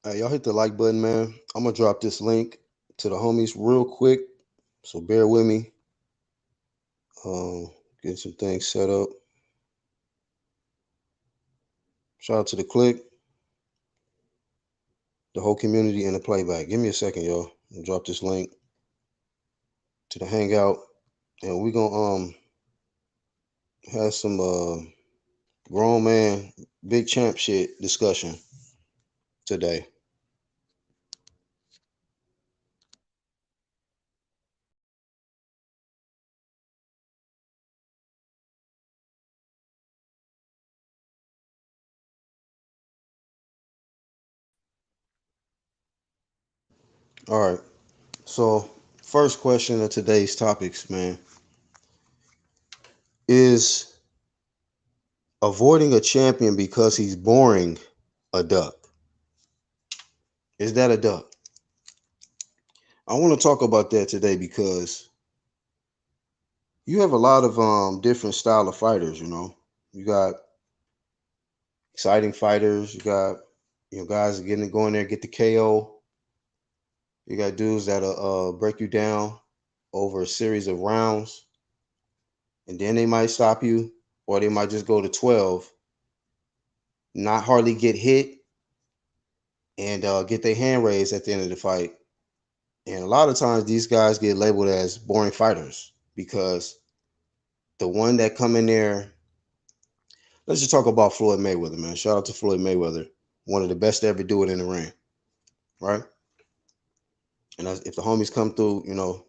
Hey, y'all hit the like button, man. I'm gonna drop this link to the homies real quick, so bear with me. Um, Getting some things set up. Shout out to the click, the whole community, and the playback. Give me a second, y'all. I'll drop this link to the hangout, and we gonna have some grown man, big champ shit discussion today. All right. So, first question of today's topics, man, is avoiding a champion because he's boring a duck? Is that a duck? I want to talk about that today because you have a lot of different style of fighters, you know. You got exciting fighters, you got guys getting go in there get the KO. You got dudes that'll break you down over a series of rounds, and then they might stop you, or they might just go to 12, not hardly get hit, and get their hand raised at the end of the fight. And a lot of times these guys get labeled as boring fighters because the one that come in there, let's just talk about Floyd Mayweather, man. Shout out to Floyd Mayweather, one of the best to ever do it in the ring, right? And if the homies come through,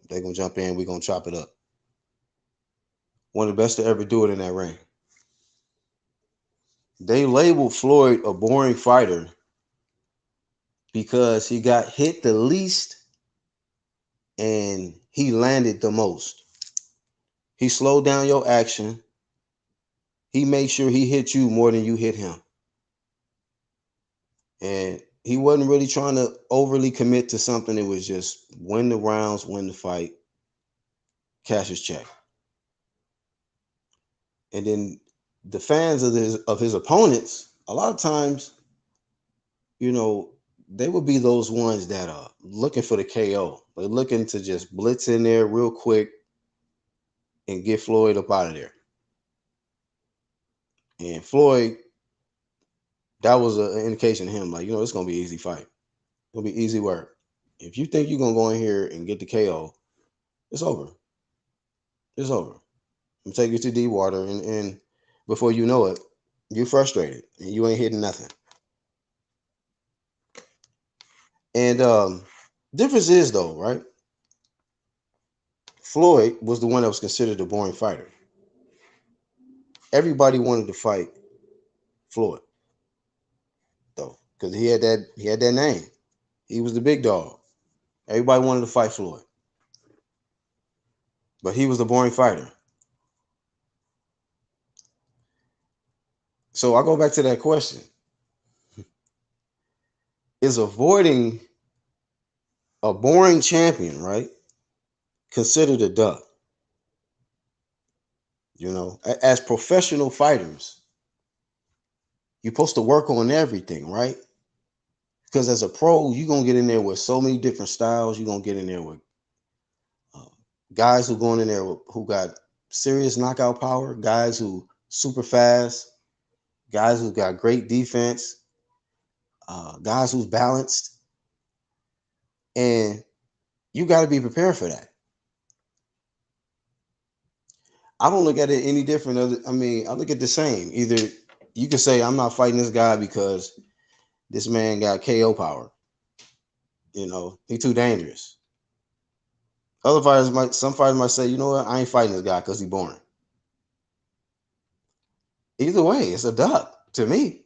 they gonna jump in, we gonna chop it up. One of the best to ever do it in that ring. They labeled Floyd a boring fighter because he got hit the least and he landed the most. He slowed down your action. He made sure he hit you more than you hit him. And he wasn't really trying to overly commit to something. It was just win the rounds, win the fight, cash his check. And then the fans of his opponents, a lot of times, you know, they would be those ones that are looking for the KO. They're looking to just blitz in there real quick and get Floyd up out of there. And Floyd, that was an indication to him, like, it's gonna be an easy fight. It'll be easy work. If you think you're gonna go in here and get the KO, it's over. It's over. I'm take you to deep water, and before you know it, you're frustrated and you ain't hitting nothing. And difference is though, right? Floyd was the one that was considered a boring fighter. Everybody wanted to fight Floyd though, because he had that name. He was the big dog. Everybody wanted to fight Floyd, but he was the boring fighter. So I go back to that question: is avoiding a boring champion, right, considered a duck? As professional fighters, you're supposed to work on everything, right? Because as a pro, you're gonna get in there with so many different styles. You're gonna get in there with uh, guys who going in there who got serious knockout power, guys who super fast, guys who got great defense, guys who's balanced, and you got to be prepared for that. I don't look at it any different. I look at the same. Either you can say I'm not fighting this guy because this man got KO power. He too dangerous. Some fighters might say, you know what, I ain't fighting this guy because he boring. Either way, it's a duck to me.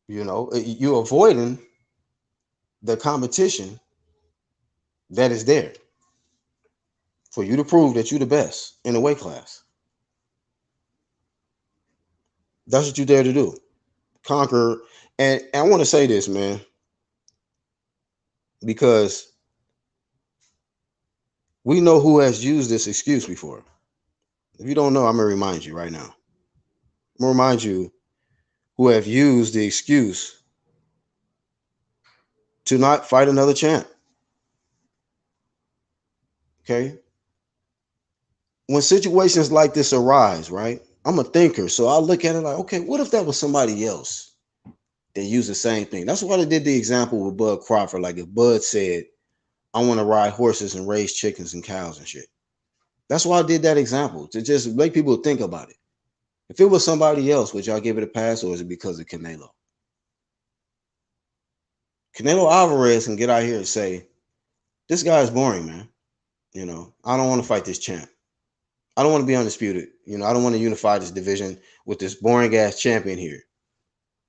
You're avoiding the competition that is there for you to prove that you're the best in the weight class. That's what you're there to do. Conquer. And I want to say this, man, because we know who has used this excuse before. If you don't know, I'm going to remind you right now. I'm going to remind you who have used the excuse to not fight another champ. Okay. When situations like this arise, right? I'm a thinker, so I look at it like, okay, what if that was somebody else that used the same thing? That's why they did the example with Bud Crawford. Like if Bud said, I want to ride horses and raise chickens and cows and shit. That's why I did that example, to just make people think about it. If it was somebody else, would y'all give it a pass, or is it because of Canelo? Canelo Alvarez can get out here and say, this guy is boring, man. I don't want to fight this champ. I don't want to be undisputed. I don't want to unify this division with this boring ass champion here.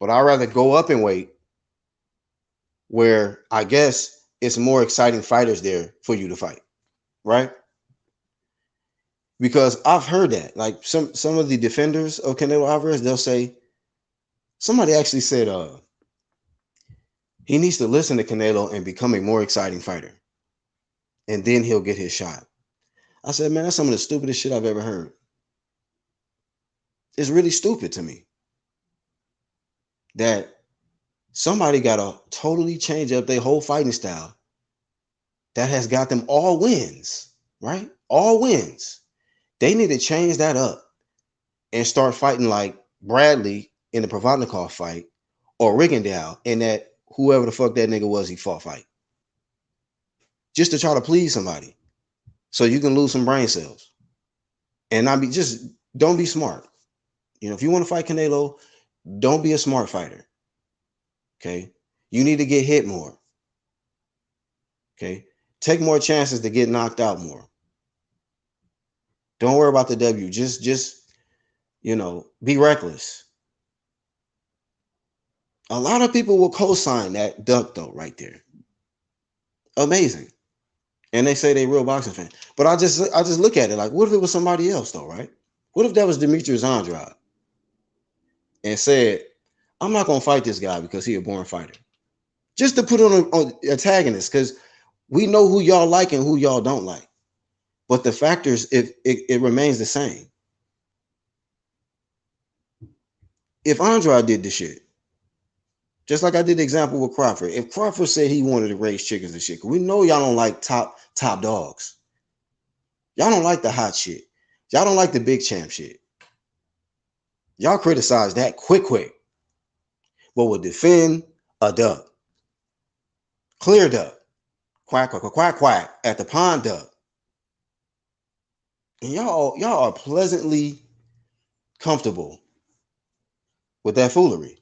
But I'd rather go up in weight where I guess it's more exciting fighters there for you to fight, right? Because I've heard that. Like some of the defenders of Canelo Alvarez, they'll say, somebody actually said he needs to listen to Canelo and become a more exciting fighter. And then he'll get his shot. I said, man, that's some of the stupidest shit I've ever heard. It's really stupid to me that somebody got to totally change up their whole fighting style that has got them all wins, right? All wins. They need to change that up and start fighting like Bradley in the Provodnikov fight, or Rigondeaux in that whoever the fuck that nigga was he fought fight. Just to try to please somebody so you can lose some brain cells. And don't be smart. If you want to fight Canelo, don't be a smart fighter. Okay? You need to get hit more. Okay? Take more chances to get knocked out more. Don't worry about the W. Just be reckless. A lot of people will co-sign that duck though, right there. Amazing. And they say they real boxing fan. But I just look at it like, what if it was somebody else though, right? What if that was Demetrius Andrade and said, I'm not gonna fight this guy because he's a born fighter. Just to put on antagonist, because we know who y'all like and who y'all don't like. But the factors, it remains the same. If Andrade did this shit, just like I did the example with Crawford, if Crawford said he wanted to raise chickens and shit, we know y'all don't like top dogs. Y'all don't like the hot shit. Y'all don't like the big champ shit. Y'all criticize that quick, but will defend a duck. Clear duck. Quack, quack, quack, quack at the pond duck. And y'all are pleasantly comfortable with that foolery.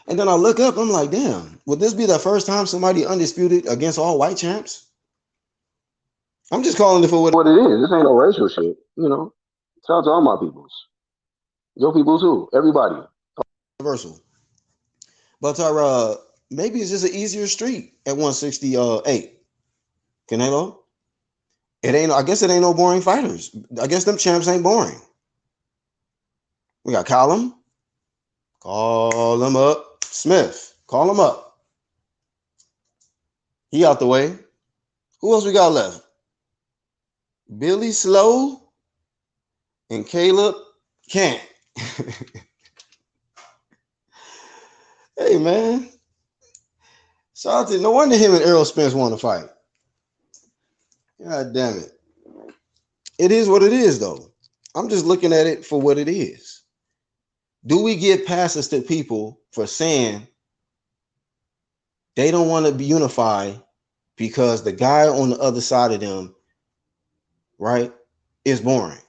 And then I look up, I'm like, damn, would this be the first time somebody undisputed against all white champs? I'm just calling it for what it is. This ain't no racial shit, Shout out to all my peoples. Your people too. Everybody. Universal. But maybe it's just an easier street at 168. Canelo? I guess it ain't no boring fighters. I guess them champs ain't boring. We got Callum. Call him up. Smith. Call him up. He out the way. Who else we got left? Billy Slow and Caleb Kent. Hey, man. Shout out to, no wonder him and Errol Spence want to fight. God damn it. It is what it is, though. I'm just looking at it for what it is. Do we give passes to people for saying they don't want to be unified because the guy on the other side of them, right, is boring?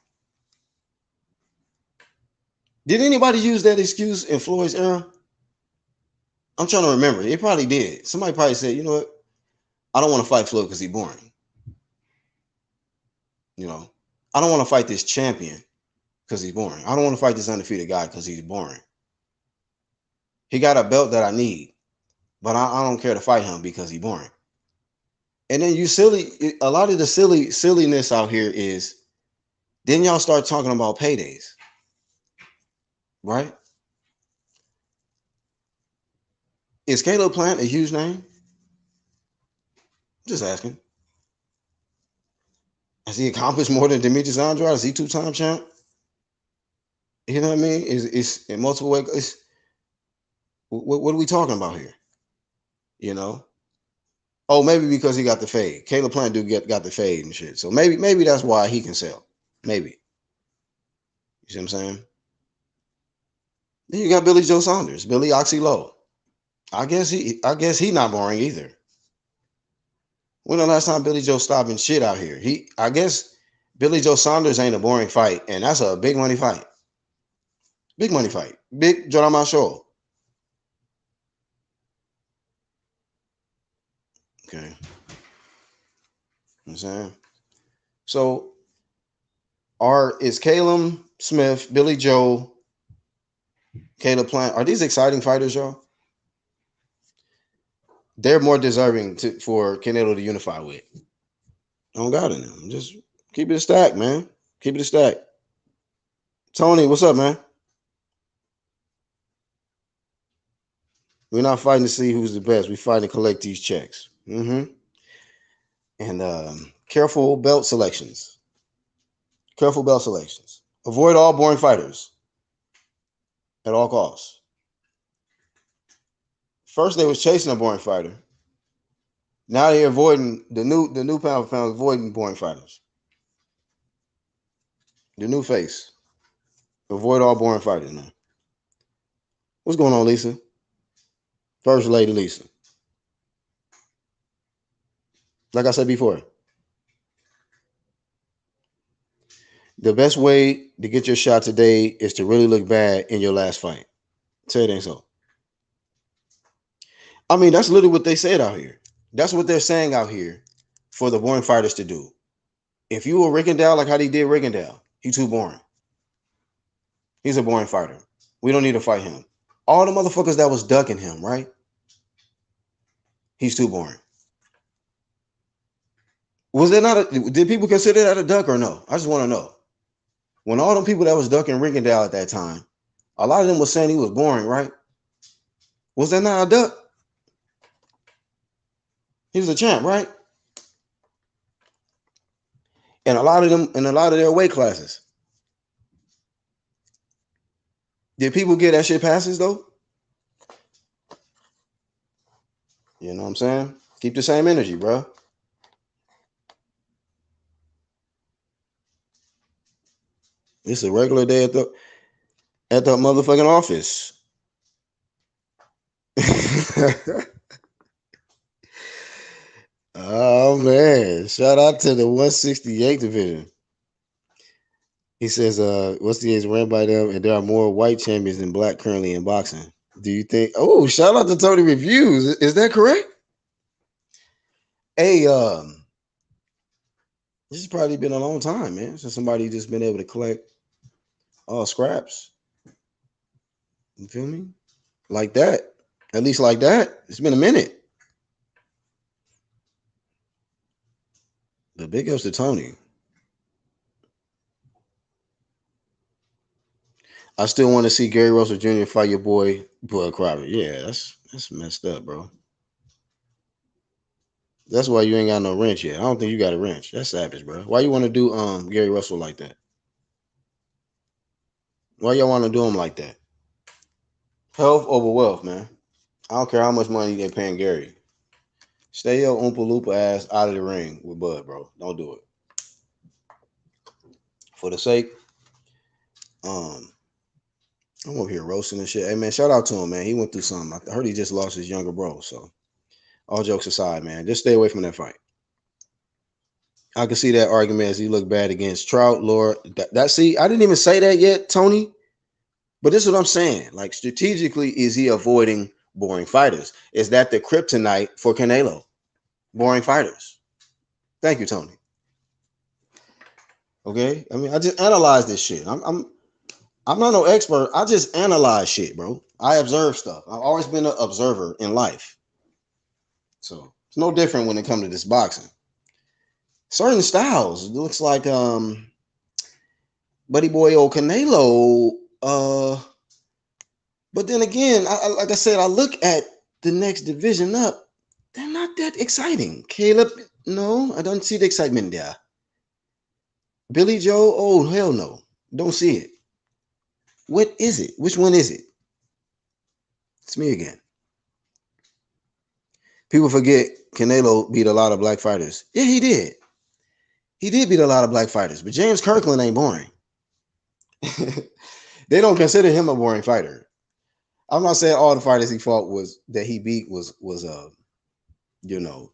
Did anybody use that excuse in Floyd's era? I'm trying to remember. They probably did. Somebody probably said, you know what? I don't want to fight Floyd because he's boring. I don't want to fight this champion because he's boring. I don't want to fight this undefeated guy because he's boring. He got a belt that I need, but I don't care to fight him because he's boring. And then a lot of the silliness out here is, then y'all start talking about paydays, right? Is Caleb Plant a huge name? Just asking. Has he accomplished more than Demetrius Andrade? Is he two-time champ? You know what I mean? Is in multiple ways. What are we talking about here? You know. Oh, maybe because he got the fade. Caleb Plant got the fade and shit. So maybe that's why he can sell. Maybe. You see what I'm saying? Then you got Billy Joe Saunders, Billy Oxy Low. I guess he not boring either. When the last time Billy Joe stopping shit out here? I guess Billy Joe Saunders ain't a boring fight, and that's a big money fight. Big money fight. Big drama show. Okay. You know what I'm saying? So is Caleb Smith, Billy Joe, Caleb Plant, are these exciting fighters, y'all? They're more deserving for Canelo to unify with. I don't got it now. Just keep it a stack, man. Keep it a stack. Tony, what's up, man? We're not fighting to see who's the best. We're fighting to collect these checks. Mm-hmm. And careful belt selections. Careful belt selections. Avoid all boring fighters at all costs. First, they was chasing a boring fighter. Now they're avoiding the new pound for pound, avoiding boring fighters. The new face. Avoid all boring fighters, man. What's going on, Lisa? First Lady Lisa. Like I said before, the best way to get your shot today is to really look bad in your last fight. Say it ain't so. I mean, that's literally what they said out here. That's what they're saying out here for the boring fighters to do. If you were Rickendale, like how they did Rickendale, he's too boring. He's a boring fighter. We don't need to fight him. All the motherfuckers that was ducking him, right? He's too boring. Was there not did people consider that a duck or no? I just want to know. When all them people that was ducking Rickendale at that time, a lot of them was saying he was boring, right? Was that not a duck? He was a champ, right? And a lot of them in a lot of their weight classes. Did people get that shit passes though? You know what I'm saying? Keep the same energy, bro. It's a regular day at the motherfucking office. Oh man. Shout out to the 168 division. He says, what's the age ran by them, and there are more white champions than black currently in boxing. Do you think shout out to Tony Reviews. Is that correct? Hey, this has probably been a long time, man, since somebody just been able to collect all scraps. You feel me? Like that. At least like that. It's been a minute. The big ups to Tony. I still want to see Gary Russell Jr. fight your boy Bud Crawford. Yeah, that's messed up, bro. That's why you ain't got no wrench yet. I don't think you got a wrench. That's savage, bro. Why you want to do Gary Russell like that? Why y'all want to do him like that? Health over wealth, man. I don't care how much money they paying Gary. Stay your Oompa Loompa ass out of the ring with Bud, bro. Don't do it. For the sake, I'm over here roasting and shit. Hey man, shout out to him, man. He went through something. I heard he just lost his younger bro. So all jokes aside, man, just stay away from that fight. I can see that argument as he looked bad against Trout, Lord. See, I didn't even say that yet, Tony. But this is what I'm saying. Like, strategically, is he avoiding boring fighters? Is that the kryptonite for Canelo? Boring fighters. Thank you, Tony. Okay. I mean, I just analyze this shit. I'm not no expert. I just analyze shit, bro. I observe stuff. I've always been an observer in life. So it's no different when it comes to this boxing. Certain styles, it looks like buddy boy old Canelo. But then again, like I said, I look at the next division up. They're not that exciting. Caleb, no, I don't see the excitement there. Billy Joe, oh hell no, don't see it. What is it? Which one is it? It's me again. People forget Canelo beat a lot of black fighters. Yeah, he did. He did beat a lot of black fighters, but James Kirkland ain't boring. They don't consider him a boring fighter. I'm not saying all the fighters he fought was that he beat was you know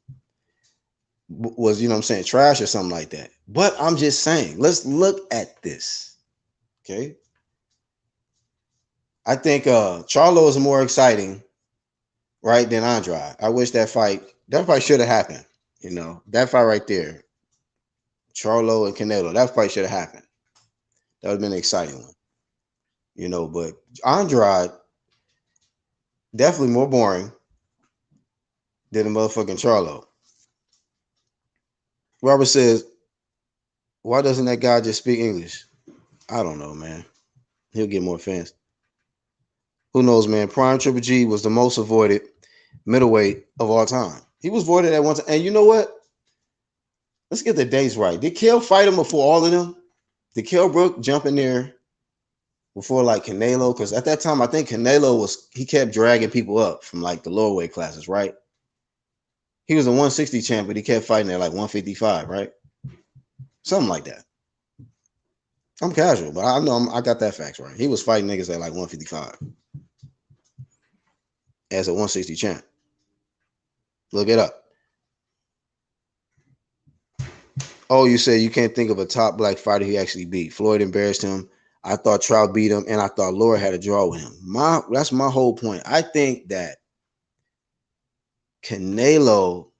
was you know what I'm saying trash or something like that. But I'm just saying, let's look at this. Okay. I think Charlo is more exciting, right, than Andrade. I wish that fight should have happened. That fight right there, Charlo and Canelo, that fight should have happened. That would have been an exciting one. But Andrade definitely more boring than the motherfucking Charlo. Robert says, why doesn't that guy just speak English? I don't know, man. He'll get more fans. Who knows, man? Prime Triple G was the most avoided middleweight of all time. He was voided at one time. And you know what? Let's get the dates right. Did Kell fight him before all of them? Did Kell Brook jump in there before like Canelo? Because at that time, I think Canelo he kept dragging people up from like the lower weight classes, right? He was a 160 champ, but he kept fighting at like 155, right? Something like that. I'm casual, but I know I got that facts right. He was fighting niggas at like 155 as a 160 champ. Look it up. Oh, you said you can't think of a top black fighter he actually beat. Floyd embarrassed him. I thought Trout beat him, and I thought Laura had a draw with him. That's my whole point. I think that Canelo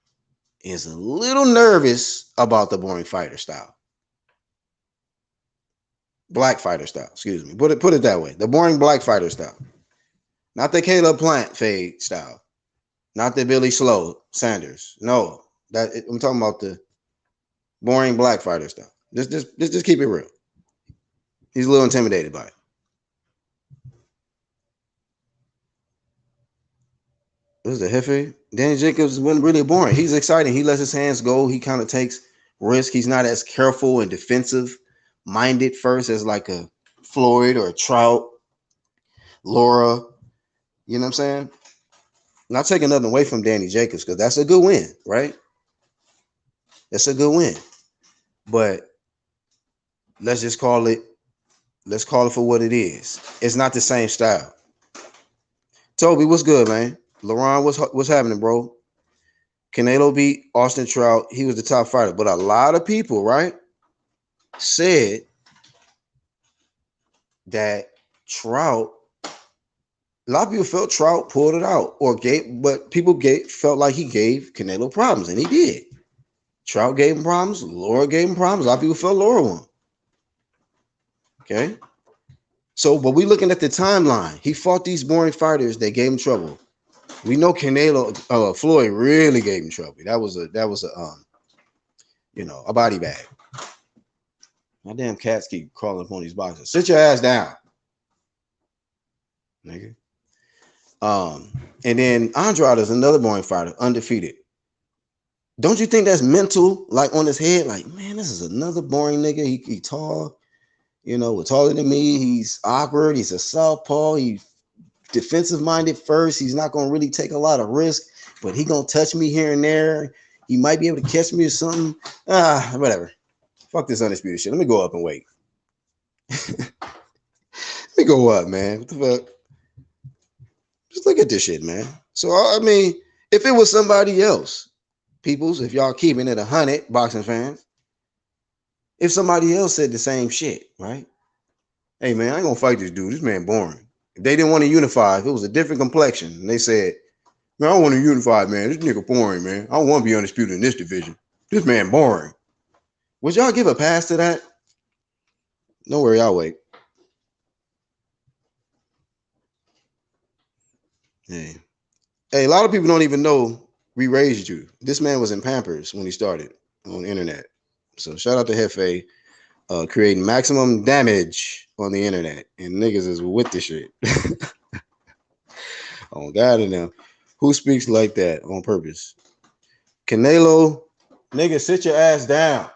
is a little nervous about the boring fighter style. Black fighter style, excuse me. Put it that way. The boring black fighter style. Not the Caleb Plant fade style. Not the Billy Slow Sanders. No. I'm talking about the boring black fighter style. Just keep it real. He's a little intimidated by it. This is the Jefe. Danny Jacobs wasn't really boring. He's exciting. He lets his hands go. He kind of takes risk. He's not as careful and defensive minded first as like a Floyd or a Trout, Laura. You know what I'm saying? Not taking nothing away from Danny Jacobs because that's a good win, right? That's a good win. But let's call it for what it is. It's not the same style. Toby, what's good, man? LaRon, what's happening, bro? Canelo beat Austin Trout. He was the top fighter. But a lot of people, right, said that Trout, a lot of people felt Trout pulled it out but people felt like he gave Canelo problems, and he did. Trout gave him problems. Laura gave him problems. A lot of people felt Laura won. Okay. So, but we looking at the timeline. He fought these boring fighters. They gave him trouble. We know Floyd really gave him trouble. That was a body bag. My damn cats keep crawling up on these boxes. Sit your ass down, nigga. And then Andrade is another boring fighter, undefeated. Don't you think that's mental? Like on his head, like, man, this is another boring nigga. He tall, taller than me. He's awkward. He's a southpaw. He's defensive minded first. He's not gonna really take a lot of risk, but he gonna touch me here and there. He might be able to catch me or something. Whatever. Fuck this undisputed shit. Let me go up and wait. Let me go up, man. What the fuck? Just look at this shit, man. So I mean, if it was somebody else, peoples, if y'all keeping it 100 boxing fans, if somebody else said the same shit, right? Hey man, I ain't gonna fight this dude. This man boring. If they didn't want to unify, if it was a different complexion, and they said, man, I don't want to unify, man. This nigga boring, man. I don't want to be undisputed in this division. This man boring. Would y'all give a pass to that? Don't worry, I'll wait. Hey, a lot of people don't even know we raised you. This man was in Pampers when he started on the internet. So shout out to Jefe, creating maximum damage on the internet. And niggas is with the shit. Oh, God in them. Who speaks like that on purpose? Canelo, nigga, sit your ass down.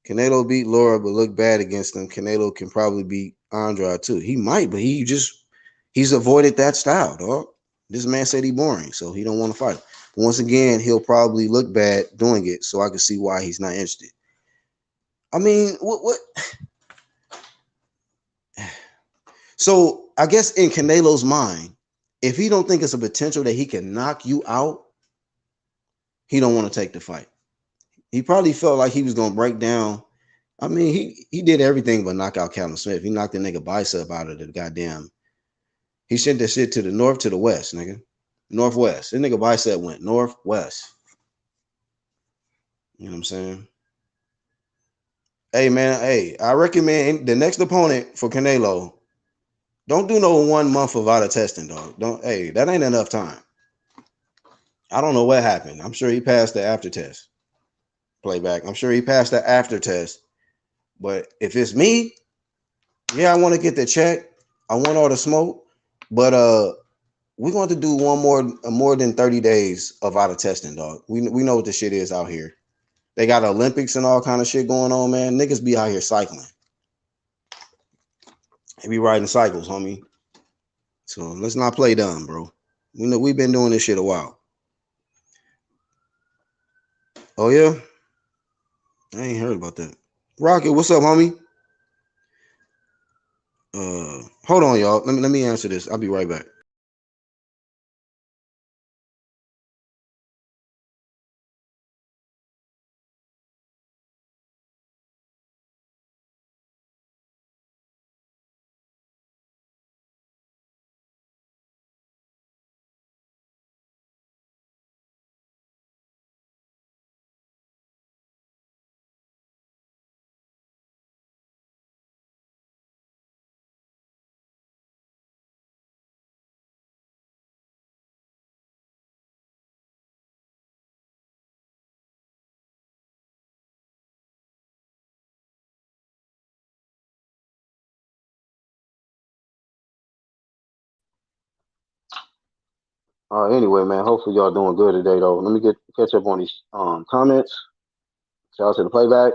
Canelo beat Laura, but look bad against him. Canelo can probably beat Andrade too. He might, but he's avoided that style, dog. This man said he boring, so he don't want to fight. But once again, he'll probably look bad doing it, so I can see why he's not interested. I mean, what? So I guess in Canelo's mind, if he don't think it's a potential that he can knock you out, he don't want to take the fight. He probably felt like he was gonna break down. I mean, he did everything but knock out Callum Smith. He knocked the nigga bicep out of the goddamn. He sent that shit to the north to the west, nigga. Northwest. This nigga bicep went northwest. You know what I'm saying? Hey man, hey, I recommend the next opponent for Canelo. Don't do no 1 month of out of testing, dog. Don't. Hey, that ain't enough time. I don't know what happened. I'm sure he passed the after test. Playback. I'm sure he passed the after test. But if it's me, yeah, I want to get the check. I want all the smoke. But we're going to do one more than 30 days of out of testing, dog. We know what the shit is out here. They got Olympics and all kind of shit going on, man. Niggas be out here cycling. They be riding cycles, homie. So let's not play dumb, bro. We know we've been doing this shit a while. Oh yeah? I ain't heard about that. Rocket, what's up, homie? Hold on, y'all. Let me answer this. I'll be right back. Anyway, man, hopefully y'all doing good today, though. Let me catch up on these comments. Shout out to the playback.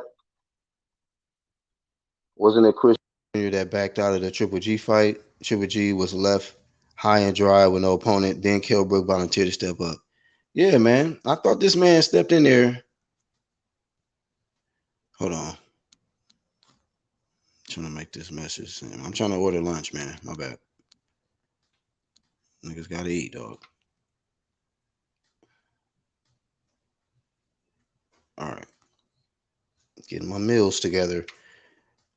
Wasn't it Chris Jr. that backed out of the Triple G fight? Triple G was left high and dry with no opponent. Then Kilbrook volunteered to step up. Yeah, man. I thought this man stepped in there. Hold on. I'm trying to make this message. I'm trying to order lunch, man. My bad. Niggas gotta eat, dog. All right. Getting my meals together.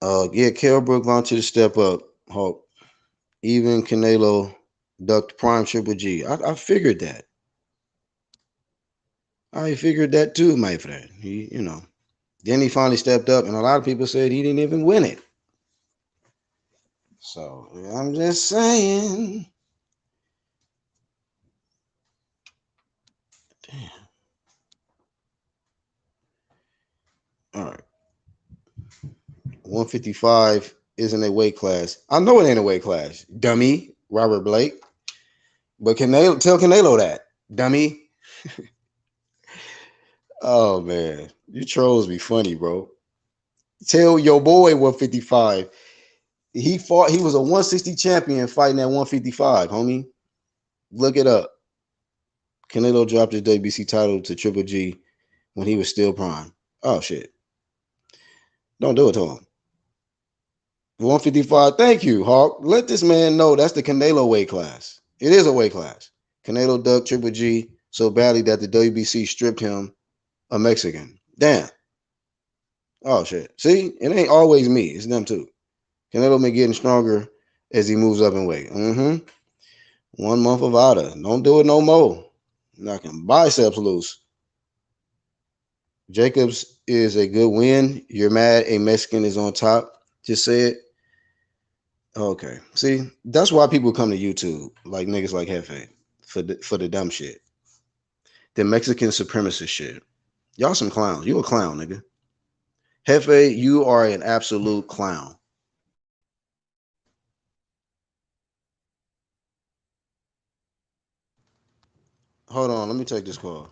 Yeah, Kilbrook volunteered to step up. Hulk. Even Canelo ducked prime Triple G. I figured that. I figured that too, my friend. Then he finally stepped up, and a lot of people said he didn't even win it. So I'm just saying. Damn. All right. 155 isn't a weight class. I know it ain't a weight class. Dummy, Robert Blake. But tell Canelo that. Dummy. Oh man. You trolls be funny, bro. Tell your boy 155. He was a 160 champion fighting at 155, homie. Look it up. Canelo dropped his WBC title to Triple G when he was still prime. Oh shit. Don't do it to him. 155. Thank you, Hawk. Let this man know that's the Canelo weight class. It is a weight class. Canelo ducked Triple G so badly that the WBC stripped him a Mexican. Damn. Oh shit. See, it ain't always me. It's them too. Canelo been getting stronger as he moves up in weight. 1 month of Ada. Don't do it no more. Knocking biceps loose. Jacobs is a good win. You're mad a Mexican is on top. Just say it. Okay. See, that's why people come to YouTube, like niggas like Hefe, for the dumb shit. The Mexican supremacist shit. Y'all some clowns. You a clown, nigga. Hefe, you are an absolute clown. Hold on, let me take this call.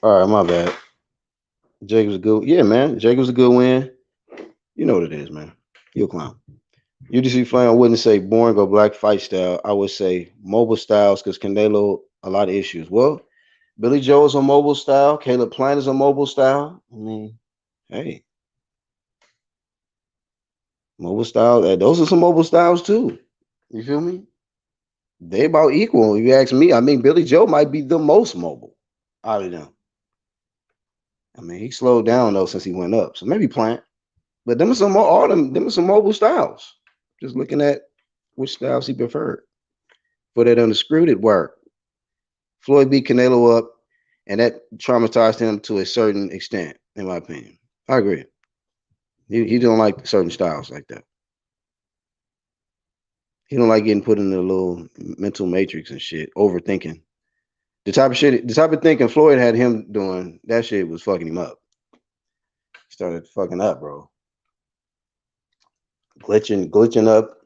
All right, my bad. Jacob's a good. Yeah, man. Jacob's a good win. You know what it is, man. You a clown. UDC fight, I wouldn't say boring or black fight style. I would say mobile styles because Canelo a lot of issues. Well, Billy Joe is a mobile style. Caleb Plant is a mobile style. I mean, hey, mobile style. Those are some mobile styles too. You feel me? They about equal. If you ask me, I mean, Billy Joe might be the most mobile out of them. I mean, he slowed down though since he went up. So maybe Plant. But them are some more all them are some mobile styles. Just looking at which styles he preferred. For that undisputed work. Floyd beat Canelo up, and that traumatized him to a certain extent, in my opinion. I agree. He don't like certain styles like that. He don't like getting put in the little mental matrix and shit, overthinking. The type of thinking Floyd had him doing, that shit was fucking him up. He started fucking up, bro. Glitching up,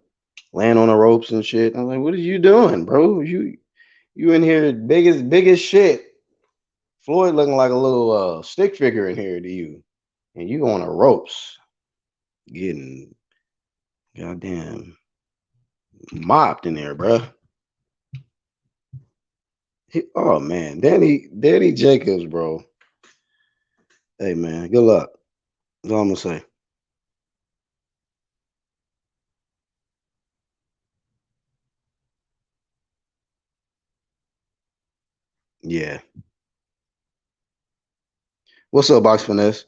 laying on the ropes and shit. I'm like, what are you doing, bro? You in here biggest shit. Floyd looking like a little stick figure in here to you. And you on the ropes, getting goddamn mopped in there, bro. Oh man, Danny Jacobs, bro. Hey man, good luck. That's all I'm gonna say. Yeah. What's up, Box Finesse?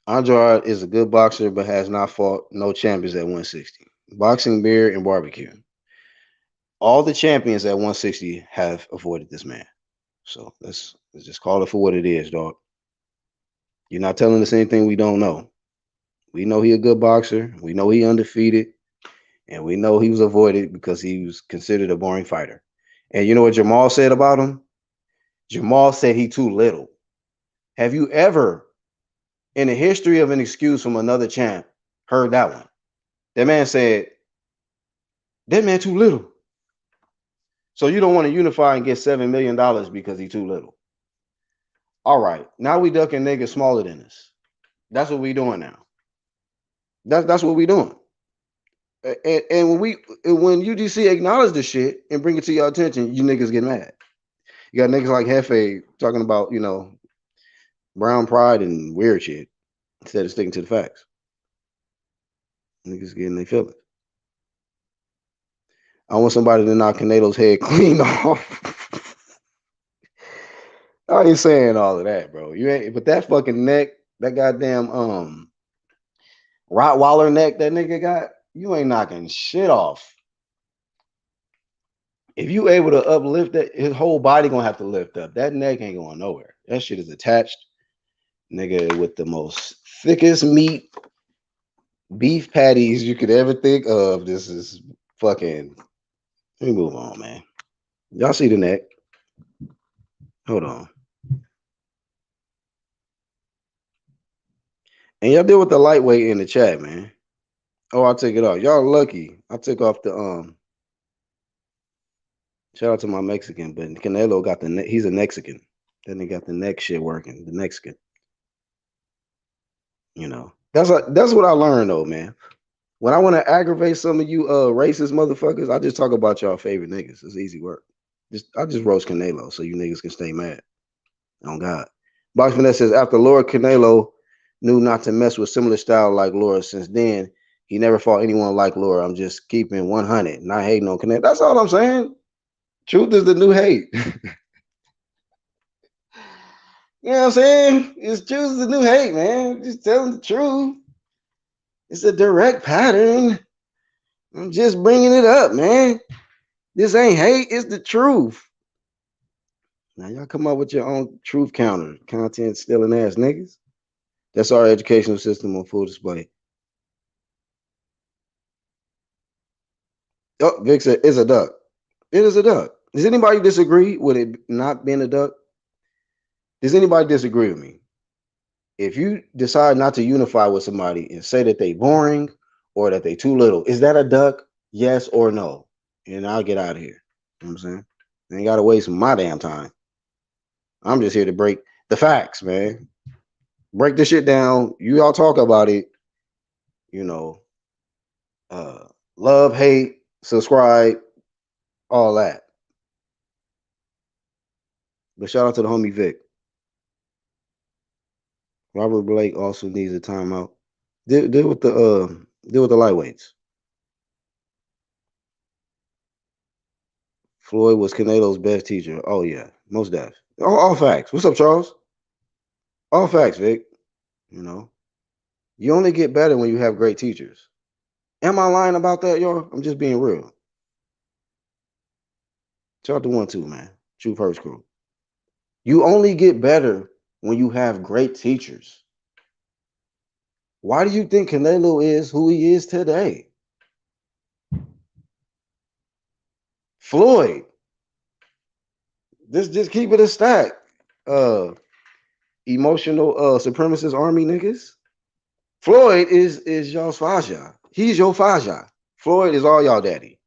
Andrade is a good boxer, but has not fought no champions at 160. Boxing, beer, and barbecue. All the champions at 160 have avoided this man. So let's just call it for what it is, dog. You're not telling us anything we don't know. We know he a good boxer. We know he undefeated. And we know he was avoided because he was considered a boring fighter. And you know what Jamal said about him? Jamal said he too little. Have you ever, in the history of an excuse from another champ, heard that one? That man said, that man too little. So you don't want to unify and get $7 million because he too little. All right, now we ducking niggas smaller than us. That's what we doing now. That's what we doing. And when UGC acknowledge the shit and bring it to your attention, you niggas get mad. You got niggas like Hefe talking about, brown pride and weird shit instead of sticking to the facts. Niggas getting their feelings. I want somebody to knock Canelo's head clean off. I ain't saying all of that, bro. You ain't, but that fucking neck, that goddamn Rottweiler neck that nigga got, you ain't knocking shit off. If you able to uplift that, his whole body gonna have to lift up. That neck ain't going nowhere. That shit is attached, nigga, with the most thickest meat beef patties you could ever think of. This is fucking. Let me move on, man. Y'all see the neck? Hold on. And y'all deal with the lightweight in the chat, man. Oh, I'll take it off. Y'all lucky. I took off the Shout out to my Mexican, but Canelo got the neck. He's a Mexican. Then he got the neck shit working. The Mexican. That's what I learned though, man. When I want to aggravate some of you racist motherfuckers, I just talk about y'all favorite niggas. It's easy work. I just roast Canelo so you niggas can stay mad. On God. Box Finesse says after Laura Canelo knew not to mess with similar style like Laura, since then he never fought anyone like Laura. I'm just keeping 100, not hating on Canelo. That's all I'm saying. Truth is the new hate. You know what I'm saying? It's truth is the new hate, man. Just telling the truth. It's a direct pattern. I'm just bringing it up, man. This ain't hate, it's the truth. Now y'all come up with your own truth counter, content stealing ass niggas. That's our educational system on full display. Oh, Vic said it's a duck. It is a duck. Does anybody disagree with it not being a duck? Does anybody disagree with me? If you decide not to unify with somebody and say that they boring or that they too little, is that a duck? Yes or no? And I'll get out of here. You know what I'm saying? I ain't gotta waste my damn time. I'm just here to break the facts, man. Break the shit down. You all talk about it, you know. Uh love, hate, subscribe, all that. But shout out to the homie Vic. Robert Blake also needs a timeout. Deal with the lightweights. Floyd was Canelo's best teacher. Oh yeah, most def. All facts. What's up, Charles? All facts, Vic. You know, you only get better when you have great teachers. Am I lying about that, y'all? I'm just being real. Shout out to 1-2, man. True First Crew. You only get better when you have great teachers. Why do you think Canelo is who he is today? Floyd. Just keep it a stack. Uh Emotional supremacist army niggas. Floyd is y'all's Faja. He's your Faja. Floyd is all y'all daddy.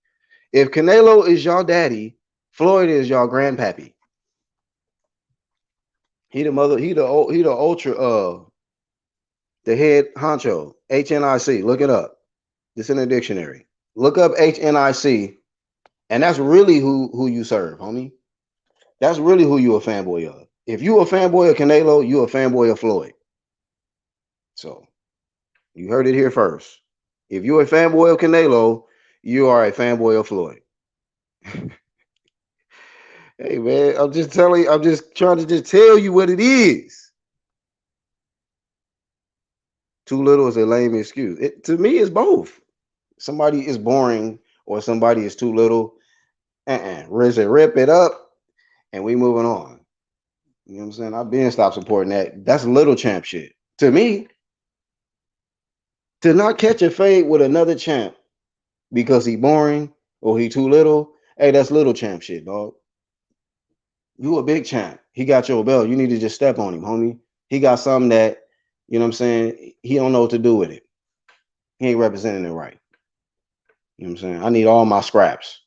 If Canelo is y'all daddy, Floyd is y'all grandpappy. He the mother. He the ultra. The head honcho. HNIC. Look it up. It's in the dictionary. Look up HNIC, and that's really who you serve, homie. That's really who you a fanboy of. If you a fanboy of Canelo, you a fanboy of Floyd. So you heard it here first. If you're a fanboy of Canelo, you are a fanboy of Floyd. Hey man, I'm just telling you, I'm just trying to just tell you what it is. Too little is a lame excuse. To me, it's both. Somebody is boring or somebody is too little. Rip it up and we moving on. You know what I'm saying? I've been stopped supporting that. That's little champ shit. To me, to not catch a fade with another champ because he boring or he too little, hey, that's little champ shit, dog. You a big champ. He got your belt. You need to just step on him, homie. He got something that, you know what I'm saying, he don't know what to do with it. He ain't representing it right. You know what I'm saying? I need all my scraps.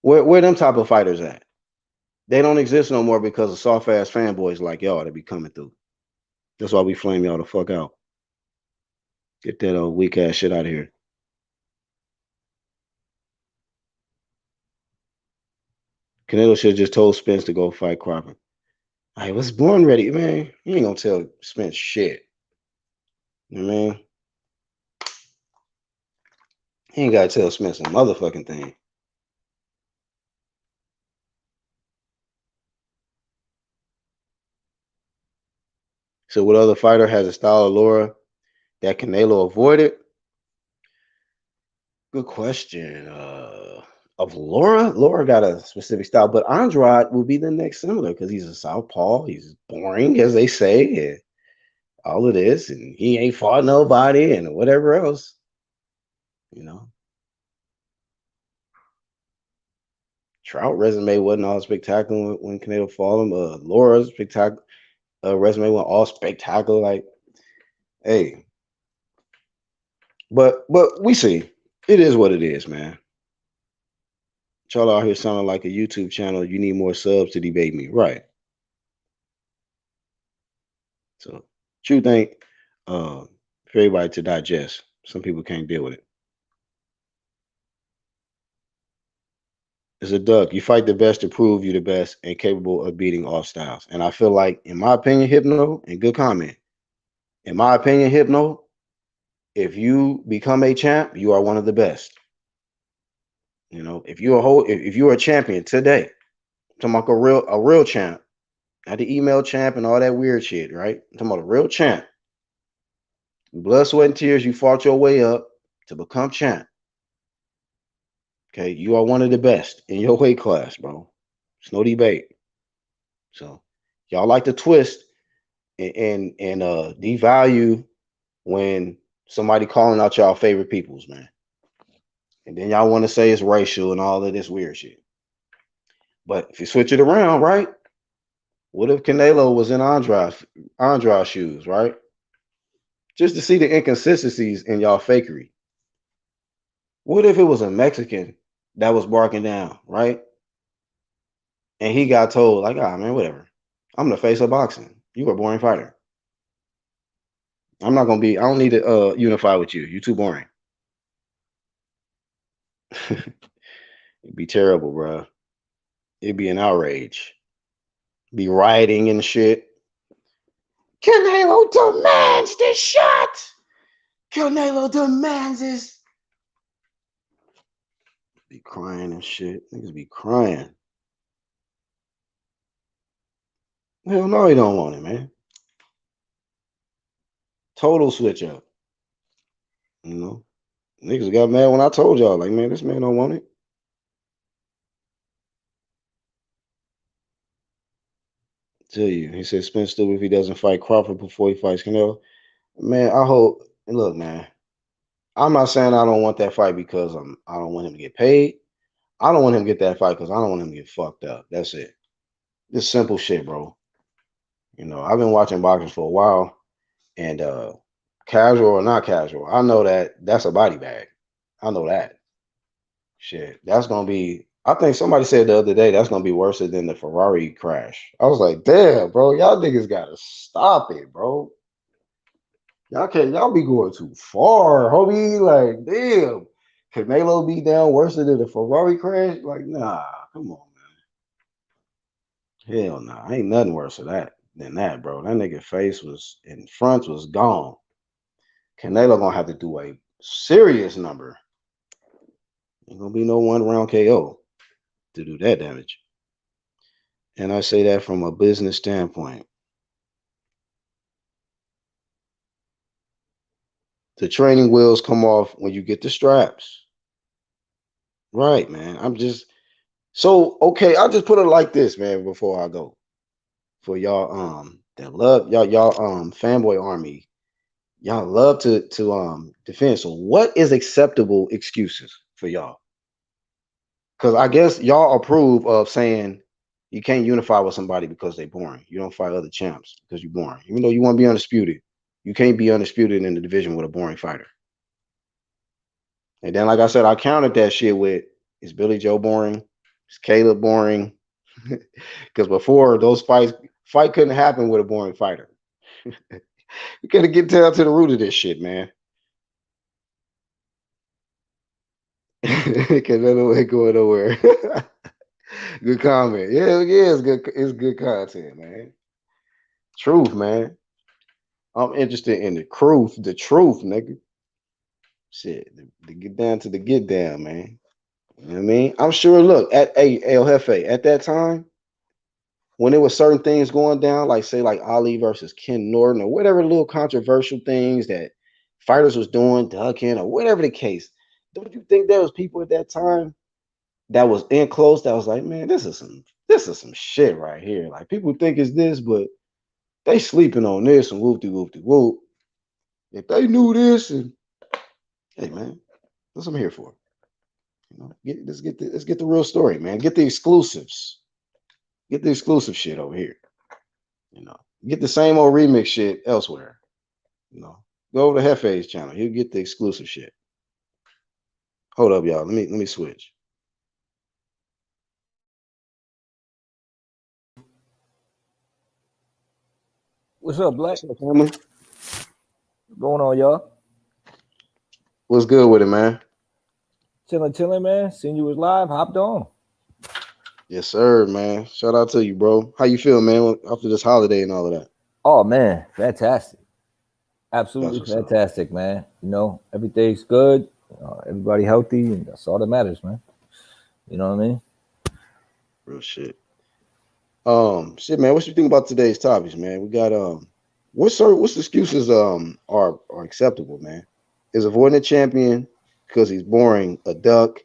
Where them type of fighters at? They don't exist no more because of soft ass fanboys like y'all that be coming through. That's why we flame y'all the fuck out. Get that weak ass shit out of here. Canelo should have just told Spence to go fight Crawford. I was born ready, man. You ain't gonna tell Spence shit. You know what I mean? He ain't gotta tell Spence a motherfucking thing. So what other fighter has a style of Laura that Canelo avoided? Good question. Of Laura, Laura got a specific style, but Andrade will be the next similar because he's a southpaw. He's boring, as they say, and all of this, and he ain't fought nobody and whatever else. You know, Trout resume wasn't all spectacular when Canelo fought him. Laura's spectacular resume wasn't all spectacular. Like, hey, but we see it is what it is, man. Y'all out here sounding like a YouTube channel. You need more subs to debate me, right? So, true thing, for everybody to digest. Some people can't deal with it. It's a duck. You fight the best to prove you the best and capable of beating all styles. And I feel like, in my opinion, Hypno, and good comment. In my opinion, Hypno, if you become a champ, you are one of the best. You know, if you're if you're a champion today, I'm talking about a real champ, not the email champ and all that weird shit, right? I'm talking about a real champ. Blood, sweat, and tears, you fought your way up to become champ. Okay, you are one of the best in your weight class, bro. It's no debate. So y'all like to twist and devalue when somebody calling out y'all favorite peoples, man. And then y'all want to say it's racial and all of this weird shit. But if you switch it around, right? What if Canelo was in Andrade's shoes, right? Just to see the inconsistencies in y'all fakery. What if it was a Mexican that was barking down, right? And he got told, like, ah, man, whatever. I'm the face of boxing. You are a boring fighter. I'm not gonna be. I don't need to unify with you. You too boring. It'd be terrible, bro. It'd be an outrage. Be rioting and shit. Canelo demands this shot. Canelo demands this. Be crying and shit. Niggas be crying. Hell no, he don't want it, man. Total switch up. You know, niggas got mad when I told y'all, like, man, this man don't want it. Tell you, he said Spence stupid if he doesn't fight Crawford before he fights Canelo. Man, I hope. Look, man, I'm not saying I don't want that fight because I don't want him to get paid. I don't want him to get that fight because I don't want him to get fucked up. That's it. Just simple shit, bro. You know, I've been watching boxing for a while, and casual or not casual, I know that that's a body bag. I know that. Shit, that's gonna be. I think somebody said the other day that's gonna be worse than the Ferrari crash. I was like, damn, bro, y'all niggas gotta stop it, bro. Y'all can't. Y'all be going too far, homie. Like, damn, Canelo be down worse than the Ferrari crash. Like, nah, come on, man. Hell nah, ain't nothing worse than that, bro. That nigga face was in front was gone. Canelo gonna have to do a serious number. Ain't gonna be no 1 round KO to do that damage. And I say that from a business standpoint. The training wheels come off when you get the straps. Right, man. I'm just so okay. I'll just put it like this, man, before I go. For y'all that love y'all fanboy army. Y'all love to defend. So what is acceptable excuses for y'all? Because I guess y'all approve of saying you can't unify with somebody because they're boring. You don't fight other champs because you're boring. Even though you want to be undisputed, you can't be undisputed in the division with a boring fighter. And then, like I said, I countered that shit with is Billy Joe boring? Is Caleb boring? Because before those fight couldn't happen with a boring fighter. You gotta get down to the root of this shit, man. Because that ain't going nowhere. Good comment. Yeah, yeah, it's good. It's good content, man. Truth, man. I'm interested in the truth, nigga. Shit, to get down to the get down, man. You know what I mean? I'm sure. Look at El Jefe at that time when there were certain things going down, like say like Ali versus Ken Norton or whatever little controversial things that fighters was doing, ducking or whatever the case. Don't you think there was people at that time that was in close that was like, man, this is some shit right here. Like people think it's this, but they sleeping on this and whoop de whoop de whoop. If they knew this, and hey man, that's what I'm here for. You know, let's get the real story, man. Get the exclusives. Get the exclusive shit over here. You know, get the same old remix shit elsewhere. You know, go over to Hefe's channel. He'll get the exclusive shit. Hold up, y'all. Let me switch. What's up, Black? What's up, family? What's going on, y'all? What's good with it, man? Chilling, man. Seen you was live, hopped on. Yes, sir, man. Shout out to you, bro. How you feel, man, after this holiday and all of that? Oh man, fantastic. That's Absolutely what's up. fantastic, man. You know, everything's good. Everybody healthy, and that's all that matters, man. You know what I mean? Real shit. Shit, man. What you think about today's topics, man? We got what's excuses are acceptable, man? Is avoiding a champion because he's boring a duck,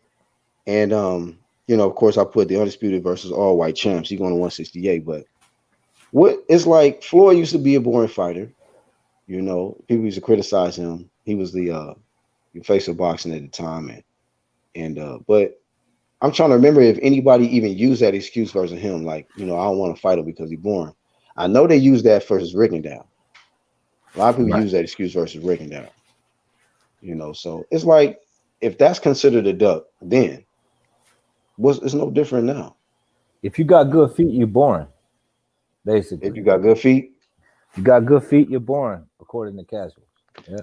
and of course I put the undisputed versus all white champs. He going to 168, but what it's like Floyd used to be a boring fighter. You know, people used to criticize him. He was the face of boxing at the time, and but I'm trying to remember if anybody even used that excuse versus him. Like, I don't want to fight him because he's boring. I know they use that versus Rickendale. A lot of people Right. use that excuse versus Rickendale. So it's like if that's considered a duck, then it's no different now. If you got good feet, you're boring. If Basically, you got good feet, you got good feet, you're boring, according to casuals. Yeah,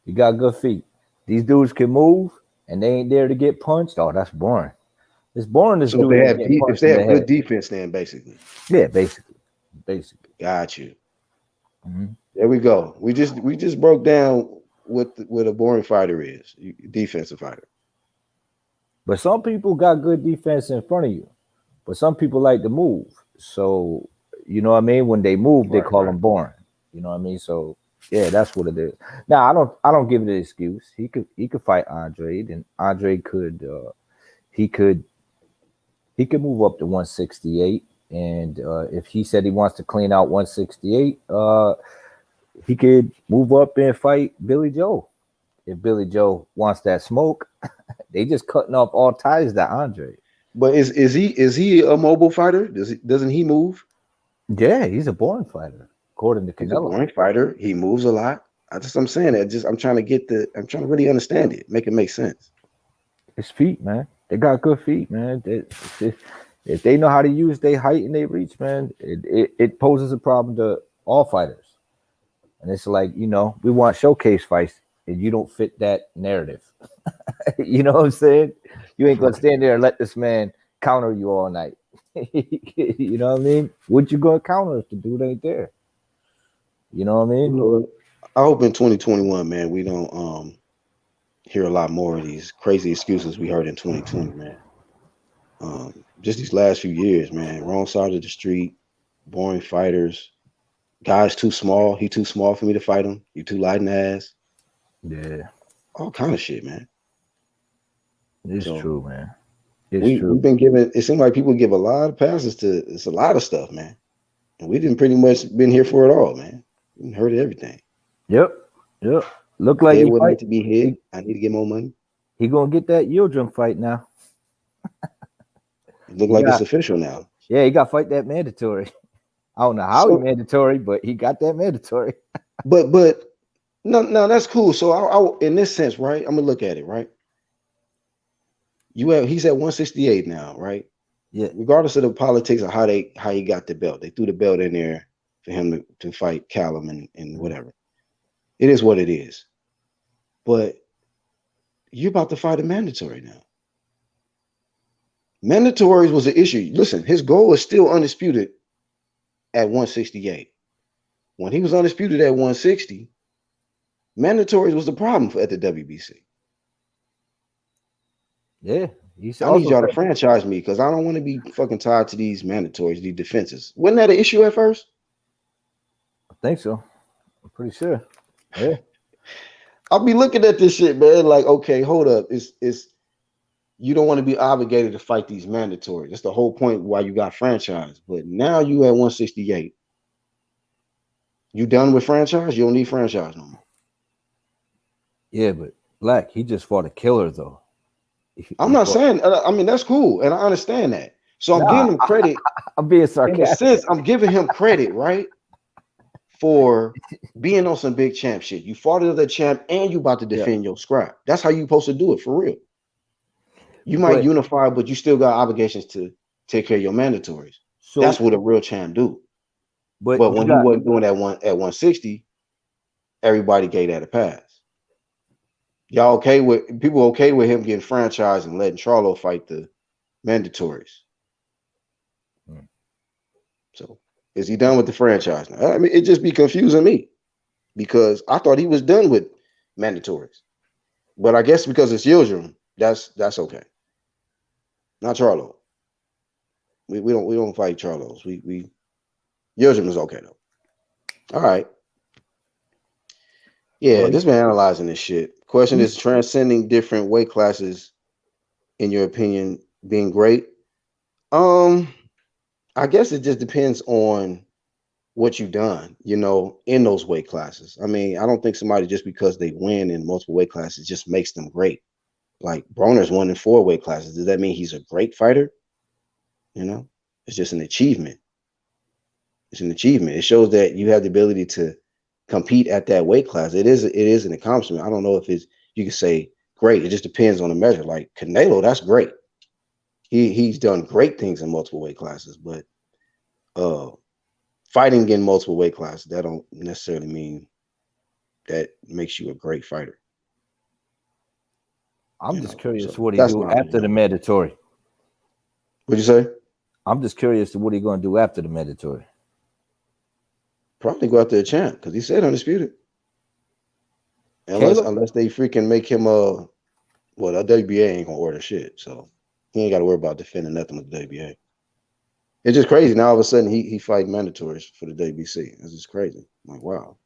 you got good feet. These dudes can move, and they ain't there to get punched. Oh, that's boring. It's boring. This so if dude they ain't have getting if punched they in the have good head. defense, then basically, Yeah, basically. got you. Hmm. There we go. We just broke down what a boring fighter is. Defensive fighter. But some people got good defense in front of you. But some people like to move. So you know what I mean. When they move, they Right, call right. them boring. You know what I mean. So yeah, that's what it is. Now I don't give it an excuse. He could fight Andre, and Andre he could he could move up to 168. And if he said he wants to clean out 168, he could move up and fight Billy Joe. If Billy Joe wants that smoke, they just cutting off all ties to Andre. But is he a mobile fighter? Doesn't he move? Yeah, he's a born fighter, according to He's a Canelo. boring fighter. He moves a lot. I'm saying that. I'm trying to I'm trying to really understand it, make it make sense. His feet, man. They got good feet, man. If they know how to use their height and their reach, man, it poses a problem to all fighters. And it's like, we want showcase fights, and you don't fit that narrative. You know what I'm saying? You ain't gonna Right. stand there and let this man counter you all night. You know what I mean? What you gonna counter if the dude ain't there? You know what I You mean? know, I hope in 2021, man, we don't hear a lot more of these crazy excuses we heard in 2020, man. Just these last few years, man. Wrong side of the street, boring fighters, guys too small. He too small for me to fight him. You too light in the ass. Yeah, All kind of shit, man. it's So true, man. It's we've true. been given. It seems like people give a lot of passes to. It's a lot of stuff, man. And we didn't pretty much been here for it all, man. We heard everything. Yep, yep. Look My like head he wasn't fight. meant to be hit. He, I need to get more money. he gonna get that Yildirim fight now. It look He like it's got official now. Yeah, he got to fight that mandatory. I don't know how he So, mandatory, but he got that mandatory. but no, that's cool. So in this sense, right? I'm gonna look at it, right? He's at 168 now, right? Yeah, Regardless of the politics of how he got the belt, they threw the belt in there for him to fight Callum and whatever. It is what it is. But you're about to fight a mandatory now. Mandatories was an issue. Listen, his goal is still undisputed at 168. When he was undisputed at 160, mandatories was the problem at the WBC. yeah. He's I need also y'all to said, franchise me because I don't want to be fucking tied to these mandatories, these defenses. Wasn't that an issue at first? I think so. I'm pretty sure. Yeah, I'll be looking at this shit, man. Like, okay, hold up. It's you don't want to be obligated to fight these mandatories. That's the whole point why you got franchise. But now you at 168. You done with franchise? You don't need franchise no more. yeah, but Black, he just fought a killer though. I'm He not fought. saying. I mean, that's cool, and I understand that. So I'm Nah, giving him credit I'm being in a sarcastic. sense. I'm giving him credit, right, for being on some big champ shit. You fought another champ, and you about to Yeah, defend your scrap. That's how you supposed to do it for real. You might but unify, but you still got obligations to take care of your mandatories. That's so, what a real champ do. but But you when he got wasn't doing that one at 160, everybody gave that a pass. Y'all okay with people okay with him getting franchised and letting Charlo fight the mandatories? mm, So is he done with the franchise now? I mean, it just be confusing me because I thought he was done with mandatories. But I guess because it's Yildirim, that's okay. Not Charlo. We don't fight Charlos. We Yildirim is okay though. All right. Yeah, well, this man analyzing this shit. Question is he's transcending different weight classes, in your opinion, being great? Um, I guess it just depends on what you've done, in those weight classes. I mean, I don't think somebody just because they win in multiple weight classes just makes them great. Like Broner's won in 4 weight classes. Does that mean he's a great fighter? You know, it's just an achievement. It's an achievement. It shows that you have the ability to compete at that weight class. It is an accomplishment. I don't know if it's you can say great. It just depends on the measure. Like Canelo, that's great. He's done great things in multiple weight classes, but uh fighting in multiple weight classes, that don't necessarily mean that makes you a great fighter. I'm just curious So what he that's do my after the opinion. mandatory. What'd you say? I'm just curious to what he gonna do after the mandatory. Probably go after the champ because he said undisputed. Unless Caleb, unless they freaking make him well, the WBA ain't gonna order shit, so he ain't got to worry about defending nothing with the WBA. It's just crazy. Now all of a sudden he fight mandatories for the WBC. It's just crazy. I'm like, wow,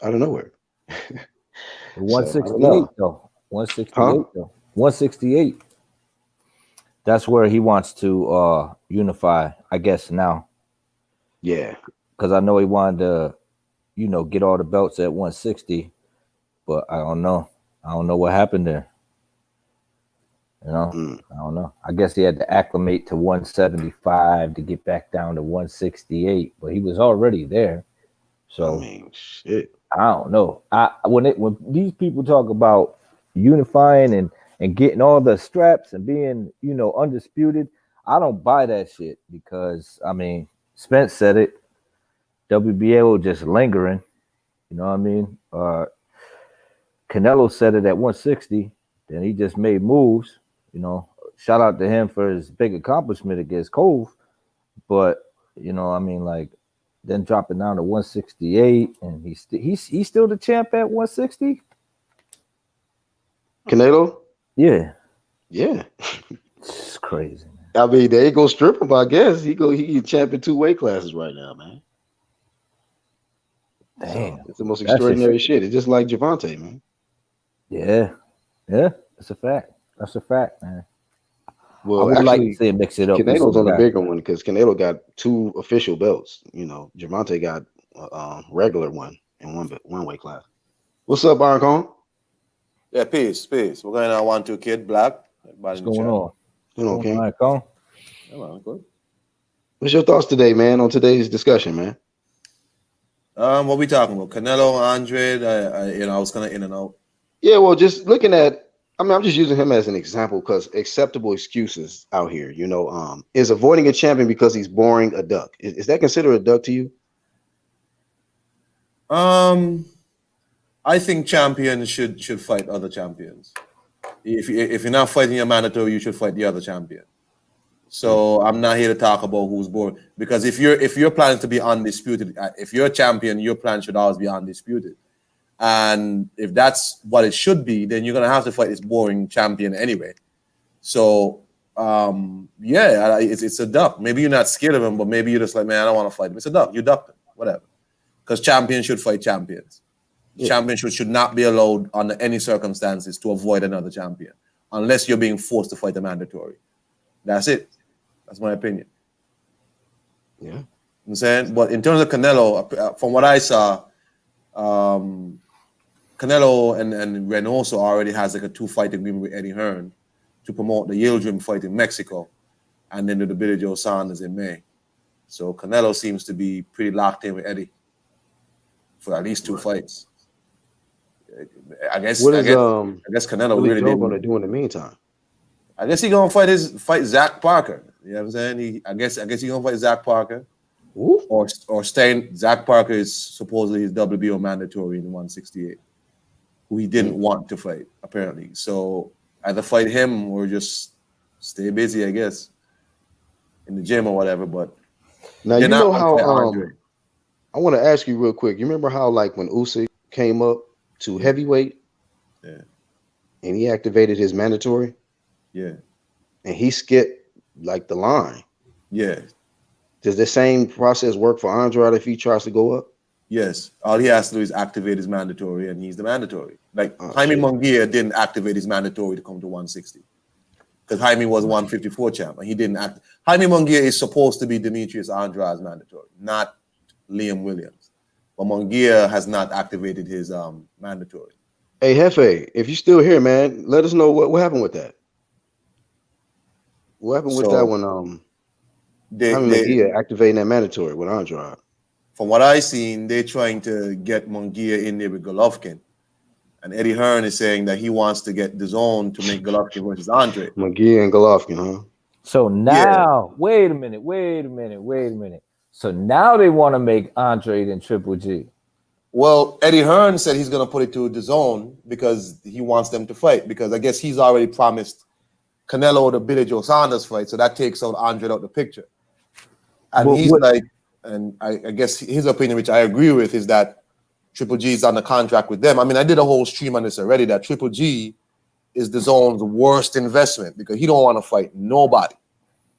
out of nowhere. So I don't 168 know, though. huh? 168 though. 168. That's where he wants to unify, I guess now, Yeah. because I know he wanted to, get all the belts at 160, but I don't know. I don't know what happened there. Mm. I don't know. I guess he had to acclimate to 175 to get back down to 168, but he was already there. I So mean, shit. I don't know. When these people talk about unifying and getting all the straps and being undisputed, I don't buy that shit because I mean Spence said it. WBA was just lingering. You know what I mean? Canelo said it at 160. Then he just made moves. Shout out to him for his big accomplishment against Cove. But I mean, like, then dropping down to 168, and he's still the champ at 160. Canelo? Yeah, Yeah. it's crazy. I mean, they ain't gonna strip him, I guess. He champ in 2 weight classes right now, man. So Damn, it's the most that's just extraordinary shit. It's just like Javante, man. yeah, yeah. That's a fact. That's a fact, man. I Well, would like to actually, see him mix it up with Canelo's some on a guys. bigger one because Canelo got 2 official belts. Javante got a regular one in one weight class. What's up, Iron Kong? Yeah, peace, peace. We're going on 1-2 kid, black. Everybody What's in the going chat. on? You What's know, going on, King. Icon? Yeah, man, good. What's your thoughts today, man, on today's discussion, man? What we talking about? Canelo, Andre. I was kind of in and out. Yeah, well, just looking at, I mean, I'm just using him as an example because acceptable excuses out here, is avoiding a champion because he's boring a duck. Is that considered a duck to you? Um, I think champions should fight other champions. If you're not fighting your mandatory, you should fight the other champion. Mm. So I'm not here to talk about who's born because if you're planning to be undisputed, if you're a champion, your plan should always be undisputed. And if that's what it should be, then you're gonna have to fight this boring champion anyway. So yeah, it's a duck. Maybe you're not scared of him, but maybe you're just like, man, I don't want to fight him. It's a duck. You ducked him, whatever. Because champions should fight champions. Yeah. Champions should not be allowed under any circumstances to avoid another champion, unless you're being forced to fight a mandatory. That's it. That's my opinion. Yeah. I'm saying, but in terms of Canelo, from what I saw, Canelo and Reynoso already has like a 2-fight agreement with Eddie Hearn to promote the Yildirim fight in Mexico, and then the Billy Joe Saunders in May. So Canelo seems to be pretty locked in with Eddie for at least 2 fights. I guess What I is guess I guess Canelo Billy really Joe gonna didn't. do in the meantime? I guess he gonna fight Zach Parker. You know what I'm saying? I guess he gonna fight Zach Parker Ooh. or staying. Zach Parker is supposedly his WBO mandatory in 168, who he didn't want to fight apparently. So either fight him or just stay busy, I guess, in the gym or whatever. But Now they're you not know gonna how fight Andre. I want to ask you real quick. You remember how like when Usyk came up to Yeah. heavyweight Yeah, and he activated his mandatory yeah, and he skipped like the line. yeah. Does the same process work for Andrade if he tries to go up? Yes, all he has to do is activate his mandatory, and he's the mandatory. Like Oh Jaime shit. Munguia didn't activate his mandatory to come to 160 because Jaime was 154 champ, and he didn't act. Jaime Munguia is supposed to be Demetrius Andrade's mandatory, not Liam Williams. But Munguia has not activated his mandatory. Hey, Hefe, if you still here, man, let us know what happened with that. What happened with that So one? they Jaime they McGee activating that mandatory with Andrade. from what I seen, they're trying to get Munguia in there with Golovkin. And Eddie Hearn is saying that he wants to get the zone to make Golovkin versus Andre. McGee and Golovkin, huh? So Yeah. now, wait a minute. So now they want to make Andre and Triple G. Well, Eddie Hearn said he's going to put it to the zone because he wants them to fight. Because I guess he's already promised Canelo the Billy Joe Saunders fight, so that takes out Andre out the picture. And What, he's what, like, and I guess his opinion, which I agree with, is that Triple G is on the contract with them. I mean, I did a whole stream on this already. That Triple G is the zone's worst investment because he don't want to fight nobody.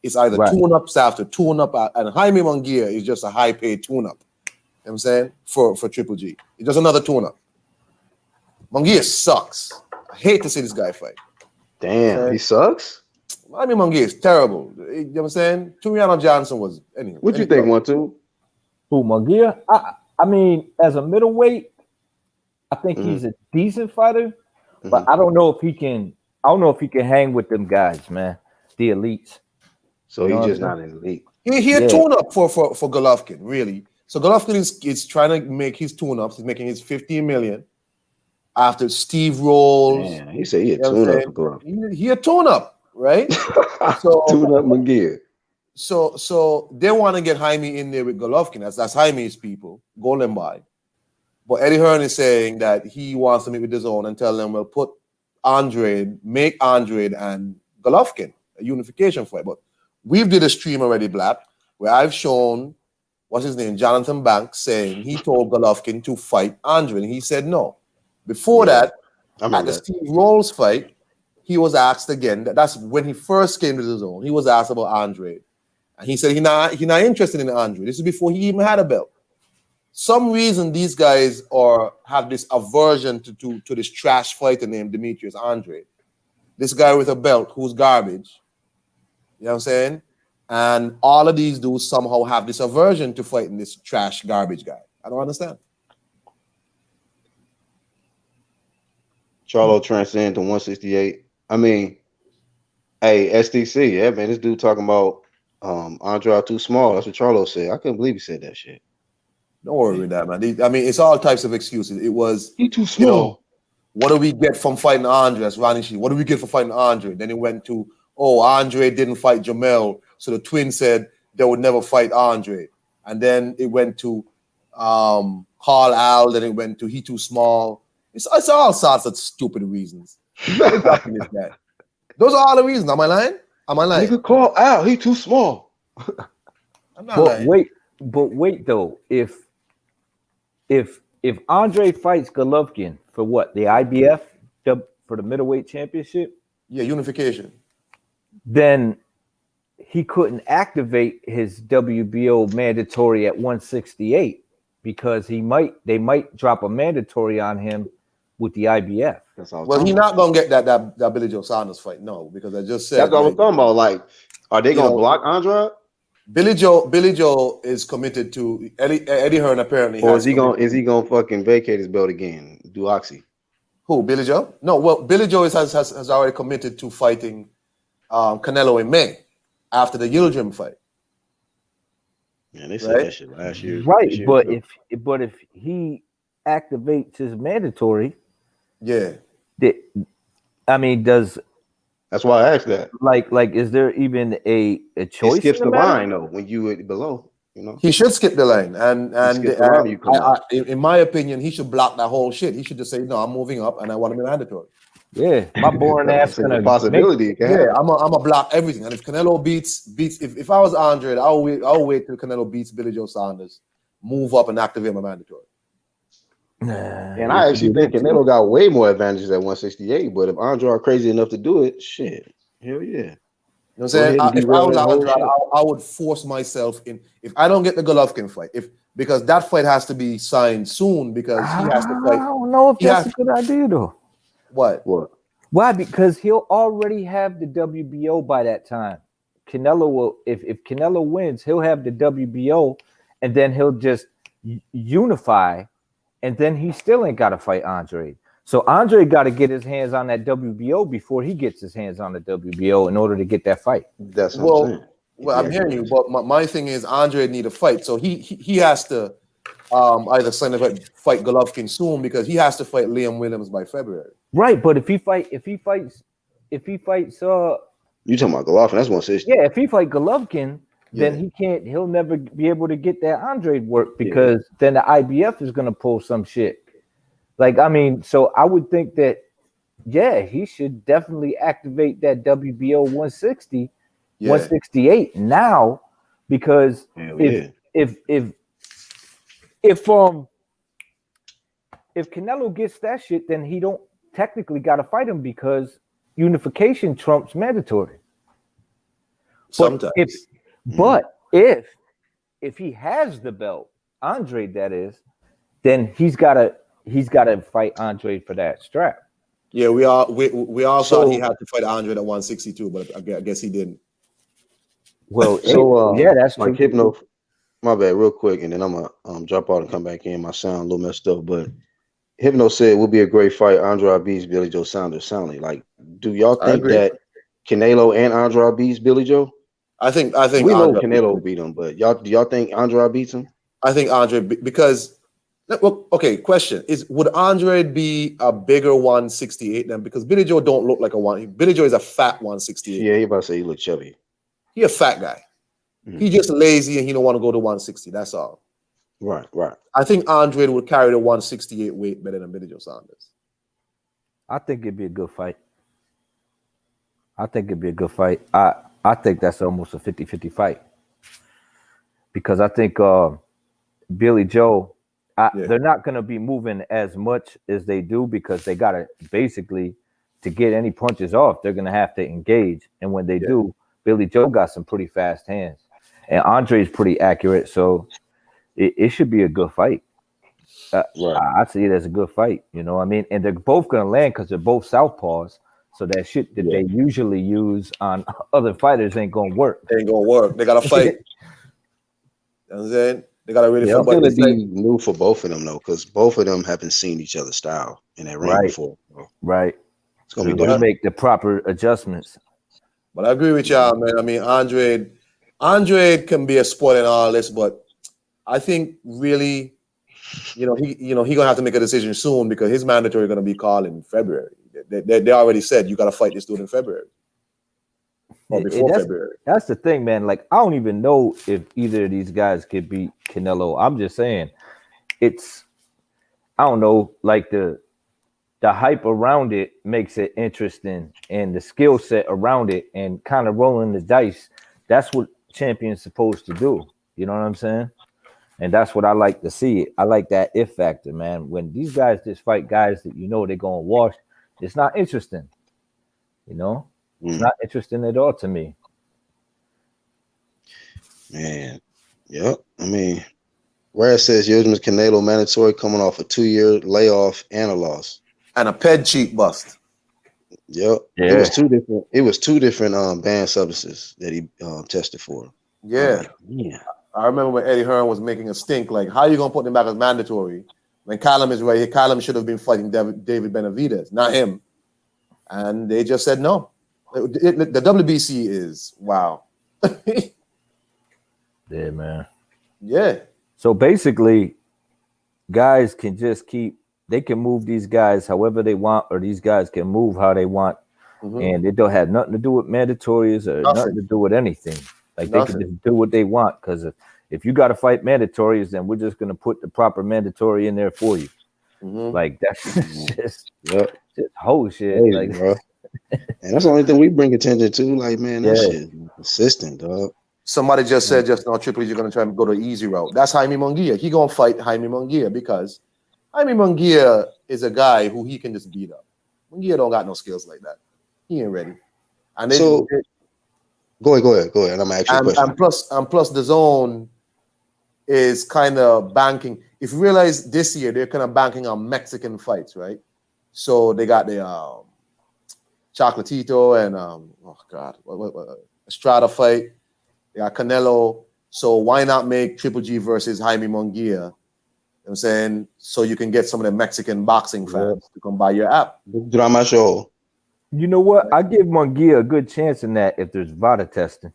It's either right. tune-ups after tune-up, and Jaime Munguia is just a high-paid tune-up. You know what I'm saying? For Triple G. It's just another tune-up. Munguia sucks. I hate to see this guy fight. Damn, he sucks. Jaime Munguia is terrible. You know what I'm saying? Tumiano Johnson was anyway. What you think, 1-2? Who, Munguia? I mean, as a middleweight, I think he's a decent fighter, but I don't know if he can. I don't know if he can hang with them guys, man. The elites. So he's just not in the league. He a tune-up for Golovkin, really. So Golovkin is trying to make his tune-ups. He's making his 15 million after Steve Rolls. Man, he said he a tune-up for Golovkin. He a tune-up, right? So tune-up McGee. So they want to get Jaime in there with Golovkin. That's Jaime's people, Golden by. But Eddie Hearn is saying that he wants to meet with the zone and tell them, well, make Andre and Golovkin a unification fight. But we've did a stream already, Black, where I've shown, what's his name, Jonathan Banks, saying he told Golovkin to fight Andre, and he said no. Before that, at the Steve Rolls fight, he was asked again. That's when he first came to the zone. He was asked about Andre. And he said he's not interested in Andre. This is before he even had a belt. Some reason these guys have this aversion to this trash fighter named Demetrius Andre. This guy with a belt who's garbage. You know what I'm saying? And all of these dudes somehow have this aversion to fighting this trash garbage guy. I don't understand. Charlo transcend to 168. I mean, hey, SDC, yeah, man, this dude talking about Andre too small. That's what Charlo said. I couldn't believe he said that shit. Don't worry with that, man. I mean, it's all types of excuses. It was he too small. What do we get from fighting Andre? That's Ronnie Shee. What do we get for fighting Andre? Then it went to, Andre didn't fight Jamel, so the twins said they would never fight Andre. And then it went to Carl Al. Then it went to he too small. It's all sorts of stupid reasons. Those are all the reasons. Am I lying? You could call Al. He too small. I'm not lying. Wait though. If Andre fights Golovkin for what, the IBF for the middleweight championship? Yeah, unification. Then he couldn't activate his WBO mandatory at 168 because they might drop a mandatory on him with the IBF. Well, he's not gonna get that Billy Joe Saunders fight, no, because I just said that's what I was talking about. Like, are they gonna block Andre? Billy Joe is committed to Eddie Hearn apparently. Or is he gonna fucking vacate his belt again? Do Oxy? Who, Billy Joe? No, well, Billy Joe has already committed to fighting Canelo in May after the Yildirim fight. Man, they said that shit last year. Right, but if he activates his mandatory, yeah. That's why I asked that. Like, is there even a choice? He skips the line though when you were below. You know, he should skip the line, in my opinion, he should block that whole shit. He should just say, "No, I'm moving up, and I want to be mandatory." Yeah, my boring ass gonna possibility. I'm a block everything. And if Canelo beats, if I was Andre, I'll wait till Canelo beats Billy Joe Saunders, move up and activate my mandatory. And I actually think Canelo got way more advantages at 168. But if Andre are crazy enough to do it, shit, hell yeah. You know what I'm saying? If I was Andre, I would force myself in. If I don't get the Golovkin fight, because that fight has to be signed soon because he has to fight. I don't know if that's a good idea though. What? Why? Because he'll already have the WBO by that time. Canelo will, if Canelo wins, he'll have the WBO, and then he'll just unify, and then he still ain't got to fight Andre. So Andre got to get his hands on that WBO before he gets his hands on the WBO in order to get that fight. That's what I'm Well, saying. well, I'm hearing you, but my thing is Andre need a fight, so he has to either sign a fight Golovkin soon because he has to fight Liam Williams by February. Right, but if he fights, You talking about Golovkin? That's 160. yeah, if he fight Golovkin, then Yeah. he'll never be able to get that Andre work because then the IBF is gonna pull some shit. Like, I mean, so I would think that, yeah, he should definitely activate that WBO 160, 168 now, because Hell if yeah. if if if um if Canelo gets that shit, then he don't technically got to fight him because unification trumps mandatory. Sometimes. But if he has the belt, Andre, that is, then he's gotta fight Andre for that strap. Yeah, we all thought he had to fight Andre at 162, but I guess he didn't. Well, So yeah, that's like true. Hypno, my bad, real quick, and then I'm gonna drop out and come back in. My sound a little messed up, but Hypno said it would be a great fight. Andrade beats Billy Joe Saunders soundly. Like, do y'all I think agree. that Canelo and Andrade beats Billy Joe? I think We know Andre, Canelo beat him, but do y'all think Andrade beats him? I think Andre because well, okay, question is would Andre be a bigger 168 then? Because Billy Joe don't look like a one. Billy Joe is a fat 168. Yeah, he about to say he look chubby. He a fat guy. He just lazy and he don't want to go to 160. That's all. Right. I think Andre would carry the 168 weight better than Billy Joe Saunders. I think it'd be a good fight. I think that's almost a 50-50 fight. Because I think Billy Joe, they're not going to be moving as much as they do because they got to basically, to get any punches off, they're going to have to engage. And when they do, Billy Joe got some pretty fast hands. And Andre's pretty accurate. So it should be a good fight. I see it as a good fight. You know what I mean? And they're both going to land because they're both southpaws. So that shit that they usually use on other fighters ain't going to work. They ain't going to work. They got to fight. You know what I'm saying? They got to really fight. fight. It's going to be new for both of them, though, because both of them haven't seen each other's style in that ring before. So right. It's going to be different. Make the proper adjustments. But I agree with y'all, man. I mean, Andre can be a sport and all this, but I think really, he gonna have to make a decision soon because his mandatory going to be called in February. They already said you got to fight this dude in February or before February. That's the thing, man. Like, I don't even know if either of these guys could beat Canelo. I'm just saying, I don't know, like the hype around it makes it interesting, and the skill set around it, and kind of rolling the dice. That's what champions supposed to do. You know what I'm saying? And that's what I like to see. I like that if factor, man. When these guys just fight guys that you know they're gonna wash, it's not interesting. You know, it's not interesting at all to me. Man, yep. I mean, Brad says Usman's Canelo mandatory coming off a 2-year layoff and a loss. And a ped cheek bust. Yep. Yeah. It was two different banned substances that he tested for. Yeah. I remember when Eddie Hearn was making a stink, like, how are you gonna put him back as mandatory when Callum is right here? Callum should have been fighting David Benavidez, not him. And they just said no. The WBC is wow. Yeah, man. Yeah. So basically, guys can just they can move these guys however they want, or these guys can move how they want. And it don't have nothing to do with mandatories or nothing to do with anything. Like, they can just do what they want, because if you got to fight mandatories, then we're just going to put the proper mandatory in there for you. Like, that's just whole shit. Hey, like, bro. And that's the only thing we bring attention to. Like, man, that shit is consistent, dog. Somebody just said just now, Triple H, you're going to try and go the easy route. That's Jaime Munguia. He going to fight Jaime Munguia because Jaime Munguia is a guy who he can just beat up. Munguia don't got no skills like that. He ain't ready. And go ahead. I'm gonna ask you a question. And plus, the zone is kind of banking. If you realize this year they're kind of banking on Mexican fights, right? So they got the Chocolatito and Estrada fight. They got Canelo. So why not make Triple G versus Jaime Munguia what I'm saying? So you can get some of the Mexican boxing fans to come buy your app. Drama show. You know what? I give Munguia a good chance in that if there's VADA testing.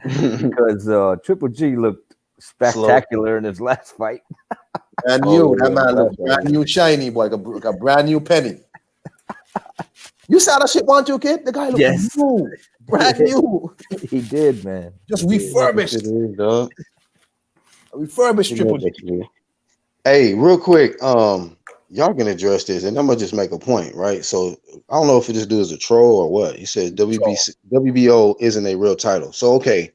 Because Triple G looked spectacular in his last fight. Brand new, that man looked brand new, shiny boy, like a brand new penny. You saw that shit, want you, kid? The guy looked new, brand new. He did, man. Just refurbished. Refurbished Triple G. Hey, real quick, y'all can address this, and I'm gonna just make a point, right? So I don't know if this dude is a troll or what. He said WBO isn't a real title. So okay,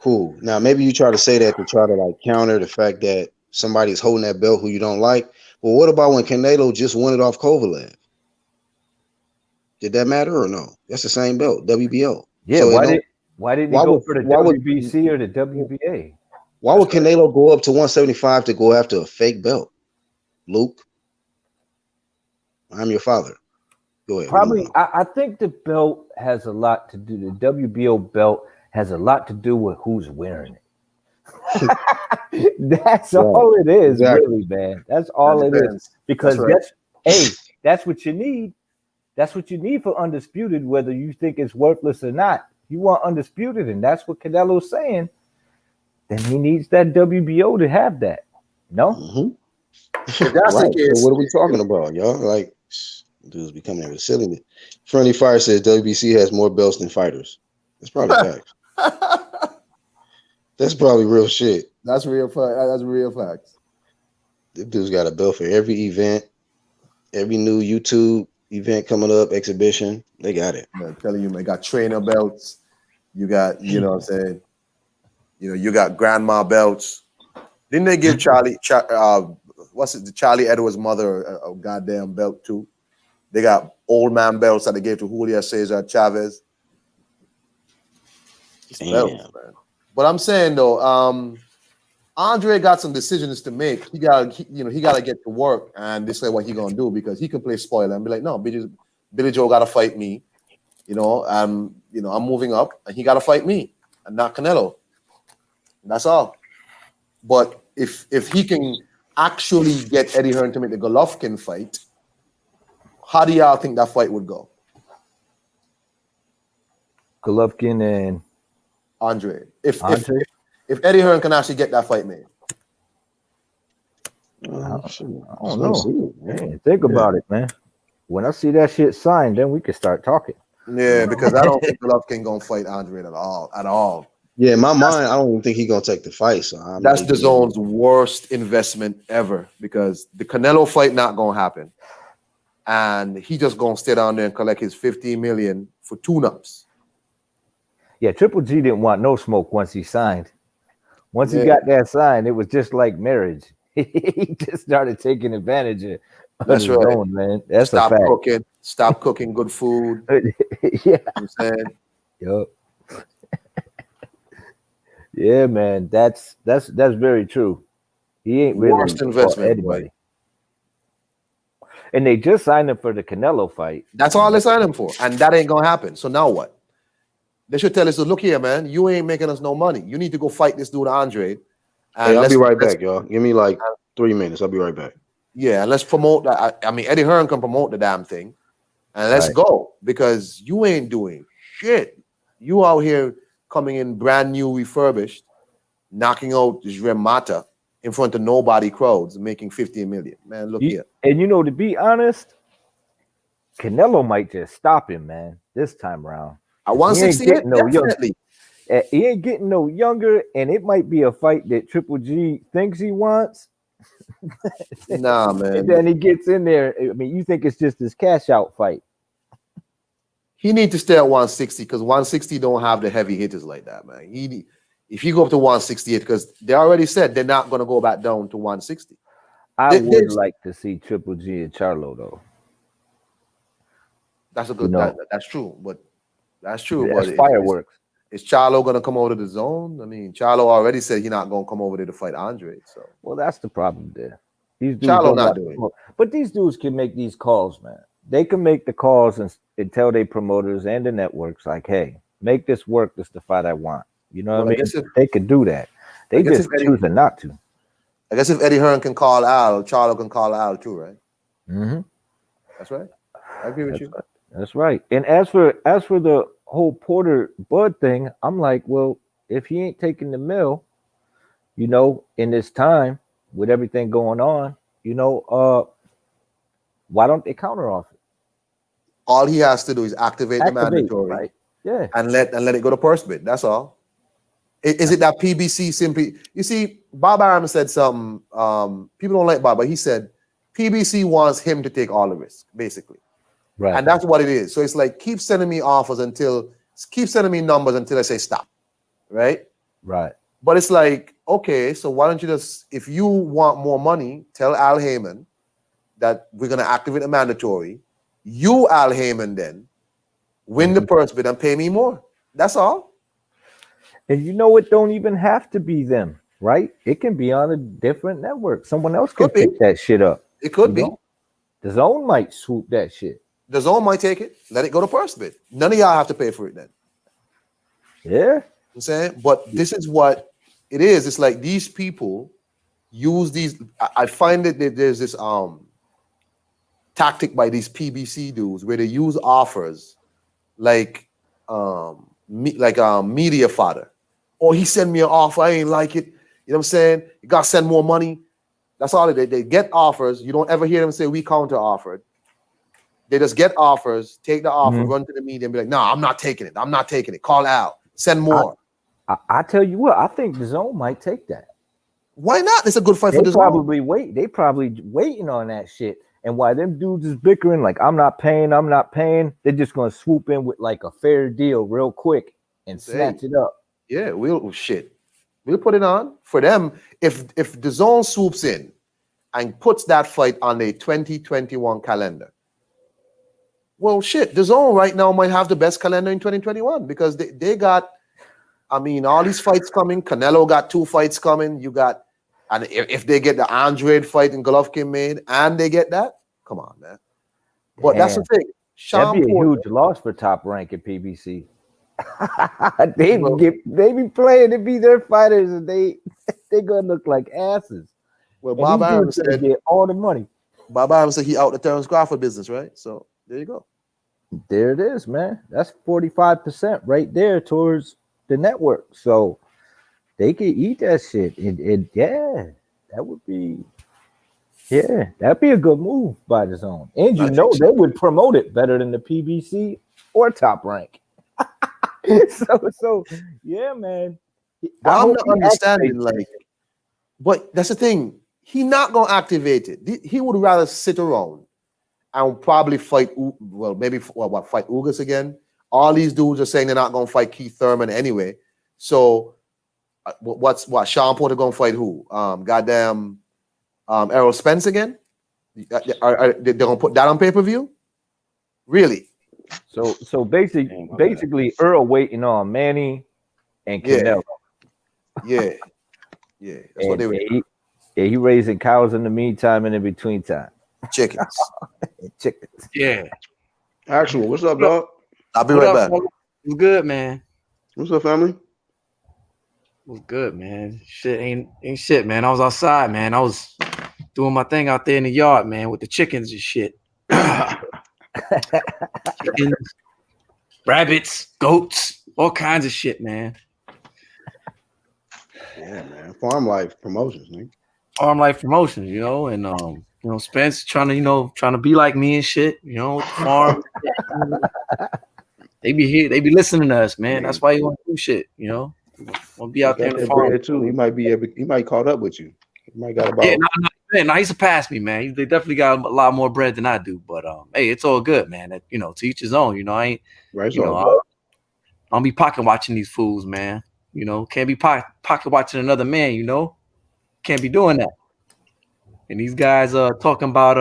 cool. Now maybe you try to say that to try to like counter the fact that somebody's holding that belt who you don't like. Well, what about when Canelo just won it off Kovalev? Did that matter or no? That's the same belt, WBO. Yeah, so why didn't he go for the WBC or the WBA? Why would Canelo go up to 175 to go after a fake belt? Luke, I'm your father. Go ahead. Probably, I think the belt has a lot to do. The WBO belt has a lot to do with who's wearing it. That's all it is, really, man. That's all it is. Because that's what you need. That's what you need for Undisputed, whether you think it's worthless or not. You want Undisputed, and that's what Canelo's saying. Then he needs that WBO to have that. No? Mm-hmm. That's right. So what are we talking about, y'all? Like, dudes becoming with silliness. Friendly Fire says WBC has more belts than fighters. That's probably facts. That's probably real shit. That's real fact. That's real facts. This dude's got a belt for every event, every new YouTube event coming up, exhibition. They got it. I'm telling you, man, got trainer belts. You got, you know what I'm saying? You know, you got grandma belts. Didn't they give Charlie Edwards' mother a goddamn belt too? They got old man belts that they gave to Julio Cesar Chavez. Belts, man. But I'm saying though, Andre got some decisions to make. He got to get to work, and this is what he gonna do because he can play spoiler and be like, no, Billy Joe got to fight me. I'm moving up, and he got to fight me, and not Canelo. That's all. But if he can actually get Eddie Hearn to make the Golovkin fight, how do y'all think that fight would go? Golovkin and Andre. If Eddie Hearn can actually get that fight made. I don't know. Man, think about it, man. When I see that shit signed, then we can start talking. Yeah, because I don't think Golovkin gonna fight Andre at all. Yeah, in my mind, I don't even think he's gonna take the fight. So that's the zone's worst investment ever because the Canelo fight not gonna happen, and he just gonna stay down there and collect his $15 million for tune-ups. Yeah, Triple G didn't want no smoke once he signed. Once he got that signed, it was just like marriage. He just started taking advantage of that's right, own, man. That's stop a fact. Cooking. Stop cooking good food. Yeah, you know what I'm saying. Yup. Yeah, man, that's very true. He ain't really worst investment, anybody. Boy. And they just signed him for the Canelo fight. That's all they signed him for, and that ain't gonna happen. So now what? They should tell us, look here, man, you ain't making us no money. You need to go fight this dude Andre. Hey, I'll be right back, y'all. Give me like 3 minutes. I'll be right back. Yeah, and let's promote that. I mean, Eddie Hearn can promote the damn thing, and let's go because you ain't doing shit. You out here coming in brand new, refurbished, knocking out Jrem Mata in front of nobody crowds, making 15 million. Man, look here. And to be honest, Canelo might just stop him, man, this time around. At 168, definitely. He ain't getting no younger, and it might be a fight that Triple G thinks he wants. Nah, man. And then he gets in there. I mean, you think it's just this cash out fight? He need to stay at 160 because 160 don't have the heavy hitters like that, man. If you go up to 168, because they already said they're not going to go back down to 160. I would like to see Triple G and Charlo though. That's a good. That's true, but that's true. That's fireworks. Is Charlo going to come over to the zone? I mean, Charlo already said he's not going to come over there to fight Andre. So, well, that's the problem there. These dudes Charlo not doing it. But these dudes can make these calls, man. They can make the calls and tell their promoters and the networks, like, hey, make this work. This is the fight I want. You know what I mean? They could do that. They just choosing not to. I guess if Eddie Hearn can call Al, Charlo can call Al too, right? Mm-hmm. That's right. I agree with That's you. right. That's right. And as for the whole Porter Bud thing, I'm like, well, if he ain't taking the mill, in this time with everything going on, why don't they counter offer? All he has to do is activate the Activate, mandatory right? Yeah. and let it go to purse bid. That's all. Is it that PBC simply? You see, Bob Arum said something. People don't like Bob, but he said PBC wants him to take all the risk, basically, Right. and that's what it is. So it's like keep sending me numbers until I say stop, right? Right. But it's like, okay, so why don't you just, if you want more money, tell Al Heyman that we're gonna activate a mandatory. You, Al Heyman, then win the purse bid and pay me more. That's all. And it don't even have to be them, right? It can be on a different network. Someone else can Could be. pick that shit up. It could be. The Zone might swoop that shit. The Zone might take it. Let it go to purse bid. None of y'all have to pay for it then. Yeah. I'm saying, but this is what it is. It's like these people use these. I find that there's this tactic by these PBC dudes where they use offers like media fodder. Oh, he sent me an offer. I ain't like it. You know what I'm saying? You gotta send more money. That's all they get offers. You don't ever hear them say we counter offered. They just get offers, take the offer, run to the media and be like, no, I'm not taking it. I'm not taking it. Call out. Send more. I tell you what, I think the Zone might take that. Why not? It's a good fight for the Zone. They probably waiting on that shit. And while them dudes is bickering, like, I'm not paying, they're just gonna swoop in with like a fair deal real quick and snatch it up. Yeah, we'll put it on for them. If the Zone swoops in and puts that fight on the 2021 calendar, well, shit, the Zone right now might have the best calendar in 2021 because they got, all these fights coming. Canelo got 2 fights coming. You got, and if they get the Andrade fight in Golovkin made and they get that, come on, man. But that's the thing. That'd be a huge loss for Top Rank at PBC. they be playing to be their fighters, and they gonna look like asses. Well, Bob Arum said get all the money. Bob Arum said he out the Terrence Crawford business, right? So there you go. There it is, man. That's 45% right there towards the network. So they could eat that shit, and yeah, that would be. Yeah, that'd be a good move by the Zone, and they would promote it better than the PBC or Top Rank. so yeah, man. But I'm not understanding, but that's the thing. He not gonna activate it. He would rather sit around and probably fight. Well, maybe fight Ugas again. All these dudes are saying they're not gonna fight Keith Thurman anyway. So, Sean Porter gonna fight who? Goddamn, Errol Spence again? Are they gonna put that on pay-per-view? Really? So basically, Earl waiting on Manny and Canelo. Yeah. That's what they were. He raising cows in the meantime and in between time. Chickens. Yeah. Actual, what's up, dog? I'll be right back. What's good, man? What's up, family? What's good, man? Shit ain't shit, man. I was outside, man. I was doing my thing out there in the yard, man, with the chickens and shit. Chickens, rabbits, goats, all kinds of shit, man. Yeah, man. Farm life promotions, man. Farm life promotions, and Spence trying to be like me and shit, with the farm. They be here, they be listening to us, man. That's why you want to do shit, Want to be out there in the farm too. He might caught up with you. He might got about. Yeah, no, he surpassed me, man. They definitely got a lot more bread than I do, but hey, it's all good, man. That, to each his own. I ain't, right. I don't be pocket watching these fools, man. Can't be pocket watching another man. Can't be doing that. And these guys are talking about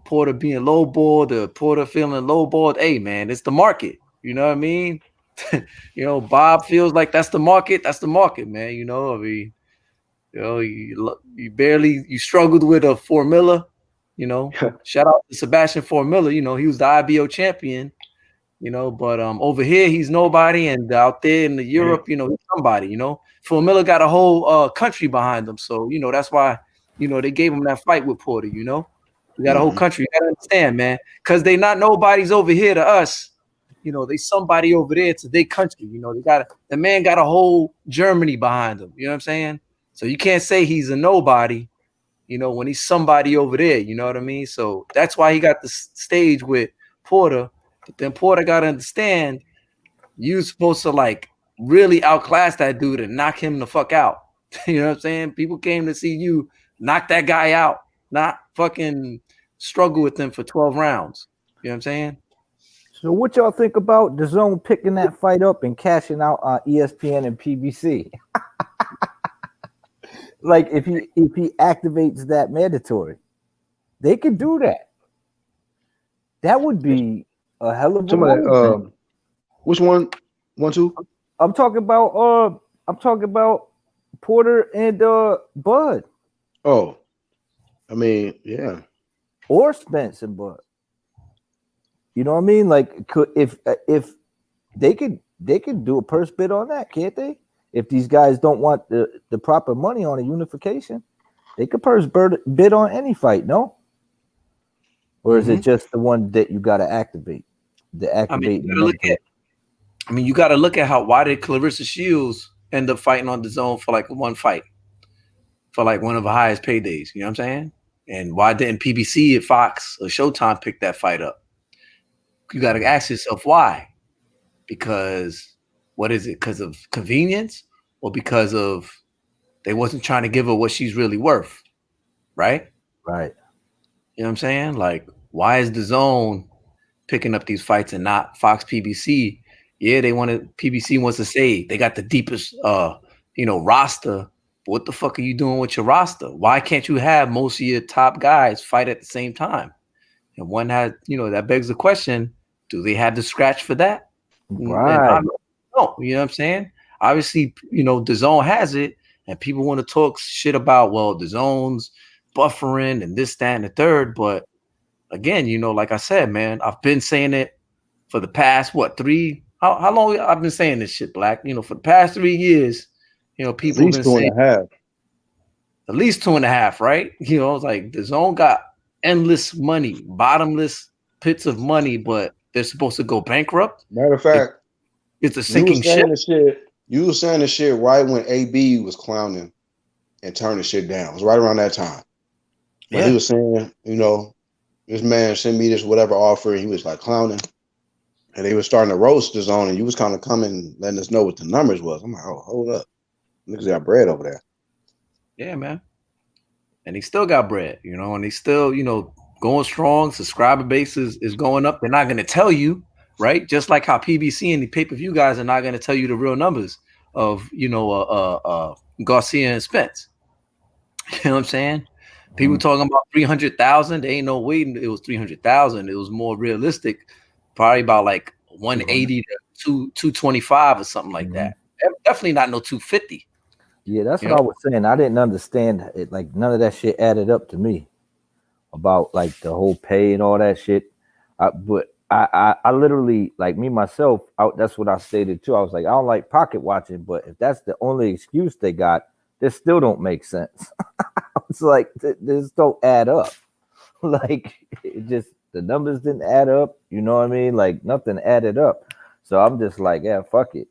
Porter being lowballed, the Porter feeling lowballed. Hey, man, it's the market. You know what I mean? Bob feels like that's the market. That's the market, man. You struggled with a formula. Shout out to Sebastian Formilla. He was the IBO champion. you know. But over here he's nobody, and out there in the Europe, you know, he's somebody, you know. Phil Miller got a whole country behind him, so you know that's why you know they gave him that fight with Porter. You know, we got a whole country. You gotta understand, man, because they not nobodies over here to us. You know, they somebody over there to their country. You know, the man got a whole Germany behind him. You know what I'm saying? So you can't say he's a nobody, you know, when he's somebody over there. You know what I mean? So that's why he got the stage with Porter. But then Porter got to understand you're supposed to like really outclass that dude and knock him the fuck out. You know what I'm saying? People came to see you knock that guy out, not fucking struggle with them for 12 rounds. You know what I'm saying? So what y'all think about the zone picking that fight up and cashing out on ESPN and PBC? Like if he activates that mandatory, they could do that. That would be a hell of a Somebody, which one? 1, 2? I'm talking about Porter and Bud. Oh, I mean, yeah. Or Spence and Bud. You know what I mean? Like, if they could do a purse bid on that, can't they? If these guys don't want the proper money on a unification, they could purse bid on any fight, no? Or is it just the one that you got to activate? I mean, you got to look at why did Clarissa Shields end up fighting on the zone for like one fight, for like one of the highest paydays? You know what I'm saying? And why didn't PBC at Fox or Showtime pick that fight up? You got to ask yourself why. Because what is it? Because of convenience, or because of they wasn't trying to give her what she's really worth, right? Right. You know what I'm saying? Like, why is the zone picking up these fights and not Fox PBC? Yeah, PBC wants to say they got the deepest roster. But what the fuck are you doing with your roster? Why can't you have most of your top guys fight at the same time? And one has, that begs the question, do they have the scratch for that? Right. No, you know what I'm saying? Obviously, the zone has it, and people want to talk shit about, well, the zone's buffering and this, that, and the third. But again, like I said, man, I've been saying it for the past, how long I've been saying this shit, Black? For the past 3 years, people have been saying at least 2.5, right? It's like the zone got endless money, bottomless pits of money, but they're supposed to go bankrupt. Matter of fact, it's a sinking ship. You were saying the shit right when AB was clowning and turning shit down. It was right around that time. But he was saying, this man sent me this whatever offer, and he was like clowning. And they were starting to roast the zone, and you was kind of coming, letting us know what the numbers was. I'm like, oh, hold up. Niggas got bread over there. Yeah, man. And he still got bread, and he still, going strong. Subscriber base is going up. They're not going to tell you, right? Just like how PBC and the pay-per-view guys are not going to tell you the real numbers of, Garcia and Spence. You know what I'm saying? People talking about 300,000. There ain't no way it was 300,000. It was more realistic, probably about like 180 to 225 or something like that. Definitely not no 250. Yeah, that's what I was saying. I didn't understand it. Like none of that shit added up to me about like the whole pay and all that shit. But I literally, like me myself, that's what I stated too. I was like, I don't like pocket watching, but if that's the only excuse they got, this still don't make sense. It's like this don't add up. Like it just the numbers didn't add up. You know what I mean? Like nothing added up. So I'm just like, yeah, fuck it.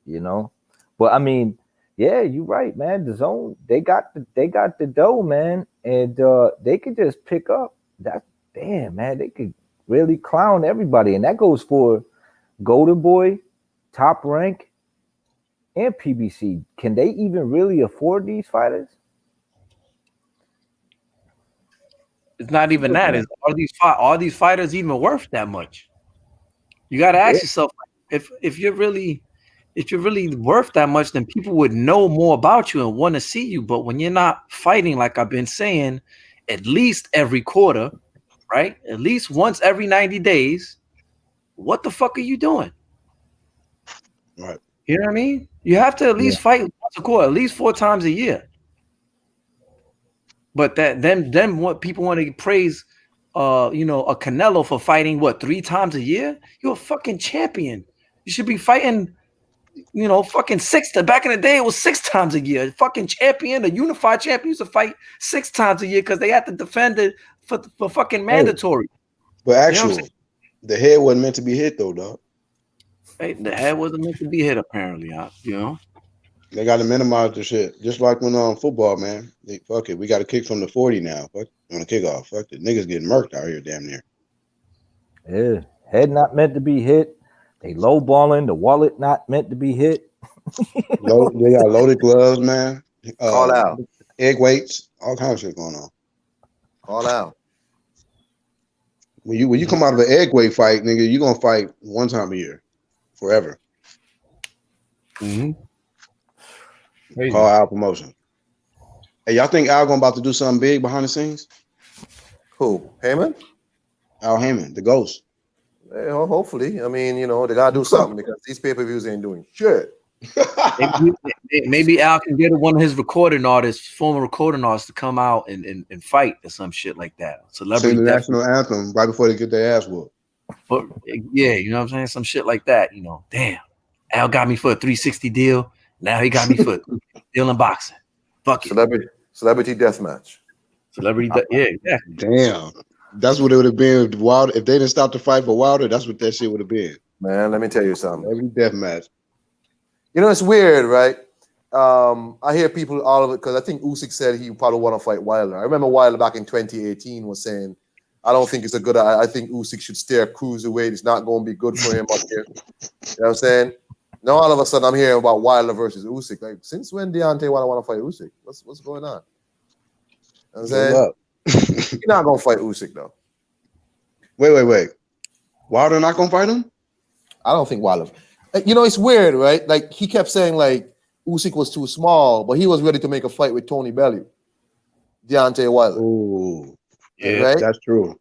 But I mean, yeah, you're right, man. The zone, they got the dough, man, and they could just pick up that. Damn, man, they could really clown everybody, and that goes for Golden Boy, Top Rank, and PBC. Can they even really afford these fighters? It's not even that. Are these fighters even worth that much? You got to ask yourself if you're really worth that much, then people would know more about you and want to see you. But when you're not fighting, like I've been saying, at least every quarter, right? At least once every 90 days, what the fuck are you doing? Right. You know what I mean? You have to at least fight once a quarter, at least 4 times a year. But then what people want to praise a Canelo for fighting 3 times a year? You're a fucking champion. You should be fighting, fucking 6. Back in the day, it was 6 times a year. Fucking champion, a unified champion used to fight 6 times a year because they had to defend it for fucking mandatory. But actually, the head wasn't meant to be hit though, dog. Hey, the head wasn't meant to be hit, apparently. They got to minimize the shit. Just like when on football, man. Fuck it. We got a kick from the 40 now. Fuck on a kickoff. Fuck it. Niggas getting murked out here damn near. Yeah. Head not meant to be hit. They low balling. The wallet not meant to be hit. They got loaded gloves, man. Call out. Egg weights. All kinds of shit going on. Call out. When you come out of an egg weight fight, nigga, you gonna fight one time a year. Forever. Mm-hmm. Call Al promotion. Hey, y'all think Al gonna about to do something big behind the scenes? Who? Heyman? Al Heyman, the ghost. Yeah, hopefully. I mean, they gotta do something because these pay-per-views ain't doing shit. Maybe Al can get one of his former recording artists, to come out and fight or some shit like that. Celebrity Sing the national anthem right before they get their ass whooped. But yeah, you know what I'm saying? Some shit like that. Damn. Al got me for a 360 deal. Now he got me for deal in boxing. Fuck it. Celebrity death match. Yeah, exactly. Damn. That's what it would have been if Wilder. If they didn't stop the fight for Wilder, that's what that shit would have been. Man, let me tell you something. Every death match. It's weird, right? I hear people all of it because I think Usyk said he probably want to fight Wilder. I remember Wilder back in 2018 was saying, I don't think it's a good. I think Usyk should stay a cruiserweight. It's not going to be good for him up here. You know what I'm saying? Now all of a sudden I'm hearing about Wilder versus Usyk. Like, since when Deontay Wilder want to fight Usyk? What's going on? You know what I'm saying? You're not gonna fight Usyk though. Wait. Wilder not gonna fight him? I don't think Wilder. It's weird, right? Like he kept saying like Usyk was too small, but he was ready to make a fight with Tony Bellew, Deontay Wilder. Ooh, yeah, right? That's true.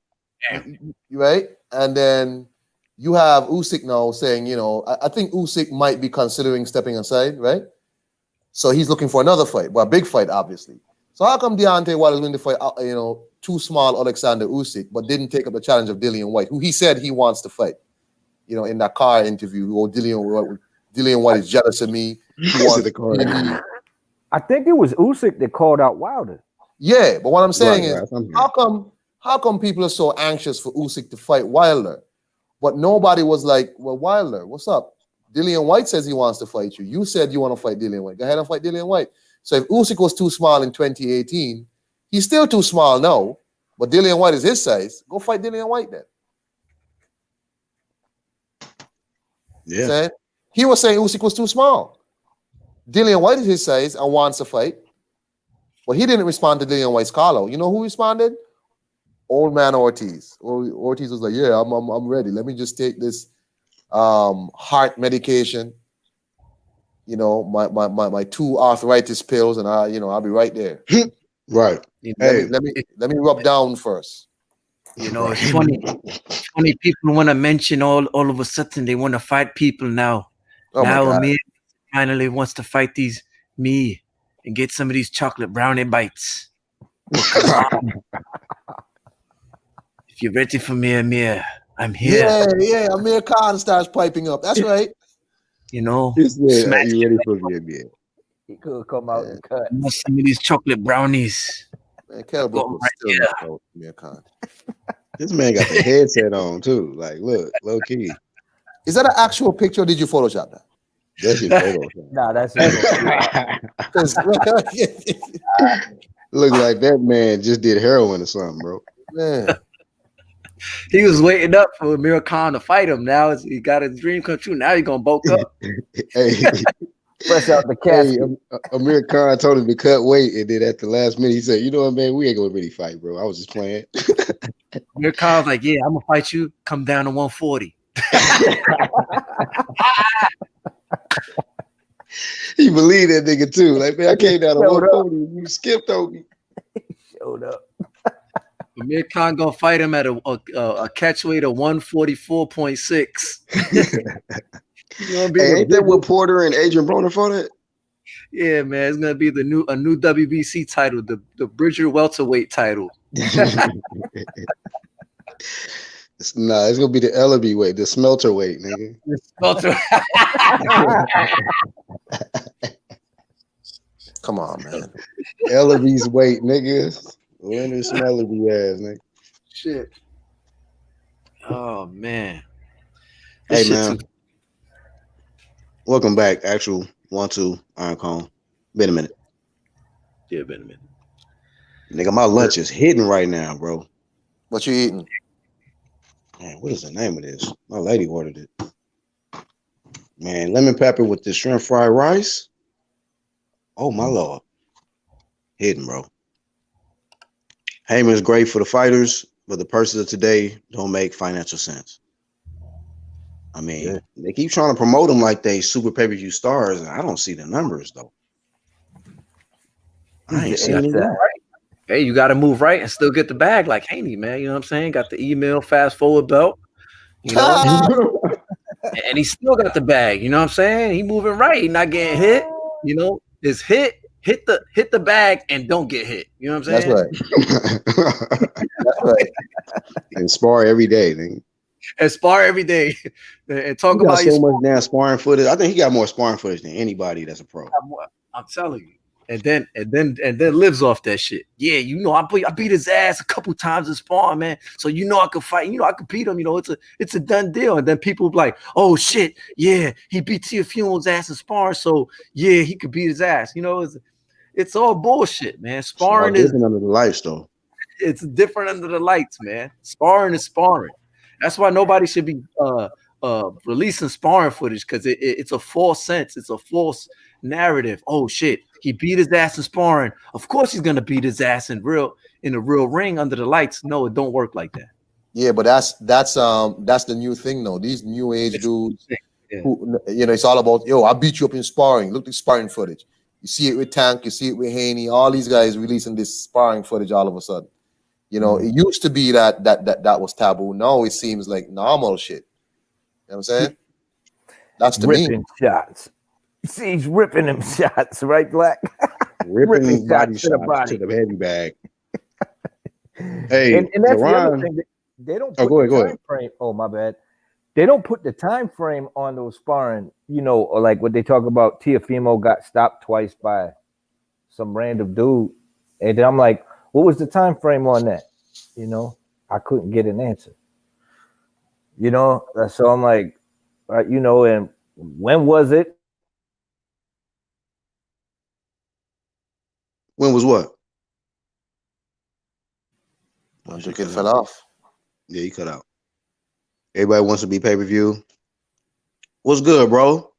Right? And then you have Usyk now saying, I think Usyk might be considering stepping aside, right? So he's looking for another fight, but a big fight, obviously. So how come Deontay Wilder is going to fight, too small Alexander Usyk, but didn't take up the challenge of Dillian White, who he said he wants to fight? In that car interview, or Dillian White is jealous of me. I think it was Usyk that called out Wilder. Yeah, but what I'm saying is, how come people are so anxious for Usyk to fight Wilder, but nobody was like, well, Wilder, what's up? Dillian White says he wants to fight you. You said you want to fight Dillian White. Go ahead and fight Dillian White. So if Usyk was too small in 2018, he's still too small now, but Dillian White is his size. Go fight Dillian White then. Yeah. He was saying Usyk was too small. Dillian White is his size and wants to fight. But he didn't respond to Dillian White's call out. You know who responded? Old man Ortiz. Ortiz was like, yeah, I'm ready. Let me just take this heart medication. My 2 arthritis pills, and I'll be right there. Right. Let me rub down first. It's funny. Funny people want to mention all of a sudden they want to fight people now. Now Amir finally wants to fight me and get some of these chocolate brownie bites. If you're ready for me, Amir, I'm here. Yeah. Amir Khan starts piping up. That's right. Smash you ready for me, Amir? He could come out and cut. Some of these chocolate brownies. Man, Kell Brook was still Amir Khan. This man got the headset on too. Like, look, low key. Is that an actual picture or did you Photoshop that? That's your Photoshop. Nah, that's it. Look like that man just did heroin or something, bro. Man. He was waiting up for Amir Khan to fight him. Now he got his dream come true. Now he's gonna bulk up. Hey, fresh out the casket. Amir Khan told him to cut weight, and then at the last minute he said, "You know what, man? We ain't gonna really fight, bro. I was just playing." Amir Khan's like, "Yeah, I'm gonna fight you. Come down to 140." He believed that nigga too. Like, man, I came down to 140. You skipped over me. Showed up. Amir Khan gonna fight him at a catch weight of 144.6. Ain't that what Porter and Adrian Broner fought at? Yeah, man, it's gonna be a new WBC title, the Bridger welterweight title. Nah, it's gonna be the Ellaby weight, the smelter weight, nigga. Come on, man. Ellaby's weight, nigga. Leonard Smellerby ass, nigga. Shit. Oh man. Hey This shit man, too. welcome back. Actual 1-2 Iron Cone. Been a minute, Yeah, been a minute. nigga. My lunch is hitting right now, bro. What you eating? Man, what is the name of this? My lady ordered it. Man, lemon pepper with the shrimp fried rice. Oh my lord, hitting, bro. Heyman's great for the fighters, but the purses of today don't make financial sense. I mean, they keep trying to promote them like they super pay-per-view stars, and I don't see the numbers though. I ain't seeing it yet. Hey, you got to move right and still get the bag like Haney, man. You know what I'm saying? Got the email fast forward belt, you know, and he still got the bag. You know what I'm saying? He moving right. He not getting hit. You know, his hit the bag and don't get hit. You know what I'm That's saying? right. That's right. And spar every day, nigga. And spar every day and talk He got about so your much damn sparring footage. I think he got more sparring footage than anybody that's a pro. I'm telling you. And then lives off that shit. Yeah, you know, I beat his ass a couple times in sparring, man. So you know I could fight. You know I could beat him. You know it's a done deal. And then people be like, oh shit, yeah, he beat Teofimo's ass in sparring, so yeah, he could beat his ass. You know, it's all bullshit, man. Sparring is different under the lights, though. It's different under the lights, man. Sparring is sparring. That's why nobody should be releasing sparring footage because it's a false sense. It's a false narrative. Oh shit, he beat his ass in sparring. Of course he's gonna beat his ass in the real ring under the lights. No, it don't work like that. Yeah, but that's the new thing though. These new age dudes who it's all about, I beat you up in sparring. Look at the sparring footage. You see it with Tank, you see it with Haney, all these guys releasing this sparring footage all of a sudden. It used to be that was taboo. Now it seems like normal shit. You know what I'm saying? That's to ripping shots. See, he's ripping them shots, right, Black? Ripping body shots to the heavy bag. Hey, and that's the other thing. They don't put the time frame. Oh, my bad. They don't put the time frame on those sparring, or like what they talk about. Teofimo got stopped twice by some random dude. And then I'm like, what was the time frame on that? I couldn't get an answer. So I'm like, and when was it? When was what? The kid fell off. Yeah, he cut out. Everybody wants to be pay-per-view. What's good, bro?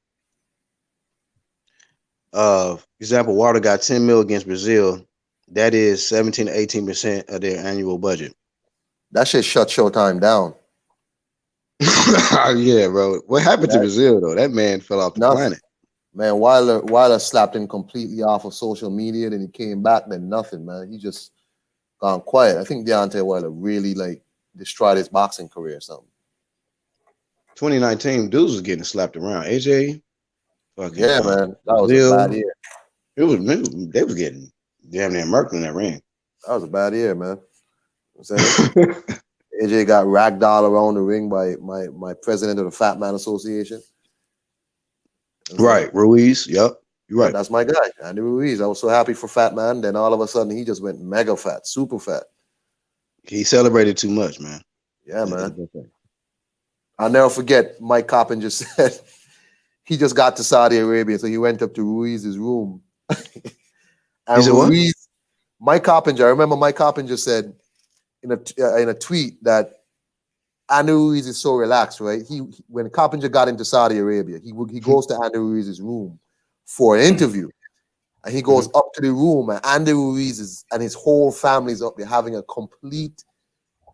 Example, Water got 10 mil against Brazil. That is 17 to 18% of their annual budget. That shit shut Showtime down. Yeah, bro. What happened to Brazil, though? That man fell off the planet. Man, Wilder slapped him completely off of social media. Then he came back, then nothing, man. He just gone quiet. I think Deontay Wilder really, destroyed his boxing career or something. 2019, dudes was getting slapped around. AJ? Yeah, man. That was a bad year. They was getting damn near murked in that ring. That was a bad year, man. I'm saying AJ got ragdoll around the ring by my president of the Fat Man Association. Right, Ruiz. Yep, you're right. That's my guy, Andy Ruiz. I was so happy for Fat Man. Then all of a sudden, he just went mega fat, super fat. He celebrated too much, man. Yeah, man. I'll never forget. Mike Coppin just said he just got to Saudi Arabia, so he went up to Ruiz's room. And Ruiz, Mike Coppinger, I remember Mike Coppinger said in a tweet that Andy Ruiz is so relaxed, right? When Coppinger got into Saudi Arabia, he goes to Andy Ruiz's room for an interview, and he goes up to the room, and Andy Ruiz and his whole family's up there having a complete,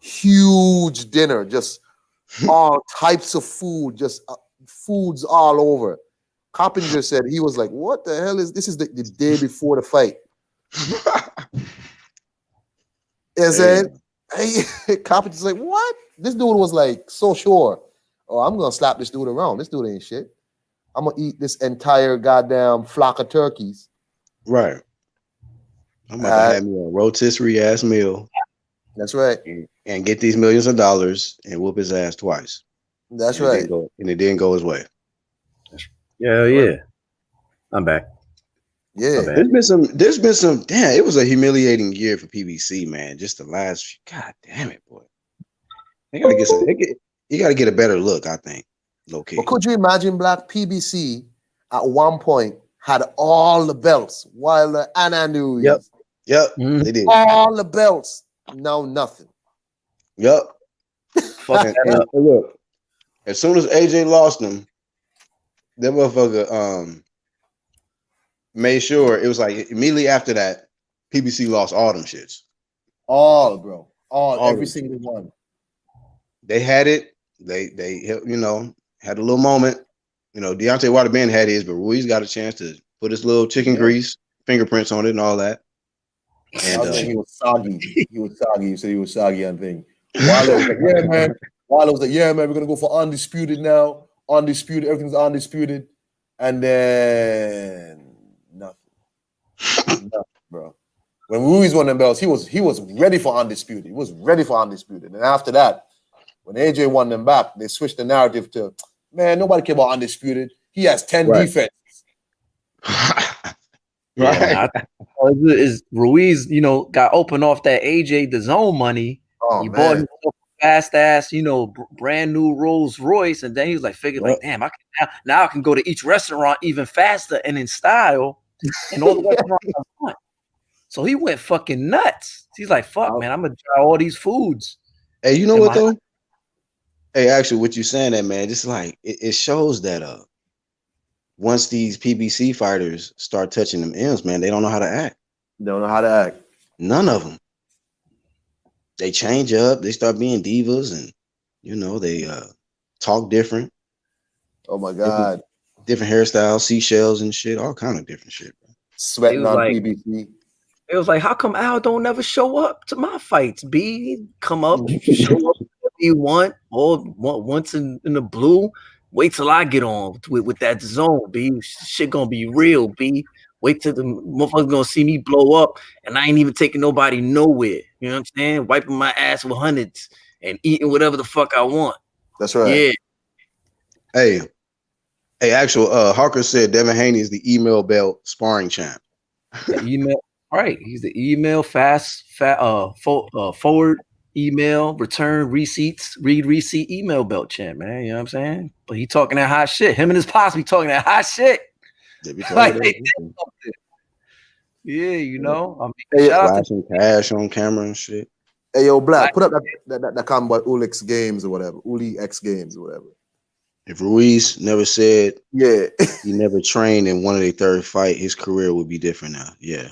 huge dinner, just all types of food, just foods all over. Coppinger said he was like, "What the hell is this? Is the day before the fight?" Coppinger's like, "What?" This dude was like so sure. Oh, I'm gonna slap this dude around. This dude ain't shit. I'm gonna eat this entire goddamn flock of turkeys. Right. I'm about to have me a rotisserie ass meal. That's right. and get these millions of dollars and whoop his ass twice. That's And it right. didn't go. And it didn't go his way. Yeah, yeah. I'm back. Yeah. My bad. There's been some. Damn, it was a humiliating year for PBC, man. Just the last. God damn it, boy. They gotta get some. You gotta get a better look. I think. Low key. But could you imagine Black PBC at one point had all the belts while the Yep. Ananui, Yep. Mhm. They did. all the belts, now nothing. Yep. Fuck And, that and up. look, as soon as AJ lost them, that motherfucker made sure it was like immediately after that, PBC lost all them shits. All, bro. All, All every them single shits. one. They had it. They had a little moment. Deontay Wilder been had his, but Ruiz got a chance to put his little chicken Yeah. grease fingerprints on it and all that. I And was saying he was soggy. He was soggy. You said he was soggy on thing. Wilder was like, yeah, man. Wilder was like, yeah, man, we're gonna go for undisputed now. Undisputed, everything's undisputed. And then nothing. Nothing, bro. When Ruiz won them belts, he was ready for undisputed. He was ready for undisputed. And after that, when AJ won them back, they switched the narrative to, man, nobody care about undisputed. He has 10 Right. defenses. Yeah, right. man. Is Ruiz, got open off that AJ the zone money. Oh, He bought man. himself a fast ass, brand new Rolls Royce, and then he was like, figured like, damn, I can now I can go to each restaurant even faster and in style, and all the restaurants I want. So he went fucking nuts. He's like, fuck, man, I'm gonna try all these foods. Hey, you know And what my- though? Hey, actually, what you saying that, man, just like it shows that once these PBC fighters start touching them M's, man, they don't know how to act. Don't know how to act. None of them. They change up. They start being divas, and they talk different, Oh my God. different hairstyles, seashells and shit, all kind of different shit. Bro. Sweating was on like- PBC. It was like, how come Al don't never show up to my fights? B, come up, show up whatever you want, or once in the blue. Wait till I get on with that zone, B. Shit gonna be real, B. Wait till the motherfuckers gonna see me blow up, and I ain't even taking nobody nowhere. You know what I'm saying? Wiping my ass with hundreds and eating whatever the fuck I want. That's right. Yeah, Hey, actual Harker said Devin Haney is the email belt sparring champ. the email. Right, he's the email forward email return receipts, read receipt email belt champ, man. You know what I'm saying? But he talking that hot shit. Him and his posse be talking that hot shit. They be Like talking they that did something. Yeah, I mean, Hey, shout out to flashing cash on camera and shit. Hey, yo, Black, put up that comment about Ulix Games or whatever. Uli X Games or whatever. If Ruiz never said Yeah. he never trained in one of their third fight, his career would be different now. Yeah.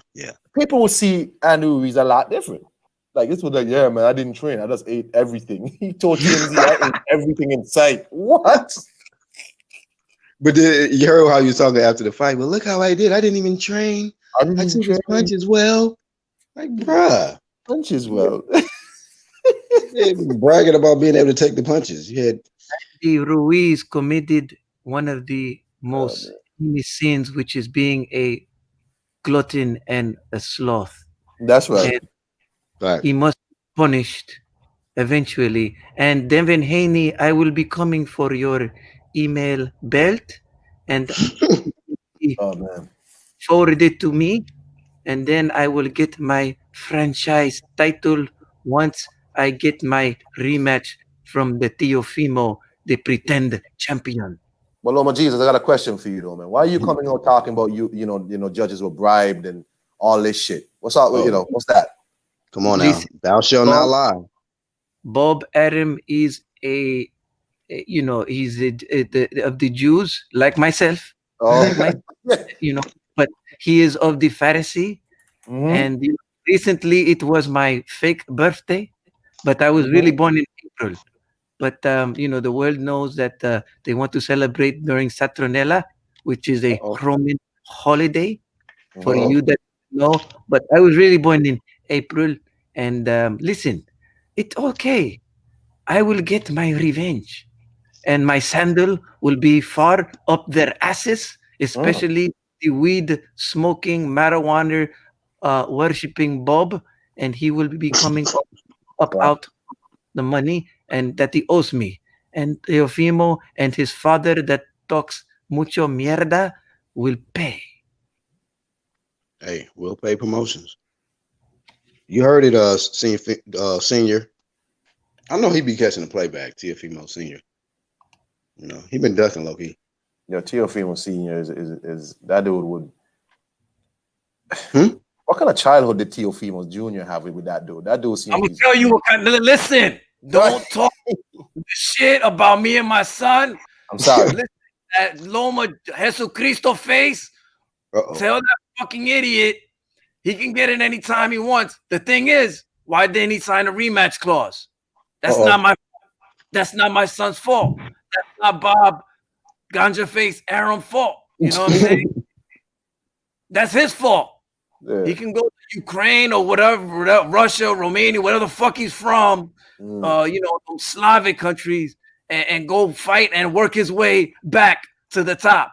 People will see Anu he's a lot different. Like this was like, yeah, man, I didn't train. I just ate everything. He told TMZ I ate everything in sight. What? But you heard how you was talking after the fight. But look how I did. I didn't even train. I didn't I even took his train. punches well. Like, bruh. Punches well. Yeah, bragging about being able to take the punches. You had Ruiz committed one of the most heinous sins, which is being a glutton and a sloth. That's right. And like, he must be punished eventually. And Devin Haney, I will be coming for your email belt and Oh man. forward it to me. And then I will get my franchise title once I get my rematch from the Teofimo, the pretend champion. Well, Lord Jesus, I got a question for you though, man. Why are you coming out talking about judges were bribed and all this shit? What's up with what's that? come on now. Listen, Thou shalt not lie. Bob Arum is he's of the Jews, like myself, Oh, but he is of the Pharisee. Mhm. And recently it was my fake birthday, but I was really born in April. But the world knows that they want to celebrate during Saturnella, which is a Uh-oh. Roman holiday for Uh-oh. you that know. But I was really born in April. And listen, it's okay. I will get my revenge, and my sandal will be far up their asses, especially the weed smoking, marijuana worshipping Bob, and he will be coming up Wow. out the money and that he owes me. And Teofimo and his father that talks mucho mierda will pay. Hey, we'll pay promotions. You heard it, senior. I know he be catching the playback, Teofimo Senior. You know, he been ducking low key. Teofimo Senior is that dude would. Hmm? What kind of childhood did Teofimo Junior have with that dude? That dude seems. I'm gonna tell you what kind of listen. Don't talk shit about me and my son. I'm sorry. Listen, that Loma Jesucristo face. Uh-oh. Tell that fucking idiot he can get it anytime he wants. The thing is, why didn't he sign a rematch clause? That's Uh-oh. not my son's fault. That's not Bob Ganja Face Aaron fault. You know what I'm saying? That's his fault. Yeah. He can go to Ukraine or whatever, Russia, Romania, whatever the fuck he's from, those Slavic countries, and go fight and work his way back to the top.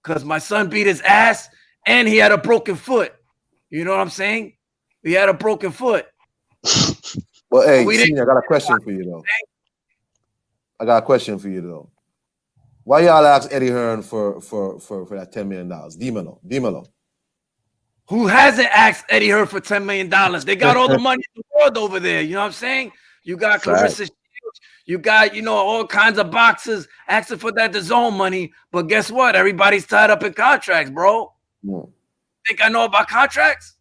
Because my son beat his ass and he had a broken foot. You know what I'm saying? He had a broken foot. Well, hey, Senior, I got a question for you though. Why y'all ask Eddie Hearn for that $10 million? Dímelo. Who hasn't asked Eddie Hearn for $10 million? They got all the money in the world over there. You know what I'm saying? You got Clarissa Shields. You got, all kinds of boxers asking for that DAZN money. But guess what? Everybody's tied up in contracts, bro. Think I know about contracts?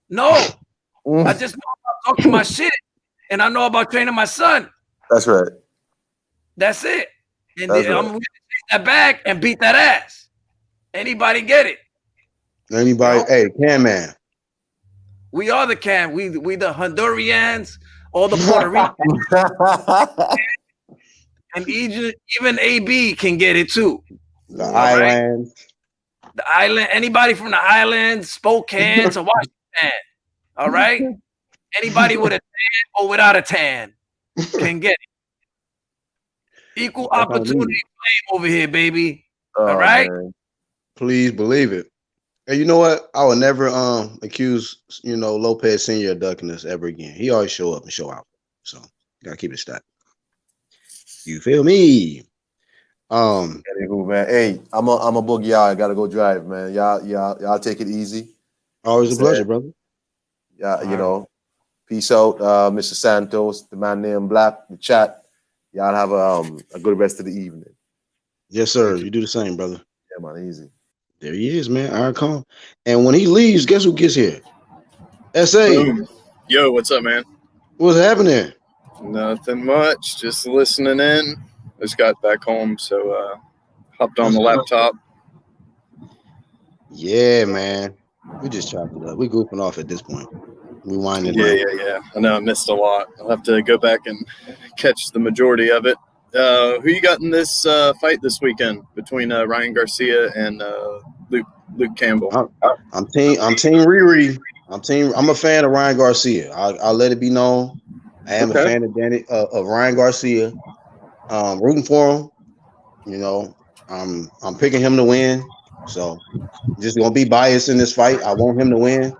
No. I just know about talking my shit. And I know about training my son. That's right. That's it. And That's I'm going to take that back and beat that ass. Anybody get it? Anybody? Hey, Can Man. We are the Can. We the Hondurians, all the Puerto Ricans, and even AB can get it too. The islands. The island. Anybody from the islands, Spokane to Washington. All right. Anybody with a tan or without a tan can get it. Equal opportunity flame over here, baby. All right. Man. Please believe it. And you know what? I will never accuse Lopez Senior of ducking us ever again. He always show up and show out. So you gotta keep it stacked. You feel me? Anywho, man. Hey, I'm a boogie y'all. I gotta go drive, man. Y'all take it easy. Always a pleasure, brother. Yeah, peace out, Mr. Santos, the man named Black, the chat. Y'all have a good rest of the evening. Yes, sir. You do the same, brother. Yeah, man, easy. There he is, man. Iron Calm. And when he leaves, guess who gets here? SA. Boom. Yo, what's up, man? What's happening? Nothing much. Just listening in. Just got back home, so hopped on the laptop. Yeah, man. We just chopped it up. We goofing off at this point. We winding down. Yeah. I know I missed a lot. I'll have to go back and catch the majority of it. Who you got in this fight this weekend between Ryan Garcia and Luke Campbell? I'm team Riri. I'm a fan of Ryan Garcia. I'll let it be known. I am a fan of Ryan Garcia. Rooting for him. I'm picking him to win. So just gonna be biased in this fight. I want him to win.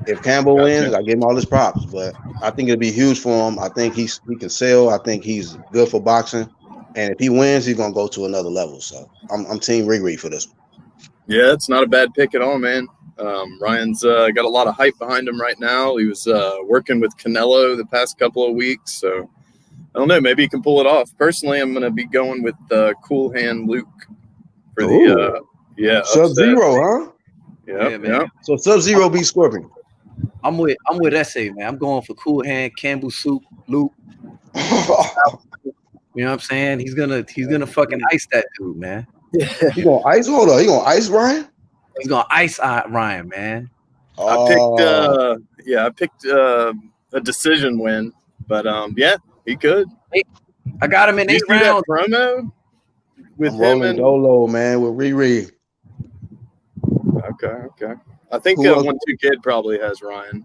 If Campbell wins, I give him all his props. But I think it'll be huge for him. I think he can sell. I think he's good for boxing. And if he wins, he's gonna go to another level. So I'm team Riri for this one. Yeah, it's not a bad pick at all, man. Ryan's got a lot of hype behind him right now. He was working with Canelo the past couple of weeks, so I don't know. Maybe he can pull it off. Personally, I'm going to be going with Cool Hand Luke for the Sub-Zero, huh? Yeah. So Sub-Zero beat Scorpion. I'm with SA, man. I'm going for Cool Hand Campbell Soup Luke. You know what I'm saying? He's gonna fucking ice that dude, man. He gonna ice? Hold on. He gonna ice Ryan? He's gonna ice Ryan, man. I picked a decision win, but he could. I got him in 8 rounds. Promo with I'm him rolling and Dolo, man, with Riri. Okay. I think 1-2 Kid probably has Ryan.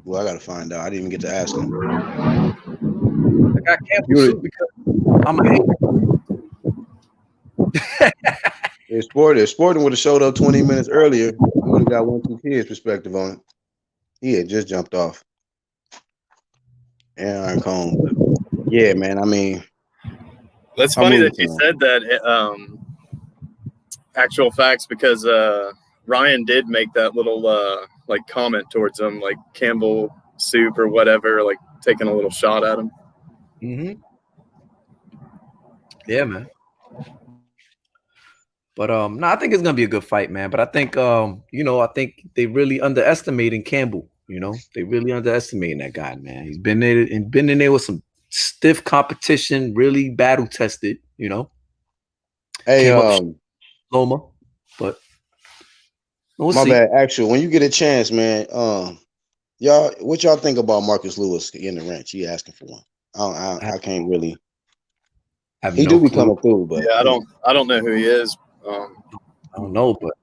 Well, I gotta find out. I didn't even get to ask him. I got Campbell Soup because I'm a hater. If Sporting would have showed up 20 minutes earlier, we would have got 1-2 Kid's perspective on it. He had just jumped off. Aaron Combs. Yeah, man. I mean, That's I'm funny rooting that for you him. said that. Actual facts, because Ryan did make that little like comment towards him, like Campbell soup or whatever, like taking a little shot at him. Mm-hmm. Yeah, man. But no, I think it's gonna be a good fight, man. But I think I think they really underestimating Campbell. You know, they really underestimating that guy, man. He's been there and been in there with some stiff competition, really battle tested. You know, Hey, came up Loma, but we'll my see. bad. Actually, when you get a chance, man, y'all, what y'all think about Marcus Lewis getting the wrench? He asking for one. I can't really. have He no do be clue. coming through, but Yeah, I don't know who he is. I don't know, but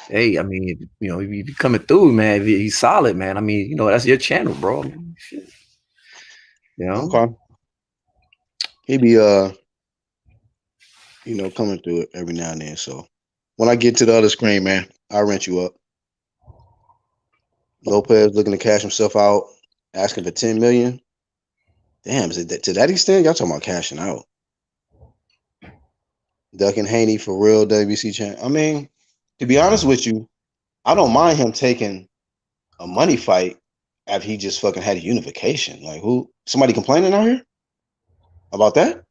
hey, I mean, if you coming through, man, if he's solid, man. I mean, that's your channel, bro. I mean, shit. okay. He be coming through it every now and then. So when I get to the other screen, man, I'll rent you up. Lopez looking to cash himself out, asking for 10 million. Damn, is it to that extent? Y'all talking about cashing out? Duck and Haney for real WBC champ. I mean, to be honest with you, I don't mind him taking a money fight after he just fucking had a unification. Like, who? Somebody complaining out here about that?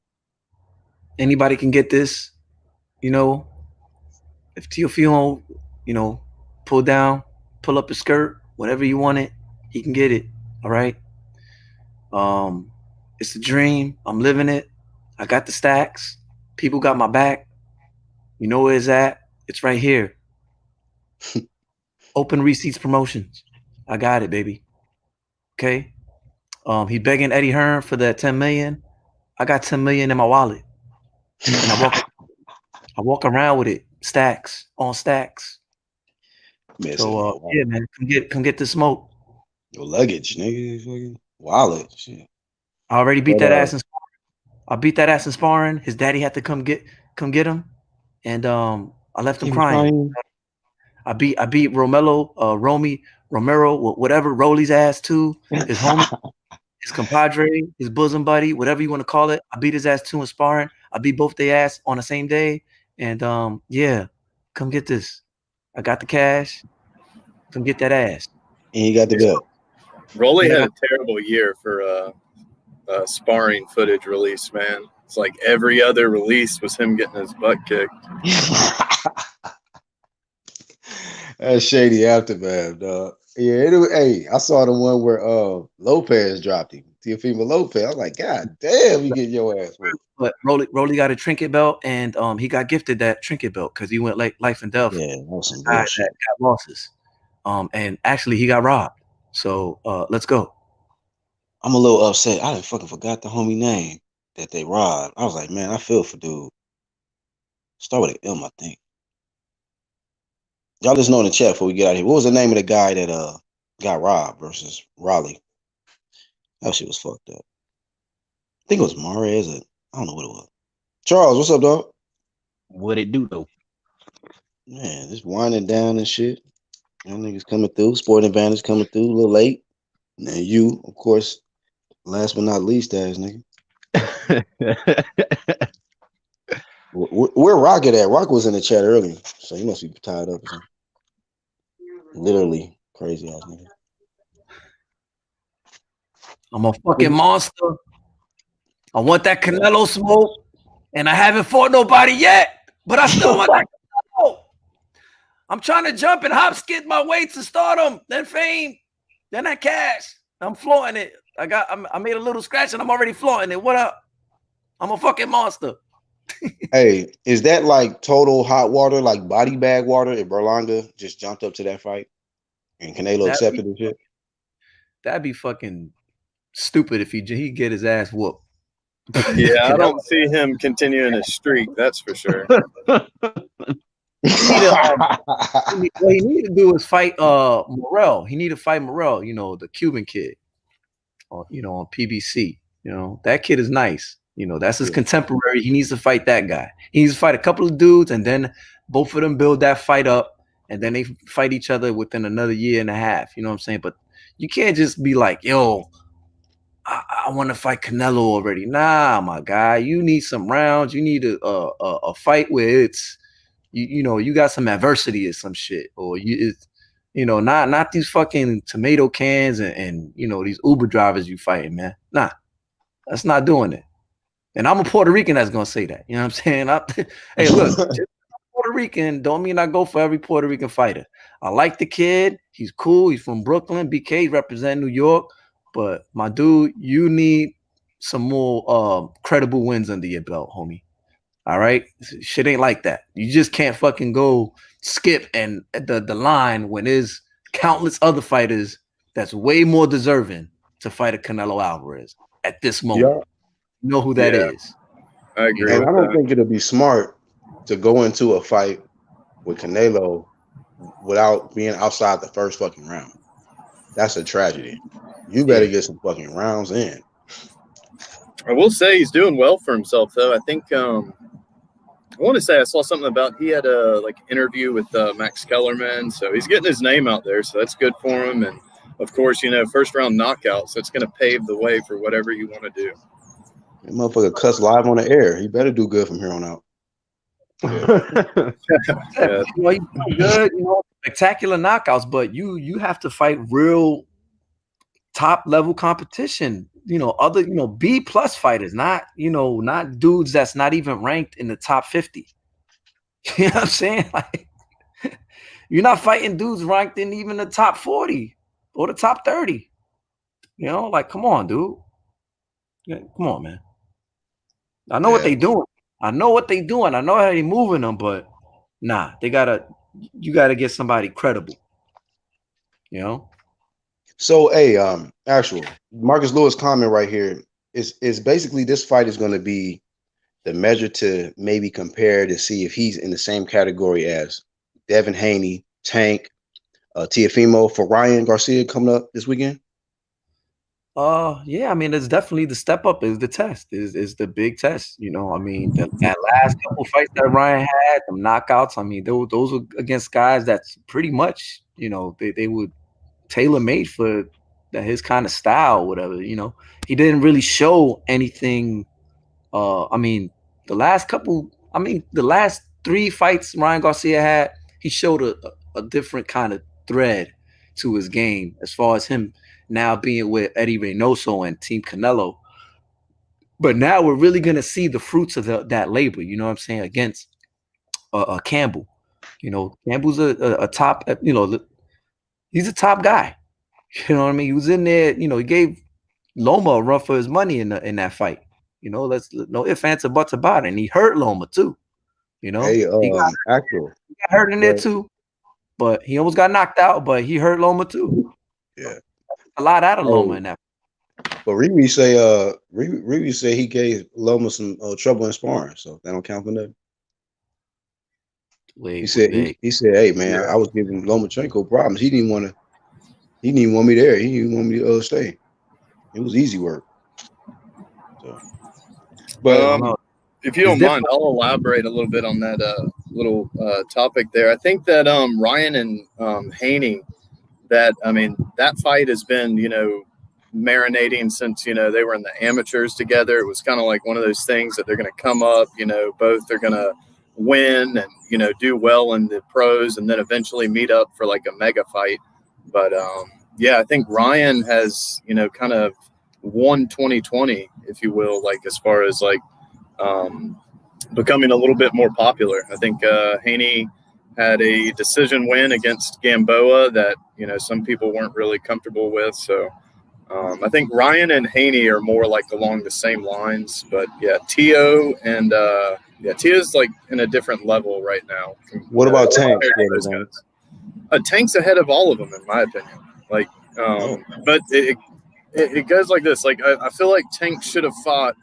Anybody can get this. If Teofimo, pull up his skirt, whatever you want it, he can get it. All right. It's a dream. I'm living it. I got the stacks. People got my back. You know where it's at? It's right here. Open Receipts Promotions. I got it, baby. Okay. He begging Eddie Hearn for that 10 million. I got 10 million in my wallet. And I walk around with it. Stacks on stacks. Man, So yeah, man, come get the smoke. Your luggage, nigga. Fucking wallet. Shit. I already beat that ass in sparring. I beat that ass in sparring. His daddy had to come get him. And I left him crying. I beat Romero, whatever, Rolly's ass too. His homie, his compadre, his bosom buddy, whatever you want to call it. I beat his ass too in sparring. I beat both their ass on the same day. And yeah, come get this. I got the cash. Come get that ass. And he got the belt. Rolly had a terrible year for sparring footage release, man. It's like every other release was him getting his butt kicked. That's shady aftermath, dog. Yeah, hey, I saw the one where Lopez dropped him. Teofimo Lopez. I was like, God damn, you get your ass whipped. But Rolly got a trinket belt, and he got gifted that trinket belt because he went like life and death. Yeah, that was some bullshit. That got losses. And actually he got robbed. So let's go. I'm a little upset. I done fucking forgot the homie name that they robbed. I was like, man, I feel for dude. Start with an M, I think. Y'all just know in the chat before we get out of here. What was the name of the guy that got robbed versus Raleigh? That shit was fucked up. I think it was Mares. I don't know what it was. Charles, what's up, dog? What it do though? Man, just winding down and shit. Y'all niggas coming through. Sporting Advantage coming through a little late. And then you, of course, last but not least, ass nigga. Where Rocket at? Rock was in the chat earlier, so he must be tied up or something. Literally crazy ass nigga. I'm a fucking monster. I want that Canelo smoke, and I haven't fought nobody yet, but I still want that Canelo. I'm trying to jump and hop skid my way to stardom, then fame, then that cash. I'm flaunting it. I made a little scratch and I'm already flaunting it. What up? I'm a fucking monster. Hey, is that like total hot water, like body bag water if Berlanga just jumped up to that fight and Canelo accepted and shit? That'd be fucking stupid if he get his ass whooped. Yeah, I don't see him continuing his streak, that's for sure. What he need to do is fight Morel. He need to fight Morel, the Cuban kid. On PBC. That kid is nice. That's his contemporary. He needs to fight that guy. He needs to fight a couple of dudes, and then both of them build that fight up, and then they fight each other within another year and a half. You know what I'm saying? But you can't just be like, yo, I want to fight Canelo already. Nah, my guy, you need some rounds. You need a fight where it's you know you got some adversity or some shit, or it's not these fucking tomato cans and these Uber drivers you fighting, man. Nah, that's not doing it. And I'm a Puerto Rican that's gonna say that. You know what I'm saying? Hey, look, just Puerto Rican don't mean I go for every Puerto Rican fighter. I like the kid. He's cool. He's from Brooklyn. BK represent New York. But my dude, you need some more credible wins under your belt, homie. All right, shit ain't like that. You just can't fucking go skip and the line when there's countless other fighters that's way more deserving to fight a Canelo Alvarez at this moment. Yeah. You know who that Yeah. is. I agree. And with I don't that. think it'll be smart to go into a fight with Canelo without being outside the first fucking round. That's a tragedy. You better get some fucking rounds in. I will say he's doing well for himself, though. I think I want to say I saw something about he had a interview with Max Kellerman, so he's getting his name out there, so that's good for him. And of course, first round knockout, so it's going to pave the way for whatever you want to do. That motherfucker cuss live on the air. He better do good from here on out. Yeah. He's doing good, spectacular knockouts, but you have to fight real top level competition. Other B+ fighters, not dudes that's not even ranked in the top 50. You know what I'm saying? Like, you're not fighting dudes ranked in even the top 40 or the top 30. Like, come on, dude. Yeah, come on, man. I know what they doing. I know what they doing. I know how they moving them, but nah, you gotta get somebody credible. So, hey, actual Marcus Lewis comment right here is basically this fight is going to be the measure to maybe compare to see if he's in the same category as Devin Haney, Tank, Teofimo for Ryan Garcia coming up this weekend. Yeah, I mean, it's definitely the step up is the test, is the big test. I mean, that last couple fights that Ryan had, the knockouts, I mean, those were against guys that's pretty much, they would tailor made for his kind of style, whatever. He didn't really show anything. I mean, the last 3 fights Ryan Garcia had, he showed a different kind of thread to his game as far as him now being with Eddie Reynoso and Team Canelo. But now we're really going to see the fruits of that labor, you know what I'm saying, against Campbell. Campbell's a top, he's a top guy. You know what I mean? He was in there, he gave Loma a run for his money in that fight. Let's no ifs, ands, or buts about it. And he hurt Loma too. Hey, he got hurt in there too, but he almost got knocked out, but he hurt Loma too. Yeah. A lot out of Loma in that. But Riri say he gave Loma some trouble in sparring, so that don't count for nothing. He said, "Hey man, I was giving Lomachenko problems. He didn't want me there. He didn't want me to stay. It was easy work." So, but if you don't mind, I'll elaborate a little bit on that little topic there. I think that Ryan and Haney, that fight has been marinating since they were in the amateurs together. It was kind of like one of those things that they're going to come up, both are going to win and do well in the pros and then eventually meet up for like a mega fight. But I think Ryan has kind of won 2020, if you will, like as far as like becoming a little bit more popular. I think Haney had a decision win against Gamboa that some people weren't really comfortable with. So I think Ryan and Haney are more like along the same lines. But yeah, Tio and Tio's like in a different level right now. What about Tank? Tank's ahead of all of them in my opinion. Like, but it goes like this. Like I feel like Tank should have fought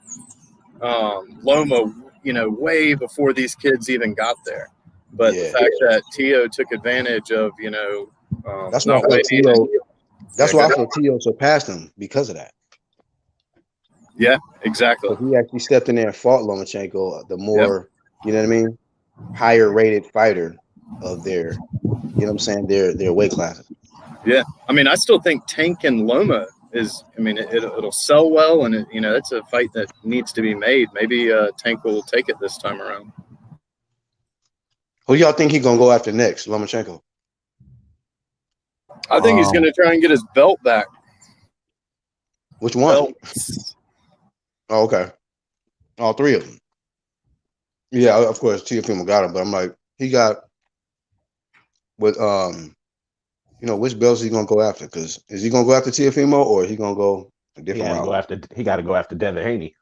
Loma, way before these kids even got there. But the fact that Tio took advantage of, that's why I feel Tio surpassed him because of that. Yeah, exactly. He actually stepped in there and fought Lomachenko, the more, higher rated fighter of their weight classes. Yeah. I mean, I still think Tank and Loma is, I mean, it'll sell well, and it's a fight that needs to be made. Maybe Tank will take it this time around. Who y'all think he gonna go after next? Lomachenko. I think he's going to try and get his belt back. Which one? Belts. Oh, okay. All three of them. Yeah, of course, Teofimo got him, but I'm like, he got with which belts is he gonna go after? Because is he gonna go after Teofimo or is he gonna go a different route? He got to go after Devin Haney.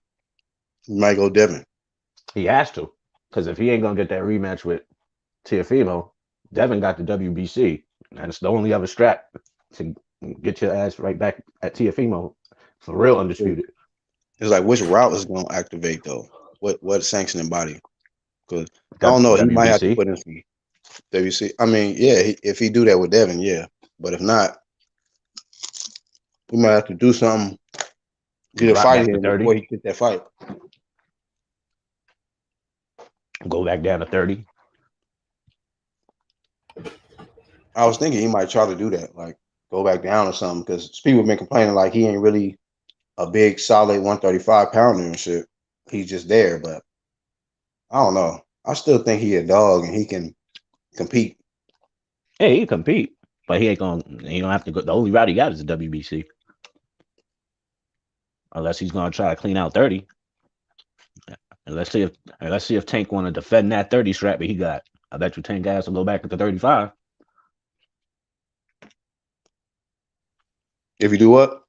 He might go Devin. He has to, because if he ain't gonna get that rematch with Teofimo, Devin got the WBC, and it's the only other strap to get your ass right back at Teofimo for real undisputed. It's like which route is gonna activate though? What sanctioning body? Because I don't know, he might have to put in some WC. I mean, yeah, if he do that with Devin, yeah. But if not, we might have to do something. Get a fight in before he get that fight. Go back down to 30. I was thinking he might try to do that, like go back down or something, because people have been complaining like he ain't really a big, solid 135 pounder and shit. He's just there, but I don't know. I still think he a dog and he can compete. Hey, he can compete, but he ain't gonna. He don't have to go. The only route he got is the WBC, unless he's gonna try to clean out 30. And let's see if Tank want to defend that 30 strap that he got. I bet you Tank guys will go back to the 35. If you do what?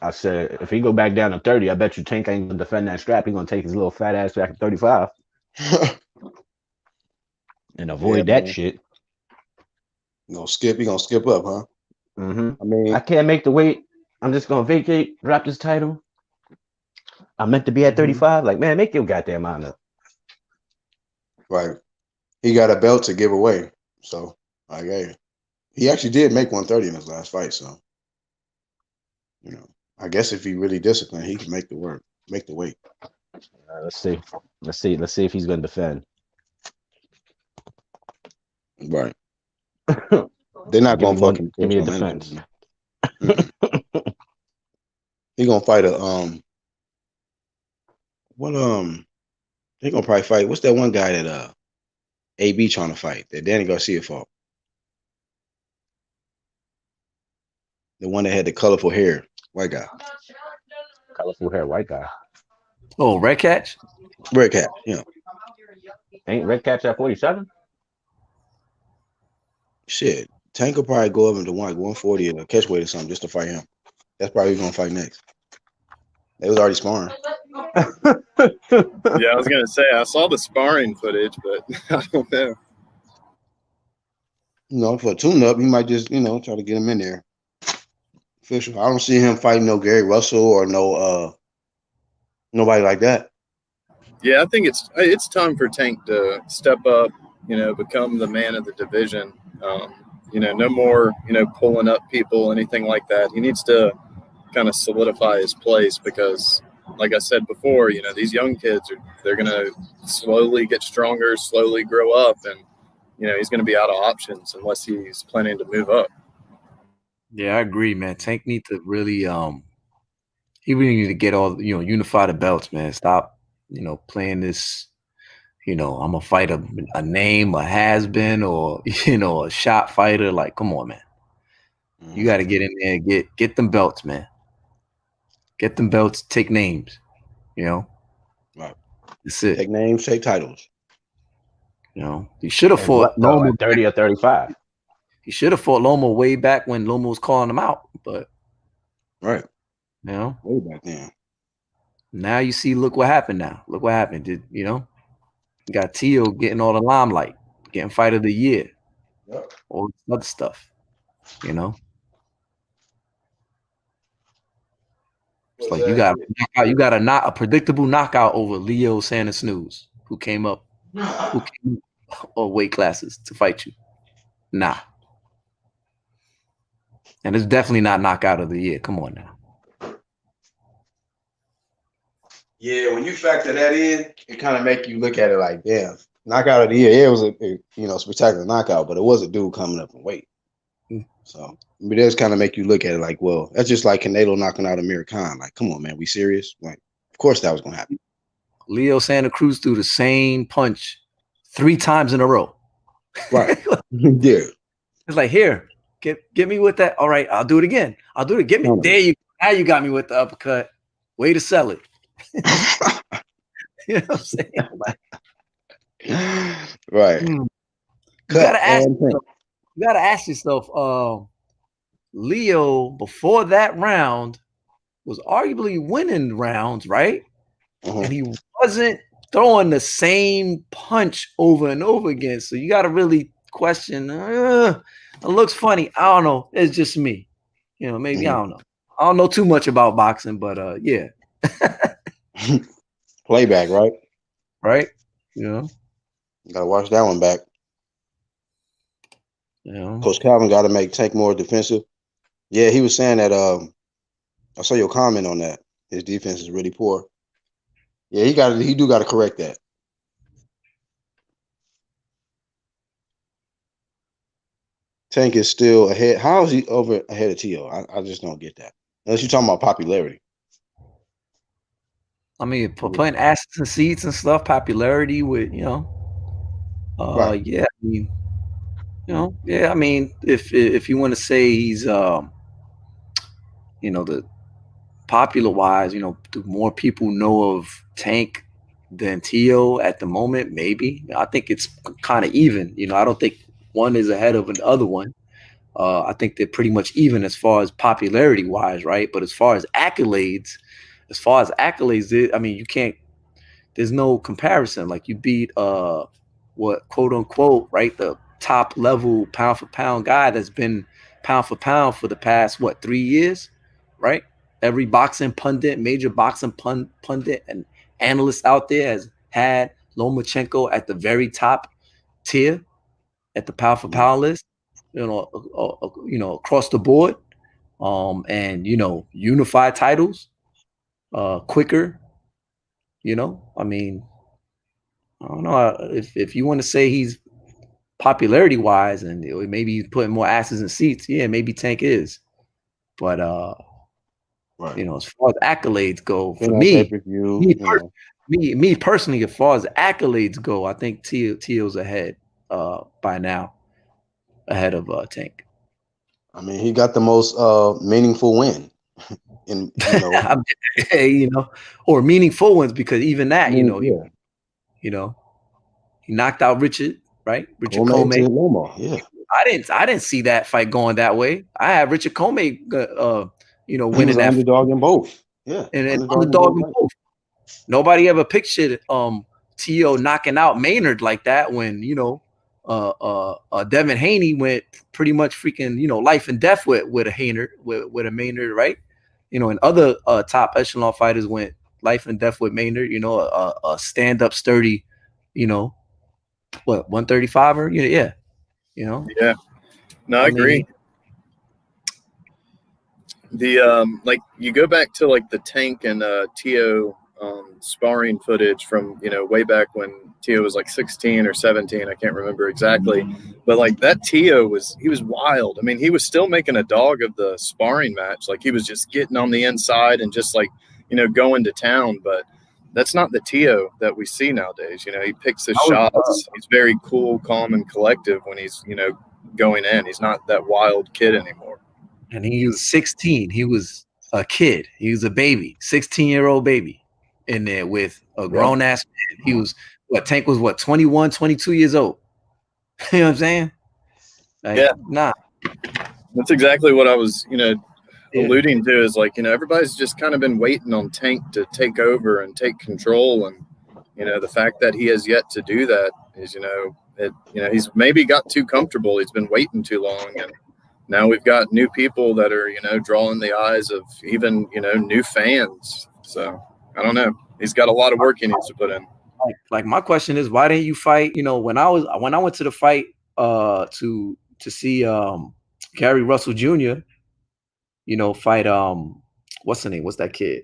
I said, if he go back down to 30, I bet you Tank ain't gonna defend that strap. He's gonna take his little fat ass back to 35 and avoid that shit. He gonna skip up, huh? Mm-hmm. I mean, I can't make the weight. I'm just gonna vacate, drop this title. I meant to be at 35. Like, man, make your goddamn mind up. Right. He got a belt to give away. So he actually did make 130 in his last fight. So, I guess if he really disciplined, he can make the weight. Let's see if he's gonna defend. Right. They're not gonna fucking give me a defense. He gonna fight he gonna probably fight. What's that one guy that AB trying to fight that Danny Garcia fought? The one that had the colorful hair, white guy. Colorful hair, white guy. Oh, Red Catch? Red Cat, yeah. Ain't Red Catch at 47? Shit. Tank will probably go up into 140 or catch weight or something just to fight him. That's probably who's gonna fight next. They was already sparring. Yeah, I was gonna say I saw the sparring footage, but I don't know. For a tune-up, he might just, try to get him in there. Official. I don't see him fighting no Gary Russell or no nobody like that. Yeah, I think it's time for Tank to step up, become the man of the division. No more, pulling up people, anything like that. He needs to kind of solidify his place because, like I said before, these young kids they're going to slowly get stronger, slowly grow up, and he's going to be out of options unless he's planning to move up. Yeah, I agree, man. Tank need to really he really need to get unify the belts, man. Stop, playing this, I'm gonna fight a name, a has-been, or a shot fighter. Like, come on, man. You gotta get in there and get them belts, man. Get them belts, take names, Right. That's it. Take names, take titles. He should have fought Loma 30 or 35. He should have fought Loma way back when Loma was calling him out, but right, way back then. Now you see, look what happened. Now look what happened. You got Tio getting all the limelight, getting fight of the year, all this other stuff. It's like you got a predictable knockout over Leo Santa Snooze, who came up or weight classes to fight you. Nah. And it's definitely not knockout of the year. Come on now. Yeah, when you factor that in, it kind of make you look at it like, damn, knockout of the year. Yeah, it was a spectacular knockout, but it was a dude coming up in weight. So, but that's kind of make you look at it like, well, that's just like Canelo knocking out Amir Khan. Like, come on, man, we serious? Like, of course that was gonna happen. Leo Santa Cruz threw the same punch 3 times in a row. Right. Yeah. It's like, here, get me with that. All right, I'll do it again. I'll do it. Get me. There you. Now you got me with the uppercut. Way to sell it. You know what I'm saying? Like, right. You gotta ask yourself, Leo, before that round, was arguably winning rounds, right? And he wasn't throwing the same punch over and over again. So you got to really question, it looks funny. I don't know. It's just me. You know, maybe I don't know. I don't know too much about boxing, but yeah. Playback, right? Right? You know? You got to watch that one back. You know? Coach Calvin got to take more defensive. Yeah, he was saying that I saw your comment on that. His defense is really poor. Yeah, he do got to correct that. Tank is still ahead. How is he ahead of T.O.? I just don't get that. Unless you're talking about popularity. I mean, putting asses in seats and stuff, popularity with, Right. Yeah, I mean, yeah, I mean, if you want to say he's, the popular wise, do more people know of Tank than T.O. at the moment? Maybe. I think it's kind of even. I don't think one is ahead of the other one. I think they're pretty much even as far as popularity wise, right? But as far as accolades, I mean, you can't. There's no comparison. Like you beat what quote unquote, right, the top level pound for pound guy that's been pound for pound for the past 3 years, right? Every boxing pundit, major boxing pundit and analyst out there has had Lomachenko at the very top tier at the pound for pound list, across the board, and unified titles, quicker. I mean, I don't know if you want to say he's popularity wise and maybe he's putting more asses in seats. Yeah, maybe Tank is, but right. As far as accolades go, for me personally, as far as accolades go, I think Tio's ahead by now, ahead of Tank. I mean, he got the most meaningful win, or meaningful ones, because even that, he knocked out Richard, right? Richard Comey. Yeah. I didn't see that fight going that way. I had Richard Comey, winning that underdog in both. Yeah, and underdog in both. Nobody ever pictured T.O. knocking out Maynard like that when Devin Haney went pretty much freaking life and death with a Maynard, right? And other top echelon fighters went life and death with Maynard. A stand up sturdy, 135er, yeah. Yeah, no, I agree. The like you go back to like the Tank and T.O. Sparring footage from way back when T.O. was like 16 or 17, I can't remember exactly, but like that T.O. was wild. I mean, he was still making a dog of the sparring match. Like he was just getting on the inside and just like going to town. But that's not the T.O. that we see nowadays. He picks his shots. He's very cool, calm, and collective when he's going in. He's not that wild kid anymore. And he was 16. He was a kid. He was a baby, 16-year-old baby in there with a grown ass man. He was Tank was 21, 22 years old. You know what I'm saying? Like, yeah. Nah. That's exactly what I was, alluding to is like, everybody's just kind of been waiting on Tank to take over and take control. And, the fact that he has yet to do that is, he's maybe got too comfortable. He's been waiting too long. And now we've got new people that are, drawing the eyes of even, new fans. So I don't know. He's got a lot of work he needs to put in. Like my question is, why didn't you fight? When I went to the fight to see Gary Russell Jr. Fight what's the name? What's that kid?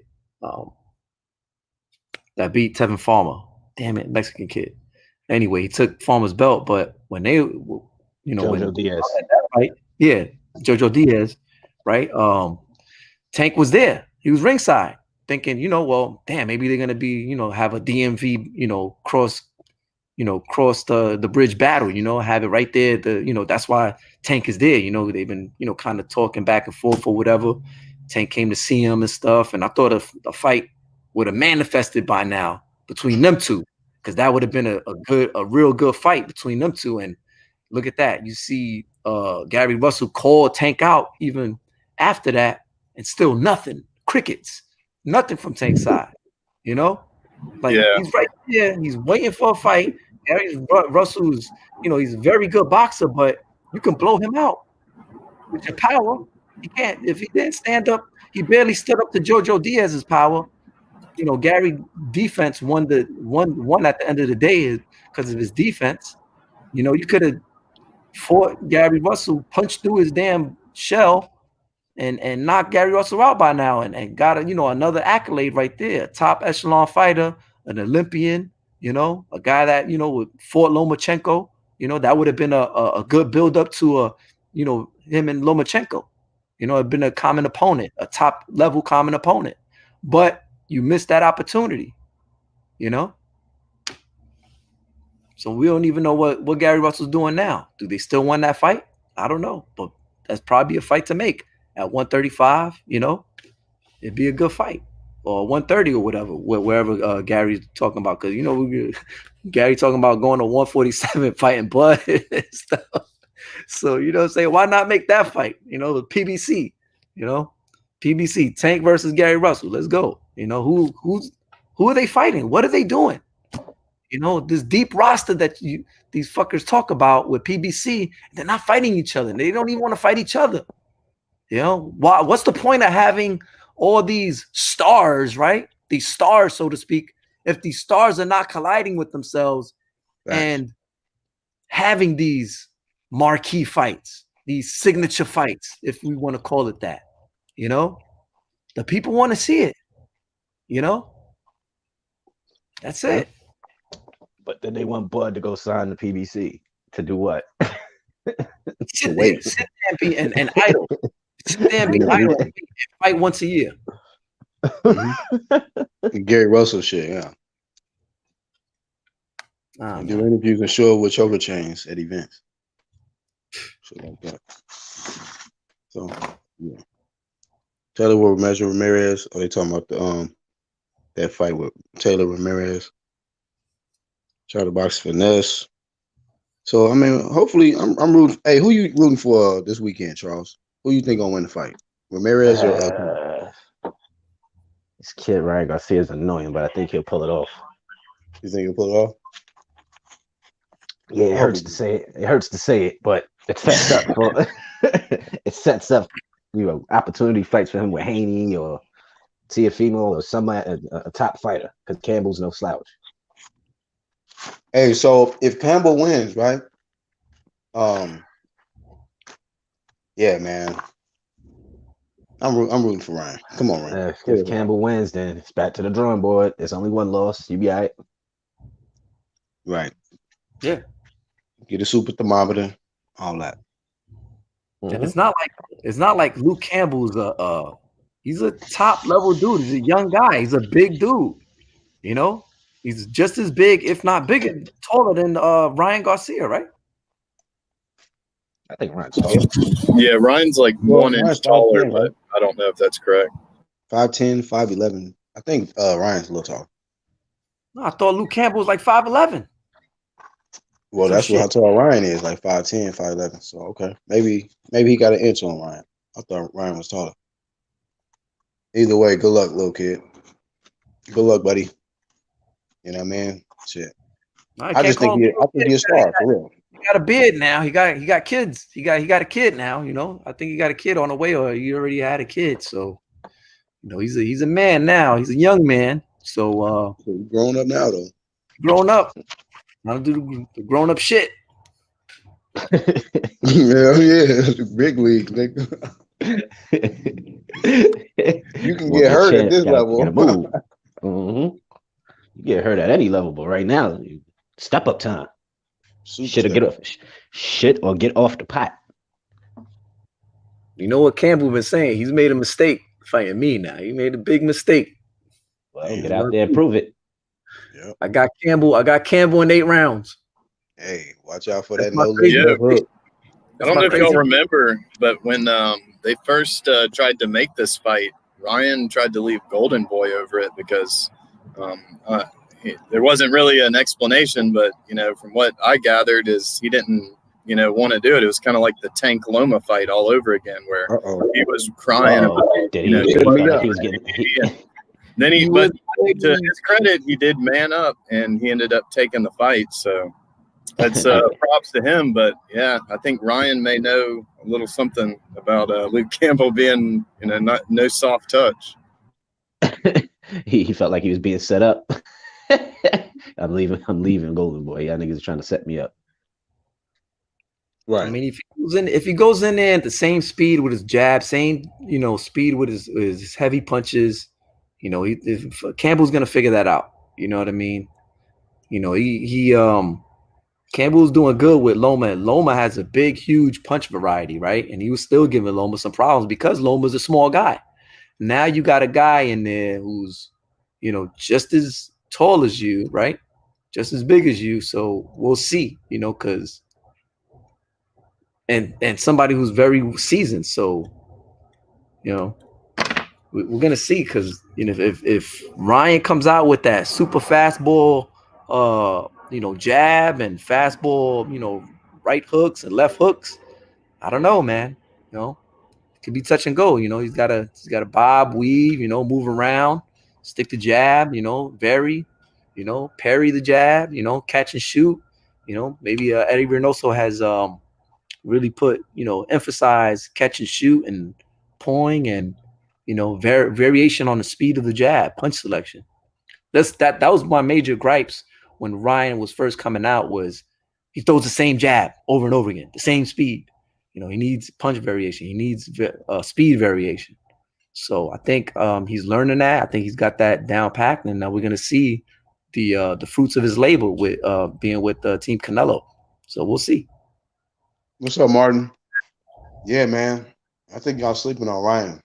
That beat Tevin Farmer. Damn it, Mexican kid. Anyway, he took Farmer's belt, but when they Jojo Diaz. That fight, yeah, Jojo Diaz, right? Tank was there. He was ringside, thinking, well, damn, maybe they're gonna be, have a DMV, cross the bridge battle, have it right there. That's why Tank is there. They've been, kind of talking back and forth or whatever. Tank came to see him and stuff, and I thought a fight would have manifested by now between them two, because that would have been a real good fight between them two. And look at that. You see Gary Russell called Tank out even after that, and still nothing. Crickets. Nothing from Tank's side. Like he's right there. He's waiting for a fight. Gary Russell's, he's a very good boxer, but you can blow him out with your power. He can't. If he didn't stand up, he barely stood up to Jojo Diaz's power. Gary defense won at the end of the day because of his defense. You could have fought Gary Russell, punched through his damn shell, and knocked Gary Russell out by now, and got another accolade right there. Top echelon fighter, an Olympian, a guy that with fought Lomachenko. That would have been a good build up to him and Lomachenko. It'd been a common opponent, a top level common opponent. But you missed that opportunity, So we don't even know what Gary Russell's doing now. Do they still want that fight? I don't know, but that's probably a fight to make at 135. It'd be a good fight, or 130 or whatever, wherever Gary's talking about. Because Gary talking about going to 147 fighting blood and stuff. So say why not make that fight? The PBC, PBC Tank versus Gary Russell. Let's go. Who are they fighting? What are they doing? This deep roster that these fuckers talk about with PBC, they're not fighting each other. They don't even want to fight each other. What's the point of having all these stars, right? These stars, so to speak, if these stars are not colliding with themselves and having these marquee fights, these signature fights, if we want to call it that. The people want to see it. That's it. But then they want Bud to go sign the PBC to do what? Sit there and be and idle. Sit there and be idle and fight once a year. Gary Russell shit, yeah. Do interviews and show up with choker chains at events. Shit like that. So yeah. Taylor Ramirez. Are they talking about the that fight with Taylor Ramirez? Try to box finesse. So I mean, hopefully, I'm rooting. Hey, who you rooting for this weekend, Charles? Who you think gonna win the fight? Ramirez or? This kid Ryan Garcia is annoying, but I think he'll pull it off. You think he'll pull it off? Yeah, it hurts to say it. It hurts to say it, but it sets up for it sets up, opportunity fights for him with Haney or Teofimo or somebody, a top fighter, because Campbell's no slouch. Hey, so if Campbell wins, right? Yeah, man. I'm rooting for Ryan. Come on, Ryan. If Campbell wins, then it's back to the drawing board. There's only one loss. You be all right. Right. Yeah. Get a super thermometer, all that. And it's not like Luke Campbell's he's a top level dude. He's a young guy. He's a big dude. He's just as big, if not bigger, taller than Ryan Garcia, right? I think Ryan's taller. Yeah, Ryan's like 1 inch taller, but I don't know if that's correct. 5'10", 5'11". I think Ryan's a little taller. No, I thought Luke Campbell was like 5'11". Well, that's what I told Ryan is, like 5'10", 5'11". So okay, maybe he got an inch on Ryan. I thought Ryan was taller. Either way, good luck, little kid. Good luck, buddy. You know what I mean? Shit. I just think he's a star for real. He got a beard now. He got kids. He got a kid now. I think he got a kid on the way, or he already had a kid. So, he's a man now. He's a young man. So he's grown up now, though. Grown up. Now do the grown up shit. yeah, big league. You can get hurt at this level. You get hurt at any level, but right now, step up time. Shit or get off the pot. You know what Campbell been saying? He's made a mistake fighting me now. He made a big mistake. Well, Yeah. get out there and prove it. Yep. I got Campbell in 8 rounds. Hey, watch out for That's that my no crazy limit Yeah. hook. I don't my know if y'all crazy- remember, but when they first tried to make this fight, Ryan tried to leave Golden Boy over it because there wasn't really an explanation. But from what I gathered, is he didn't want to do it. It was kind of like the Tank Loma fight all over again, where he was crying about Did he? He giving felt like up. he was getting. Then He but was- to his credit, he did man up and he ended up taking the fight. So that's props to him. But yeah, I think Ryan may know a little something about Luke Campbell being, no soft touch. he felt like he was being set up. I'm leaving Golden Boy. Y'all niggas are trying to set me up. Right. I mean, if he goes in there at the same speed with his jab, same speed with his heavy punches, if Campbell's gonna figure that out. You know what I mean? Campbell's doing good with Loma. Loma has a big, huge punch variety, right? And he was still giving Loma some problems because Loma's a small guy. Now you got a guy in there who's, just as tall as you, right? Just as big as you. So we'll see, because and somebody who's very seasoned. So, we're gonna see because if Ryan comes out with that super fastball, jab and fastball, right hooks and left hooks, I don't know, man. It could be touch and go. He's got a bob, weave, move around, stick the jab, vary, parry the jab, catch and shoot. Maybe Eddie Reynoso has really put, emphasize catch and shoot and pulling and, variation on the speed of the jab, punch selection. That was my major gripes when Ryan was first coming out was he throws the same jab over and over again, the same speed. He needs punch variation. He needs speed variation. So I think he's learning that. I think he's got that down packed, and now we're gonna see the fruits of his labor with being with Team Canelo. So we'll see. What's up, Martin? Yeah, man. I think y'all sleeping on Ryan.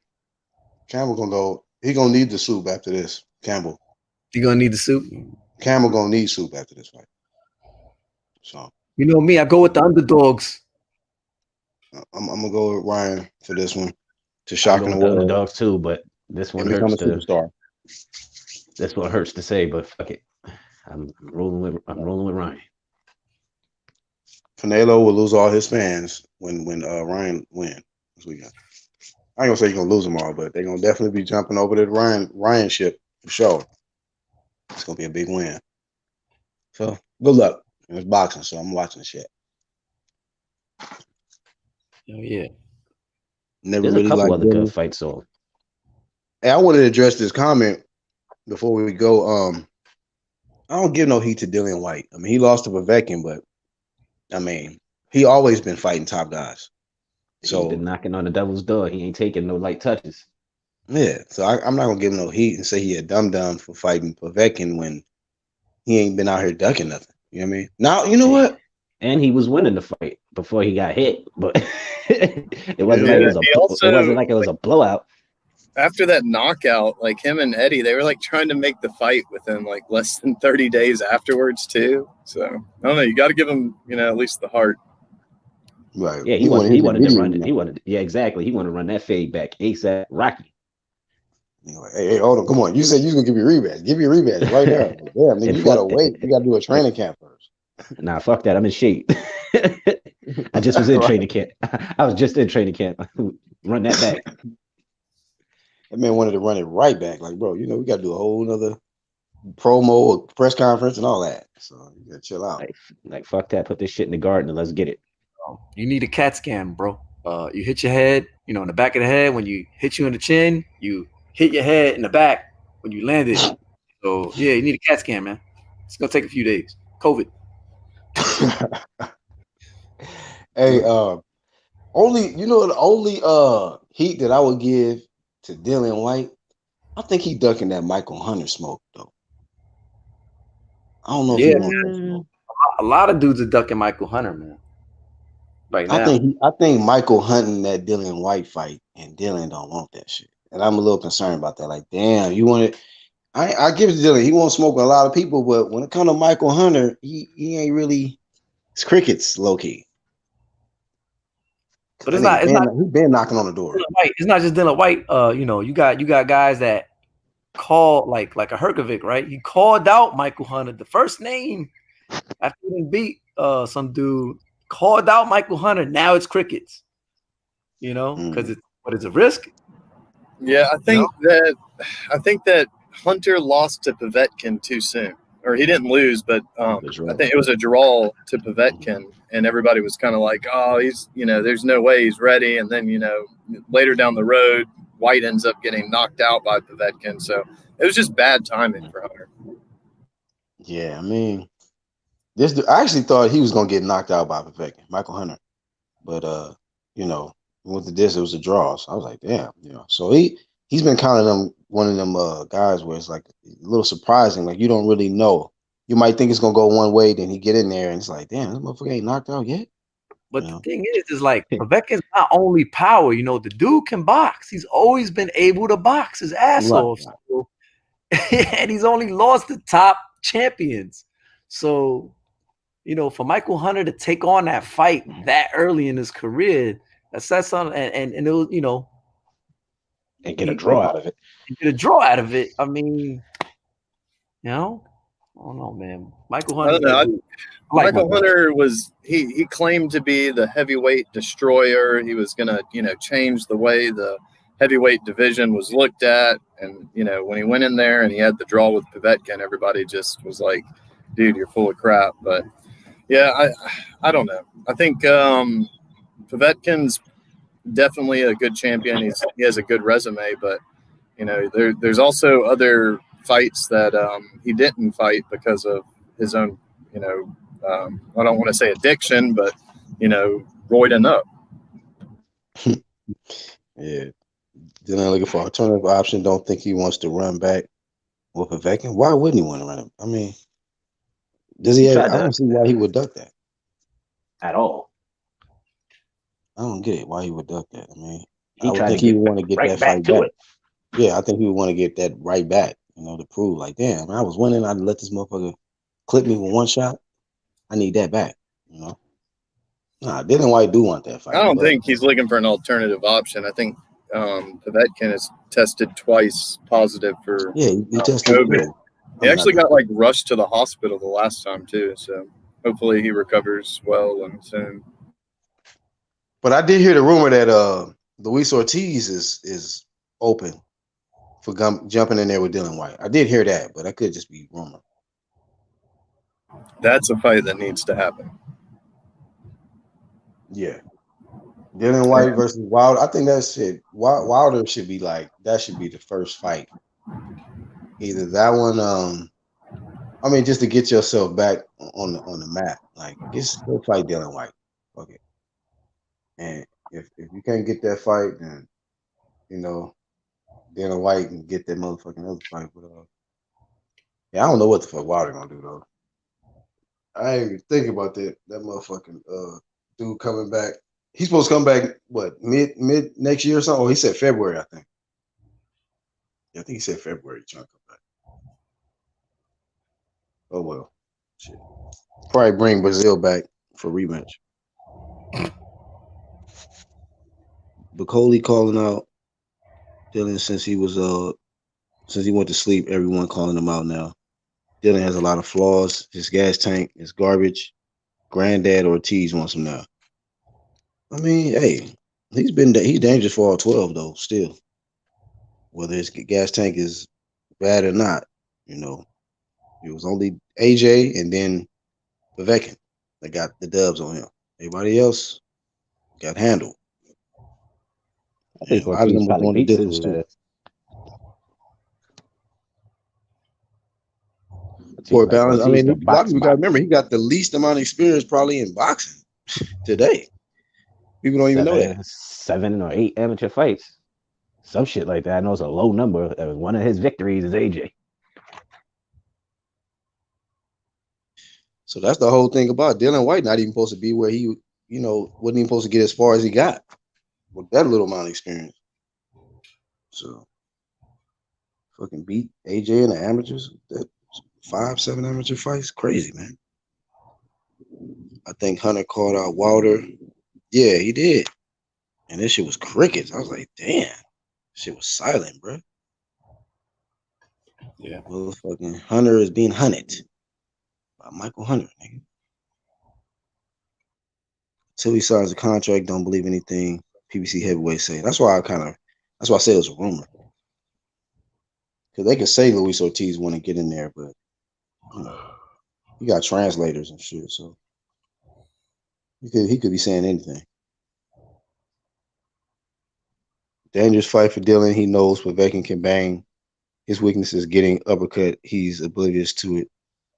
Campbell gonna go. He gonna need the soup after this. Campbell. You gonna need the soup. Campbell gonna need soup after this fight. So You know me. I go with the underdogs. I'm gonna go with Ryan for this one to I'm shock going the with the world underdogs too, but this one and become a hurts to. superstar. This one hurts to say, but fuck it. I'm rolling with Ryan. Canelo will lose all his fans when Ryan win this weekend. I ain't gonna say you're gonna lose them all, but they're gonna definitely be jumping over to the Ryan ship for sure. It's gonna be a big win. So good luck. And it's boxing, so I'm watching the shit. Oh yeah. Never There's really a couple liked other Billy. good fights on. Hey, I wanted to address this comment before we go. I don't give no heat to Dillian White. I mean, he lost to Povetkin, but I mean, he always been fighting top guys. He's So been knocking on the devil's door. He ain't taking no light touches. yeah, so I'm not gonna give him no heat and say he a dumb for fighting Povetkin when he ain't been out here ducking nothing. You know what I mean? Now you know what? And he was winning the fight before he got hit, but it wasn't Yeah. like it was a. He It also- wasn't like it was a blowout. After that knockout, like him and Eddie, they were like trying to make the fight within like less than 30 days afterwards too. So I don't know. You got to give him, at least the heart. Right. Yeah, he wanted to run it. immediately. He wanted. Yeah, exactly. He wanted to run that fade back ASAP. Rocky. You're like, hey, hold on, come on. You said you was gonna give me a rematch. Give me a rematch right now. Damn, nigga, And you gotta fuck- wait. You gotta do a training camp first. Nah, fuck that. I'm in shape. I just was in training camp. I was just in training camp. Run that back. That man wanted to run it right back. Like, bro, we gotta do a whole nother promo, press conference, and all that. So you gotta chill out. Like fuck that. Put this shit in the garden and let's get it. You need a CAT scan, bro. You hit your head, in the back of the head. When you hit you in the chin, you hit your head in the back when you landed. So yeah, you need a CAT scan, man. It's gonna take a few days. COVID. Hey, the only heat that I would give to Dillian White, I think he ducking that Michael Hunter smoke though. I don't know if he Yeah. wants that smoke. A lot of dudes are ducking Michael Hunter, man. right I now. think Michael hunting that Dylan White fight, and Dylan don't want that shit, and I'm a little concerned about that. Like, damn, you want it? I give it to Dylan. He won't smoke with a lot of people, but when it comes to Michael Hunter, he ain't really. It's crickets, low key. Cause But that it's nigga not. It's not he been knocking on the door. Dylan White. It's not just Dylan White. You know, you got guys that call like a Herkovic, right? He called out Michael Hunter. The first name after he didn't beat some dude called out Michael Hunter. Now it's crickets. You know, because it's what is a risk. Yeah, I You know? think that Hunter lost to Povetkin too soon, or he didn't lose, but I think it was a draw to Povetkin, and everybody was kind of like, "Oh, he's there's no way he's ready." And then later down the road, White ends up getting knocked out by Povetkin, so it was just bad timing for Hunter. Yeah, I mean, I actually thought he was gonna get knocked out by Povetkin, Michael Hunter, but with this it was a draw. So I was like, damn, So he's been kind of one of them guys where it's like a little surprising. Like you don't really know. You might think it's gonna go one way, then he get in there and it's like, damn, this motherfucker ain't knocked out yet. But the thing is like Povetkin's not only power. The dude can box. He's always been able to box his ass off. So, and he's only lost the top champions. So, for Michael Hunter to take on that fight that early in his career, that says something. And it was, and get a draw out of it. Get a draw out of it. I mean, I don't know, man. Michael Hunter. Michael Hunter was he claimed to be the heavyweight destroyer. He was gonna change the way the heavyweight division was looked at, and when he went in there and he had the draw with Povetkin, everybody just was like, "Dude, you're full of crap." But yeah, I don't know. I think Povetkin's definitely a good champion. He has a good resume, but there's also other fights that he didn't fight because of his own I don't want to say addiction, but roiding up. Yeah, Dylan looking for alternative option. Don't think he wants to run back with Povetkin. Why wouldn't he want to run him? I mean, does he? I don't see why he would duck that at all. I don't get it. Why he would duck that? I mean, I would think he would want to get that fight back. Yeah, I think he would want to get that right back. To prove like, damn, I was winning. I'd let this motherfucker clip me with one shot. I need that back. Nah, Dylan White do want that fight. I don't think he's looking for an alternative option. I think Povetkin has tested twice positive for he tested COVID. He actually got rushed to the hospital the last time too. So hopefully he recovers well and soon. But I did hear the rumor that Luis Ortiz is open for jumping in there with Dylan White. I did hear that, but that could just be rumor. That's a fight that needs to happen. Yeah. Dylan White versus Wilder. I think that's it. Wilder should be that should be the first fight. Either that one, just to get yourself back on the map. Just go fight Dylan White. Okay. And if you can't get that fight, then Dylan White can get that motherfucking other fight. But I don't know what the fuck Wilder gonna do though. I ain't even thinking about that motherfucking dude coming back. He's supposed to come back mid next year or something? Oh, he said February, I think. Yeah, I think he said February he's trying to come back. Oh well. Shit. Probably bring Brazil back for rematch. Bacoli calling out Dylan since he went to sleep, everyone calling him out now. Dylan has a lot of flaws. His gas tank is garbage. Granddad Ortiz wants him now. I mean, hey, he's dangerous for all 12 though. Still, whether his gas tank is bad or not, it was only AJ and then Povetkin that got the dubs on him. Everybody else got handled. I think a lot of them were going to Dylan's too. For balance, I mean, a lot of people got to remember he got the least amount of experience probably in boxing today. People don't even know that. 7 or 8 amateur fights, some shit like that. I know it's a low number. One of his victories is AJ. So that's the whole thing about Dylan White not even supposed to be where he wasn't even supposed to get as far as he got with that little amount of experience. So fucking beat AJ in the amateurs. That 5-7 amateur fights, crazy, man. I think Hunter called out Wilder. Yeah, he did. And this shit was crickets. I was like, damn. Shit was silent, bro. Yeah. Motherfucking Hunter is being hunted by Michael Hunter, nigga. Until he signs a contract, don't believe anything PBC heavyweight say. That's why I say it was a rumor. Because they could say Luis Ortiz want to get in there, but you got translators and shit, so he could be saying anything. Dangerous fight for Dylan. He knows Povetkin can bang. His weakness is getting uppercut. He's oblivious to it.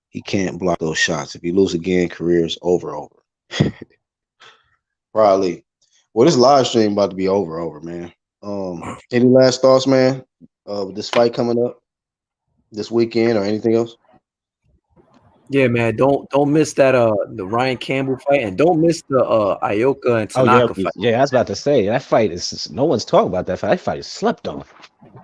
He can't block those shots. If he loses again, career is over. Probably. Well, this live stream about to be over, man. Any last thoughts, man? With this fight coming up this weekend or anything else? Yeah, man. Don't miss that the Ryan Campbell fight, and don't miss the Ioka and Oh yeah, Tanaka fight. yeah. I was about to say that fight is no one's talking about that fight. That fight is slept on.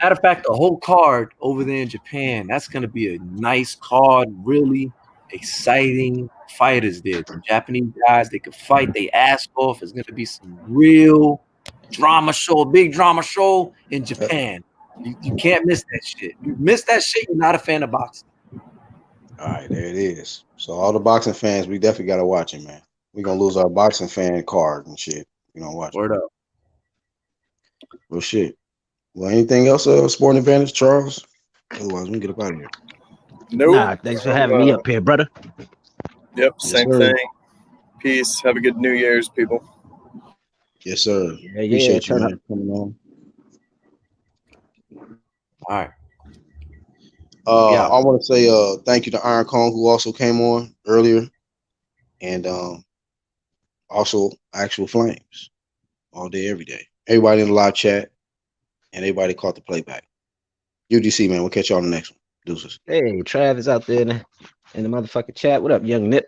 Matter of fact, the whole card over there in Japan, that's gonna be a nice card, really exciting fighters there. Some Japanese guys, they could fight, they ass off. It's gonna be some real drama show, a big drama show in Japan. You can't miss that shit. You miss that shit, you're not a fan of boxing. All right, there it is. So all the boxing fans, we definitely gotta watch it, man. We're gonna lose our boxing fan card and shit. We don't watch Word it. up. Well, shit. Well, anything else, Sporting Advantage, Charles? Otherwise, we can get up out of here. Nope. Nah, thanks for having me up here, brother. Yep, Yes, same sir. thing. Peace. Have a good New Year's, people. Yes, sir. Yeah, Appreciate you, turn up. man, coming on. All right. I want to say thank you to Iron Kong, who also came on earlier, and also Actual Flames all day, every day. Everybody in the live chat, and everybody caught the playback. UGC, man. We'll catch y'all on the next one. Deuces. Hey, Trav is out there in the motherfucking chat. What up, young Nip?